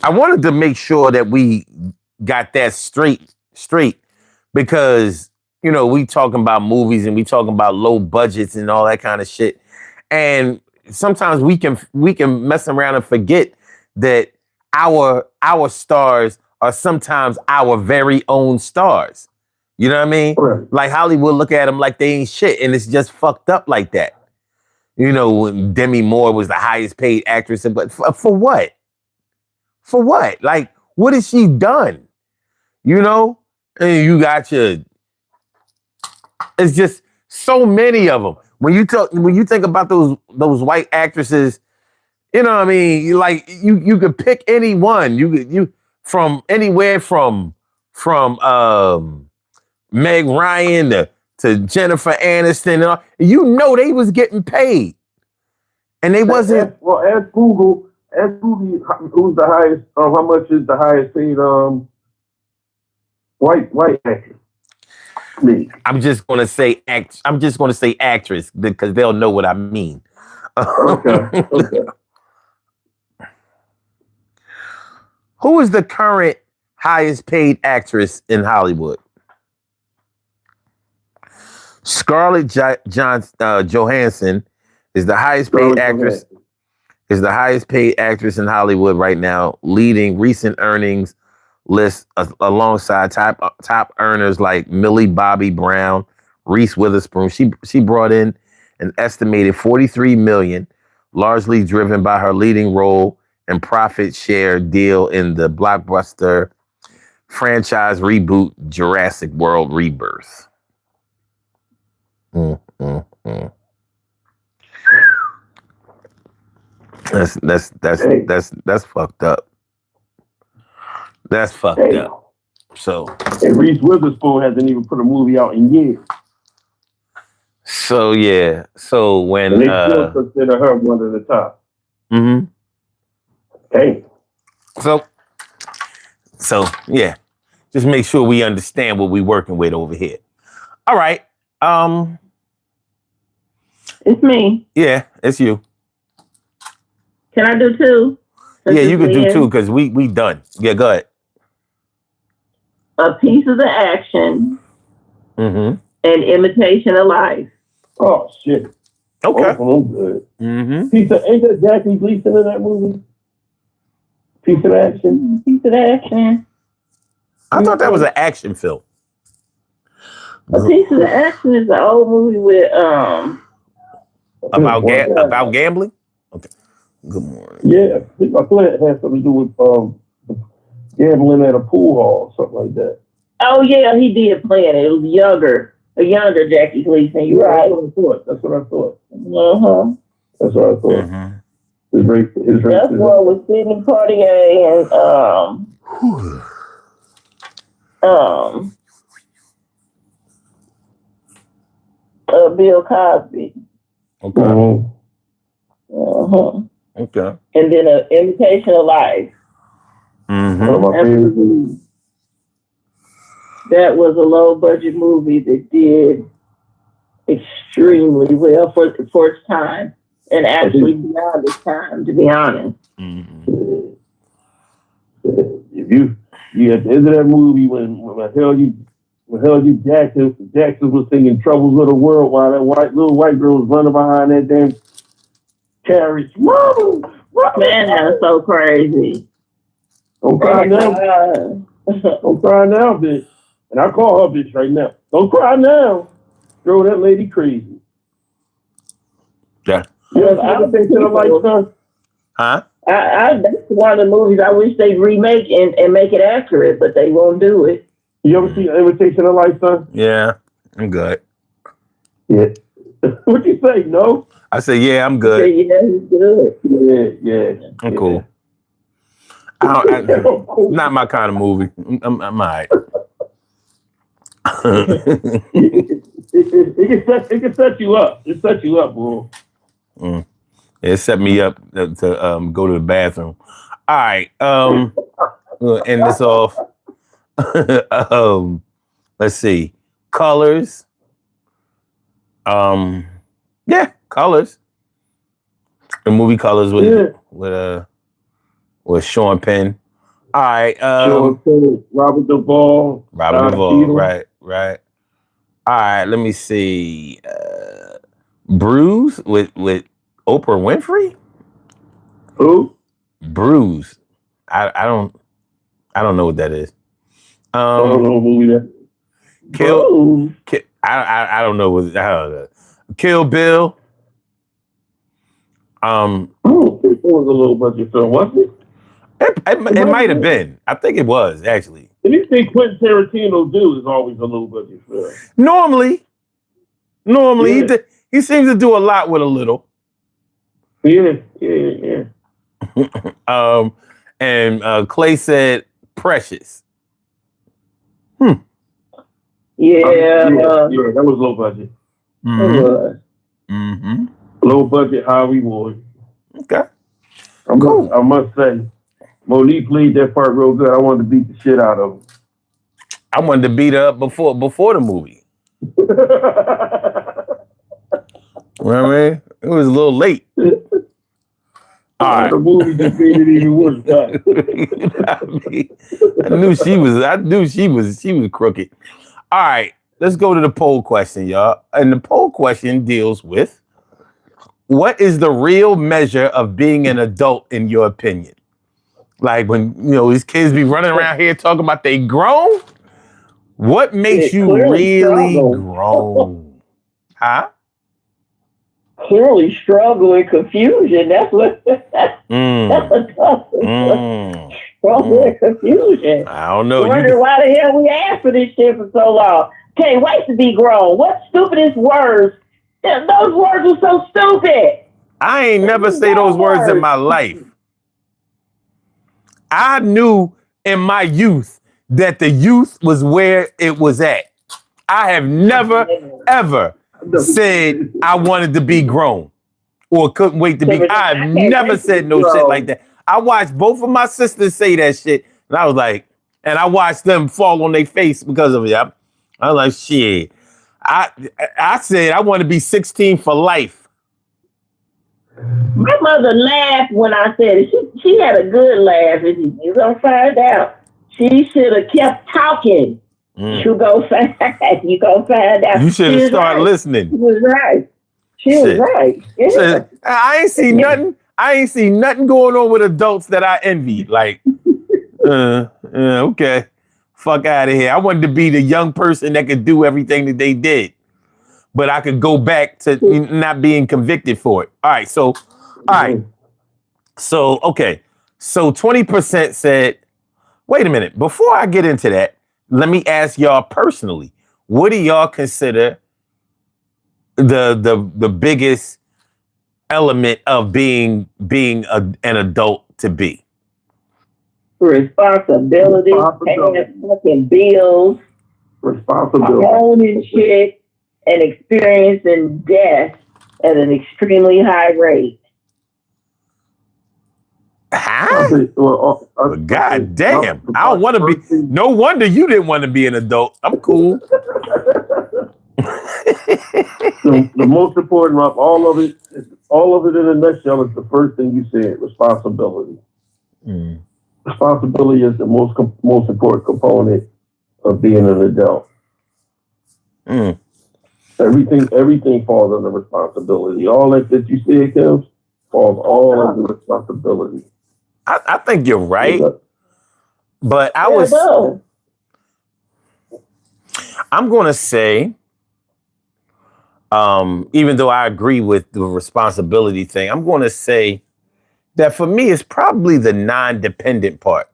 wanted to make sure that we got that straight because, you know, we talking about movies and we talking about low budgets and all that kind of shit. And sometimes we can mess around and forget that our stars are sometimes our very own stars. You know what I mean? Right. Like Hollywood look at them like they ain't shit, and it's just fucked up like that. You know, when Demi Moore was the highest paid actress, but for what? For what? Like, what has she done? You know? And you got it's just so many of them. When you think about those white actresses, you know what I mean? Like you could pick any one. You from anywhere from Meg Ryan to Jennifer Aniston and all. You know they was getting paid. And they wasn't. Well, ask Google who's the highest, how much is the highest paid white actor? I'm just gonna say actress because they'll know what I mean. Okay. Who is the current highest paid actress in Hollywood? Scarlett Johansson is the highest paid actress. Is the highest paid actress in Hollywood right now, leading recent earnings lists alongside top earners like Millie Bobby Brown, Reese Witherspoon. She brought in an estimated $43 million, largely driven by her leading role and profit share deal in the blockbuster franchise reboot Jurassic World Rebirth. That's fucked up. That's fucked up. So, and Reese Witherspoon hasn't even put a movie out in years. So yeah. So when and they still consider her one of the top. Mm-hmm. Hey. So yeah. Just make sure we understand what we're working with over here. All right. It's me. Yeah, it's you. Can I do two? Yeah, you can do two because we done. Yeah, go ahead. A Piece of the Action and Imitation of Life. Oh shit. Okay. Oh, good. Mm-hmm. Ain't that Jackie Gleason in that movie? Piece of Action. Piece of Action. I thought that was an action film. A Piece of the Action is an old movie with about gambling. Okay. Good morning. Yeah, I thought it had something to do with gambling at a pool hall, something like that. Oh yeah, he did play it. It was a younger Jackie Gleason. You're right. That's what I thought. Uh-huh. That's what I thought. Mm-hmm. That's one with Sidney Poitier and Bill Cosby. Okay. Uh-huh. Okay. And then An Imitation of Life. Mm-hmm. That was a low budget movie that did extremely well for its time, and actually beyond its time, to be honest. Mm-hmm. If you at the end of that movie when Jackson was singing "Troubles of the World" while that little white girl was running behind that damn carriage. Man, that's so crazy. Don't cry now. Don't cry now, bitch. And I call her bitch right now. Don't cry now. Throw that lady crazy. Yeah. I've been to the Huh? That's one of the movies I wish they'd remake and make it accurate, but they won't do it. You ever see Invitation of Life, son? Yeah, I'm good. Yeah. What you say? No? I say, yeah, I'm good. Yeah, he's good. Yeah. I'm cool. Not my kind of movie. I'm all right. It can set you up. It sets you up, bro. It set me up to go to the bathroom. All right. We'll end this off. Let's see. Colors. Yeah, Colors. The movie Colors with Sean Penn. All right. Sean Penn, Robert Duvall. Right. All right, let me see. Bruise with Oprah Winfrey? Who? Bruise. I don't know what that is. I don't know who that. Kill. I don't know what. Kill Bill. It was a low budget film, wasn't it? It might have been. I think it was actually. Anything Quentin Tarantino do is always a low budget film. Normally, yeah. he seems to do a lot with a little. Yeah. And Clay said Precious. Yeah, that was low budget. Mm-hmm. Low budget, high reward. Okay. Cool. I must say, Monique played that part real good. I wanted to beat the shit out of him. I wanted to beat her up before the movie. You know what I mean? It was a little late. All right. The movie just made it even worse. I knew she was crooked. All right, let's go to the poll question, y'all. And the poll question deals with what is the real measure of being an adult in your opinion? Like when these kids be running around here talking about they grown. What makes you really grown? Huh? Clearly struggle and confusion. That's what that's a tough one. Struggle and confusion. I don't know. Wonder why the hell we asked for this shit for so long. Can't wait to be grown. What stupidest words? Those words are so stupid. I ain't never say those words in my life. I knew in my youth that the youth was where it was at. I have never, ever said I wanted to be grown or couldn't wait to be. I've never said no shit like that. I watched both of my sisters say that shit, and I was like, and I watched them fall on their face because of it. I was like, shit. I said I want to be 16 for life. My mother laughed when I said it. She had a good laugh, and you're gonna find out. She should have kept talking. You go find out. You should have started listening. She was right. She was right. Yeah. I ain't see nothing. I ain't see nothing going on with adults that I envy. Like, okay, fuck out of here. I wanted to be the young person that could do everything that they did, but I could go back to not being convicted for it. All right, so 20% said. Wait a minute. Before I get into that, let me ask y'all personally. What do y'all consider the biggest element of being an adult to be? Responsibility, paying fucking bills, owning shit, and experiencing death at an extremely high rate. Huh? God damn. I don't want to be. No wonder you didn't want to be an adult. I'm cool. The The most important of all of it in a nutshell is the first thing you said: responsibility. Mm. Responsibility is the most important component of being an adult. Mm. Everything falls under responsibility. All that you said, Kim, falls all under responsibility. I think you're right, but I'm going to say, even though I agree with the responsibility thing, I'm going to say that for me, it's probably the non-dependent part.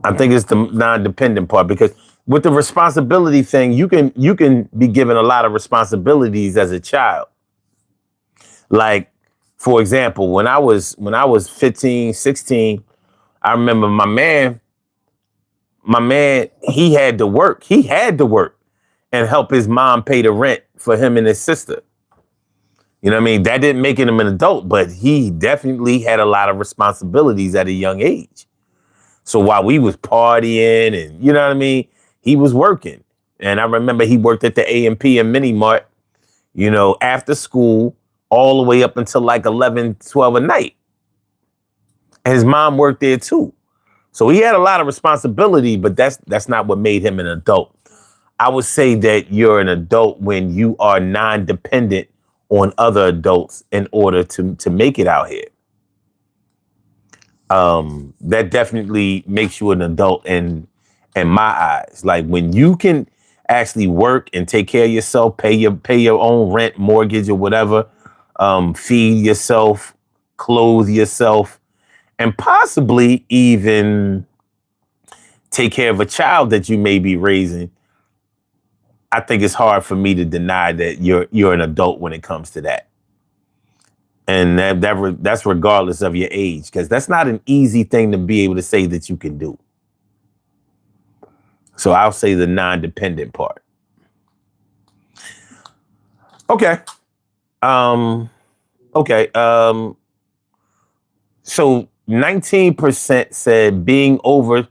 I think it's the non-dependent part, because with the responsibility thing, you can be given a lot of responsibilities as a child. Like, for example, when I was 15, 16, I remember my man, he had to work and help his mom pay the rent for him and his sister. You know what I mean? That didn't make him an adult, but he definitely had a lot of responsibilities at a young age. So while we was partying and, you know what I mean, he was working. And I remember he worked at the A&P and Mini Mart, you know, after school, all the way up until like 11, 12 at night. And his mom worked there too. So he had a lot of responsibility, but that's not what made him an adult. I would say that you're an adult when you are non-dependent on other adults in order to make it out here. That definitely makes you an adult in my eyes. Like when you can actually work and take care of yourself, pay your own rent, mortgage, or whatever, feed yourself, clothe yourself, and possibly even take care of a child that you may be raising. I think it's hard for me to deny that you're an adult when it comes to that. And that's regardless of your age, because that's not an easy thing to be able to say that you can do. So I'll say the non-dependent part. Okay. Okay. So 19% said being over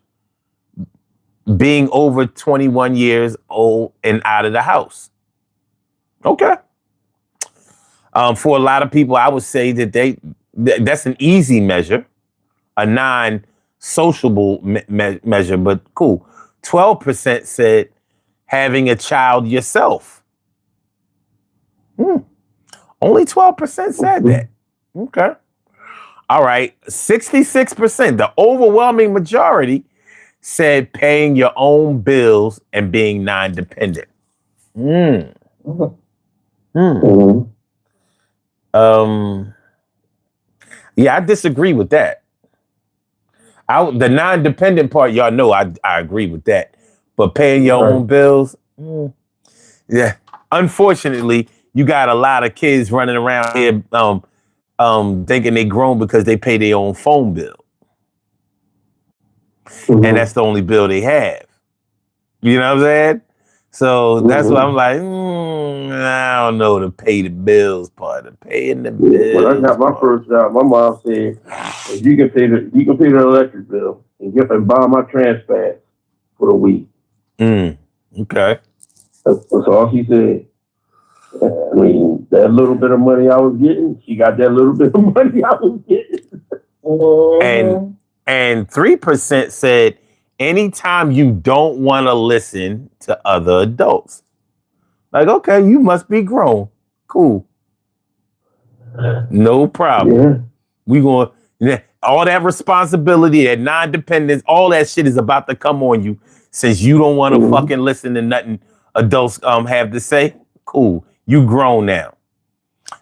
21 years old and out of the house. Okay. For a lot of people, I would say that that's an easy measure, a non-sociable measure, but cool. 12% said having a child yourself. Only 12% said that. Okay. All right. 66%, the overwhelming majority, said paying your own bills and being non-dependent. Yeah, I disagree with that. The non-dependent part, y'all know I agree with that. But paying your own bills, yeah. Unfortunately, you got a lot of kids running around here thinking they grown because they pay their own phone bill. And that's the only bill they have. You know what I'm saying? So that's why I'm like, I don't know, to pay the bills part, of paying the bills. When I got my first job, my mom said, you can pay the electric bill and buy my TransPass for the week. Okay. That's all she said. I mean, that little bit of money I was getting, she got that little bit of money I was getting. And 3% said anytime you don't want to listen to other adults. Like, okay, you must be grown. Cool. No problem. Yeah. We going all that responsibility, that non-dependence, all that shit is about to come on you since you don't want to fucking listen to nothing adults have to say. Cool. You grown now.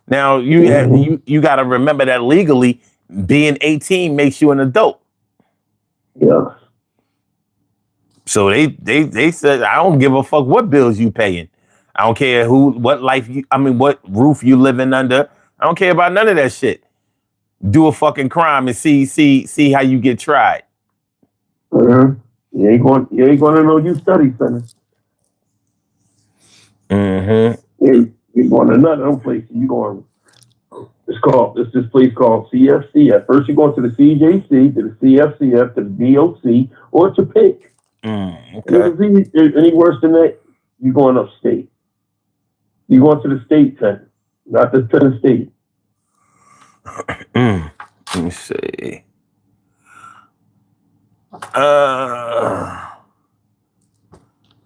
Now you got to remember that legally being 18 makes you an adult. Yeah. So they said, I don't give a fuck what bills you paying. I don't care what roof you living under. I don't care about none of that shit. Do a fucking crime and see how you get tried. You ain't going to know you study center. You're going to another place. You going? It's this place called CFC. At first, you're going to the CJC, to the CFCF, to the DOC, or to PIC. Okay. Any worse than that? You going upstate. You going to the state center, not the to the state. Let me see.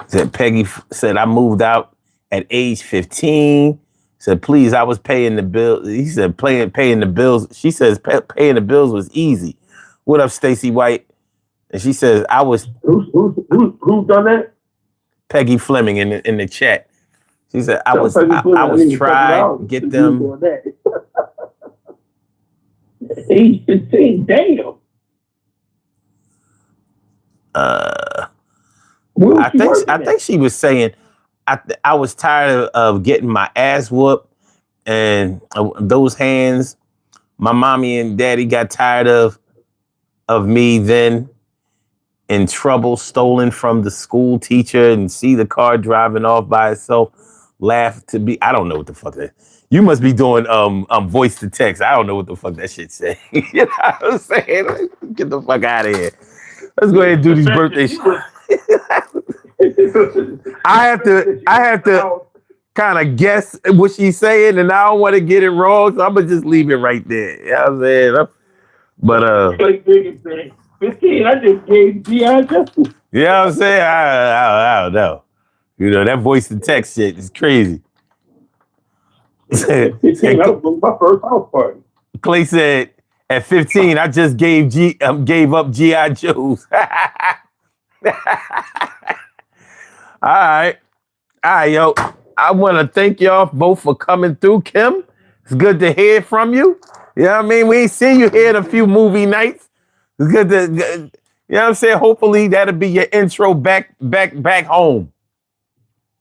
Said Peggy said I moved out at age 15. Said, please, I was paying the bill. He said, paying the bills. She says, paying the bills was easy. What up, Stacy White? And she says, I was. Who done that? Peggy Fleming in the chat. She said, I was trying to get them. Age 15, damn. I think she was saying I was tired of getting my ass whooped, and those hands. My mommy and daddy got tired of me then. In trouble, stolen from the school teacher, and see the car driving off by itself. Laugh to be. I don't know what the fuck that. You must be doing voice to text. I don't know what the fuck that shit say. You know what I'm saying? Get the fuck out of here. Let's go ahead and do these birthday shit. I have to kind of guess what she's saying, and I don't want to get it wrong, so I'm gonna just leave it right there. You know what I'm saying? But 15, I just gave G.I. Justice. You know what I'm saying? I don't know. You know, that voice to text shit is crazy. 15, that was my first house party. Clay said, at 15, I just gave up G.I. Joes. All right, yo. I want to thank y'all both for coming through. Kim, it's good to hear from you. You know what I mean? We ain't seen you here in a few movie nights. It's good to, you know what I'm saying? Hopefully that'll be your intro back home.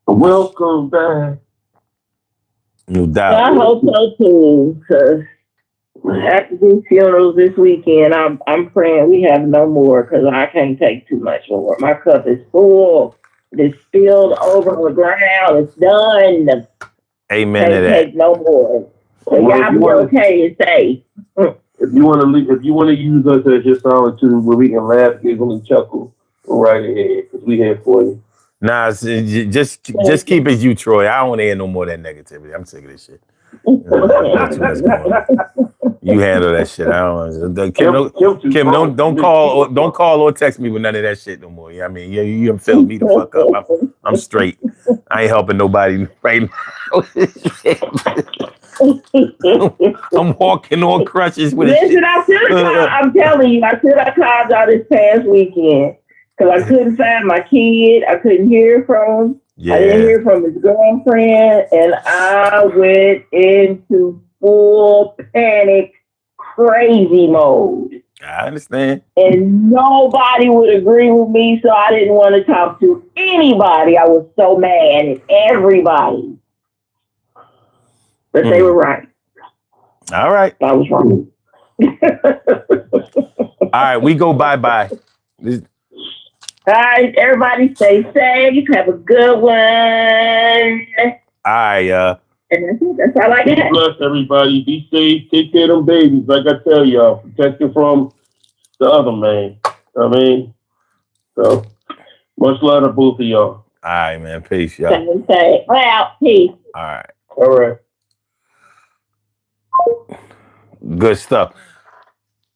Welcome back. No doubt. I hope so too, because after these funerals this weekend, I'm praying we have no more, because I can't take too much more. My cup is full. It's spilled over on the ground. It's done. Amen to that. Take no more. So y'all be okay and safe. If you want to use us as your solitude where we can laugh, giggle, and chuckle, go right ahead, because we here for you. Nah, just keep it you, Troy. I don't want to hear no more of that negativity. I'm sick of this shit. You handle that shit. I don't. Kim, don't call or text me with none of that shit no more. I mean, you done filled me the fuck up. I'm straight. I ain't helping nobody right now. I'm walking on crutches with it. Listen, I'm telling you, I should have called y'all this past weekend, because I couldn't find my kid. I couldn't hear from him. Yeah. I didn't hear from his girlfriend, and I went into full panic, crazy mode. I understand. And nobody would agree with me, so I didn't want to talk to anybody. I was so mad at everybody. But they were right. All right. I was wrong. All right, we go bye-bye. All right, everybody stay safe. Have a good one. All right, And that's all I got. Bless everybody. Be safe. Take care of them babies. Like I tell y'all, protect them from the other man. I mean, so much love to both of y'all. All right, man. Peace, y'all. Well, peace. All right. All right. Good stuff.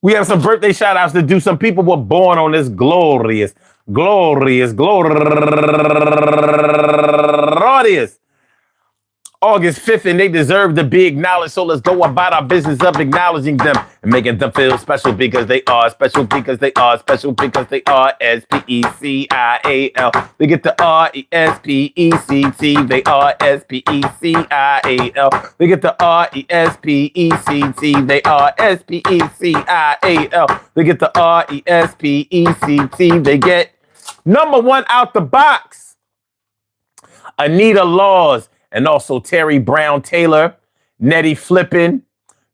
We have some birthday shout outs to do. Some people were born on this glorious August 5th, and they deserve to be acknowledged. So let's go about our business of acknowledging them and making them feel special, because they are special, because they are special, because they are S-P-E-C-I-A-L. They get the R-E-S-P-E-C-T. They are S-P-E-C-I-A-L. They get the R-E-S-P-E-C-T. They are S-P-E-C-I-A-L. They get the R-E-S-P-E-C-T. They get number one out the box, Anita Laws, and also Terry Brown Taylor, Nettie Flippin,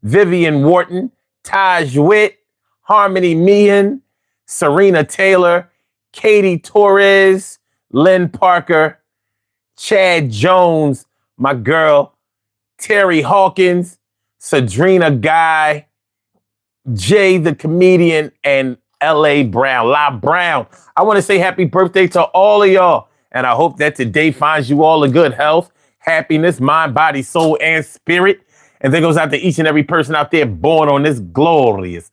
Vivian Wharton, Taj Witt, Harmony Meehan, Serena Taylor, Katie Torres, Lynn Parker, Chad Jones, my girl, Terry Hawkins, Sadrina Guy, Jay the comedian, and L.A. Brown, La Brown. I want to say happy birthday to all of y'all. And I hope that today finds you all in good health, happiness, mind, body, soul, and spirit. And that goes out to each and every person out there born on this glorious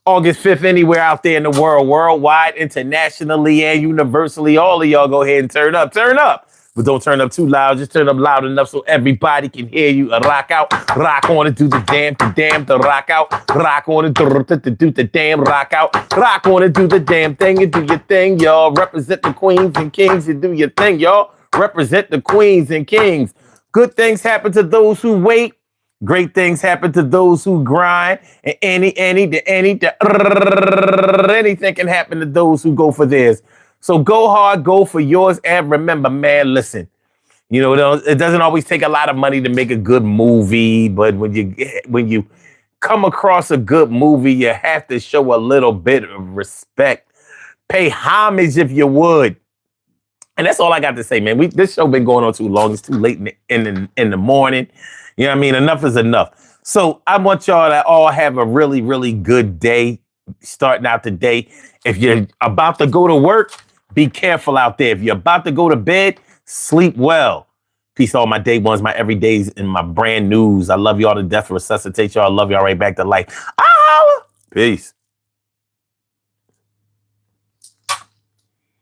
August 5th, anywhere out there in the world, worldwide, internationally, and universally. All of y'all go ahead and turn up. But don't turn up too loud. Just turn up loud enough so everybody can hear you. Rock out, rock on and do the damn, to rock out. Rock on and do the damn, rock out. Rock on and do the damn thing and do your thing, y'all. Represent the queens and kings and do your thing, y'all. Represent the queens and kings. Good things happen to those who wait. Great things happen to those who grind. And anything can happen to those who go for theirs. So go hard, go for yours. And remember, man, listen, you know, it doesn't always take a lot of money to make a good movie. But when you come across a good movie, you have to show a little bit of respect. Pay homage if you would. And that's all I got to say, man. This show been going on too long. It's too late in the morning. You know what I mean? Enough is enough. So I want y'all to all have a really, really good day starting out the day. If you're about to go to work, be careful out there. If you're about to go to bed, sleep well. Peace to all my day ones, my everydays, and my brand news. I love y'all to death. Resuscitate y'all. I love y'all right back to life. Peace.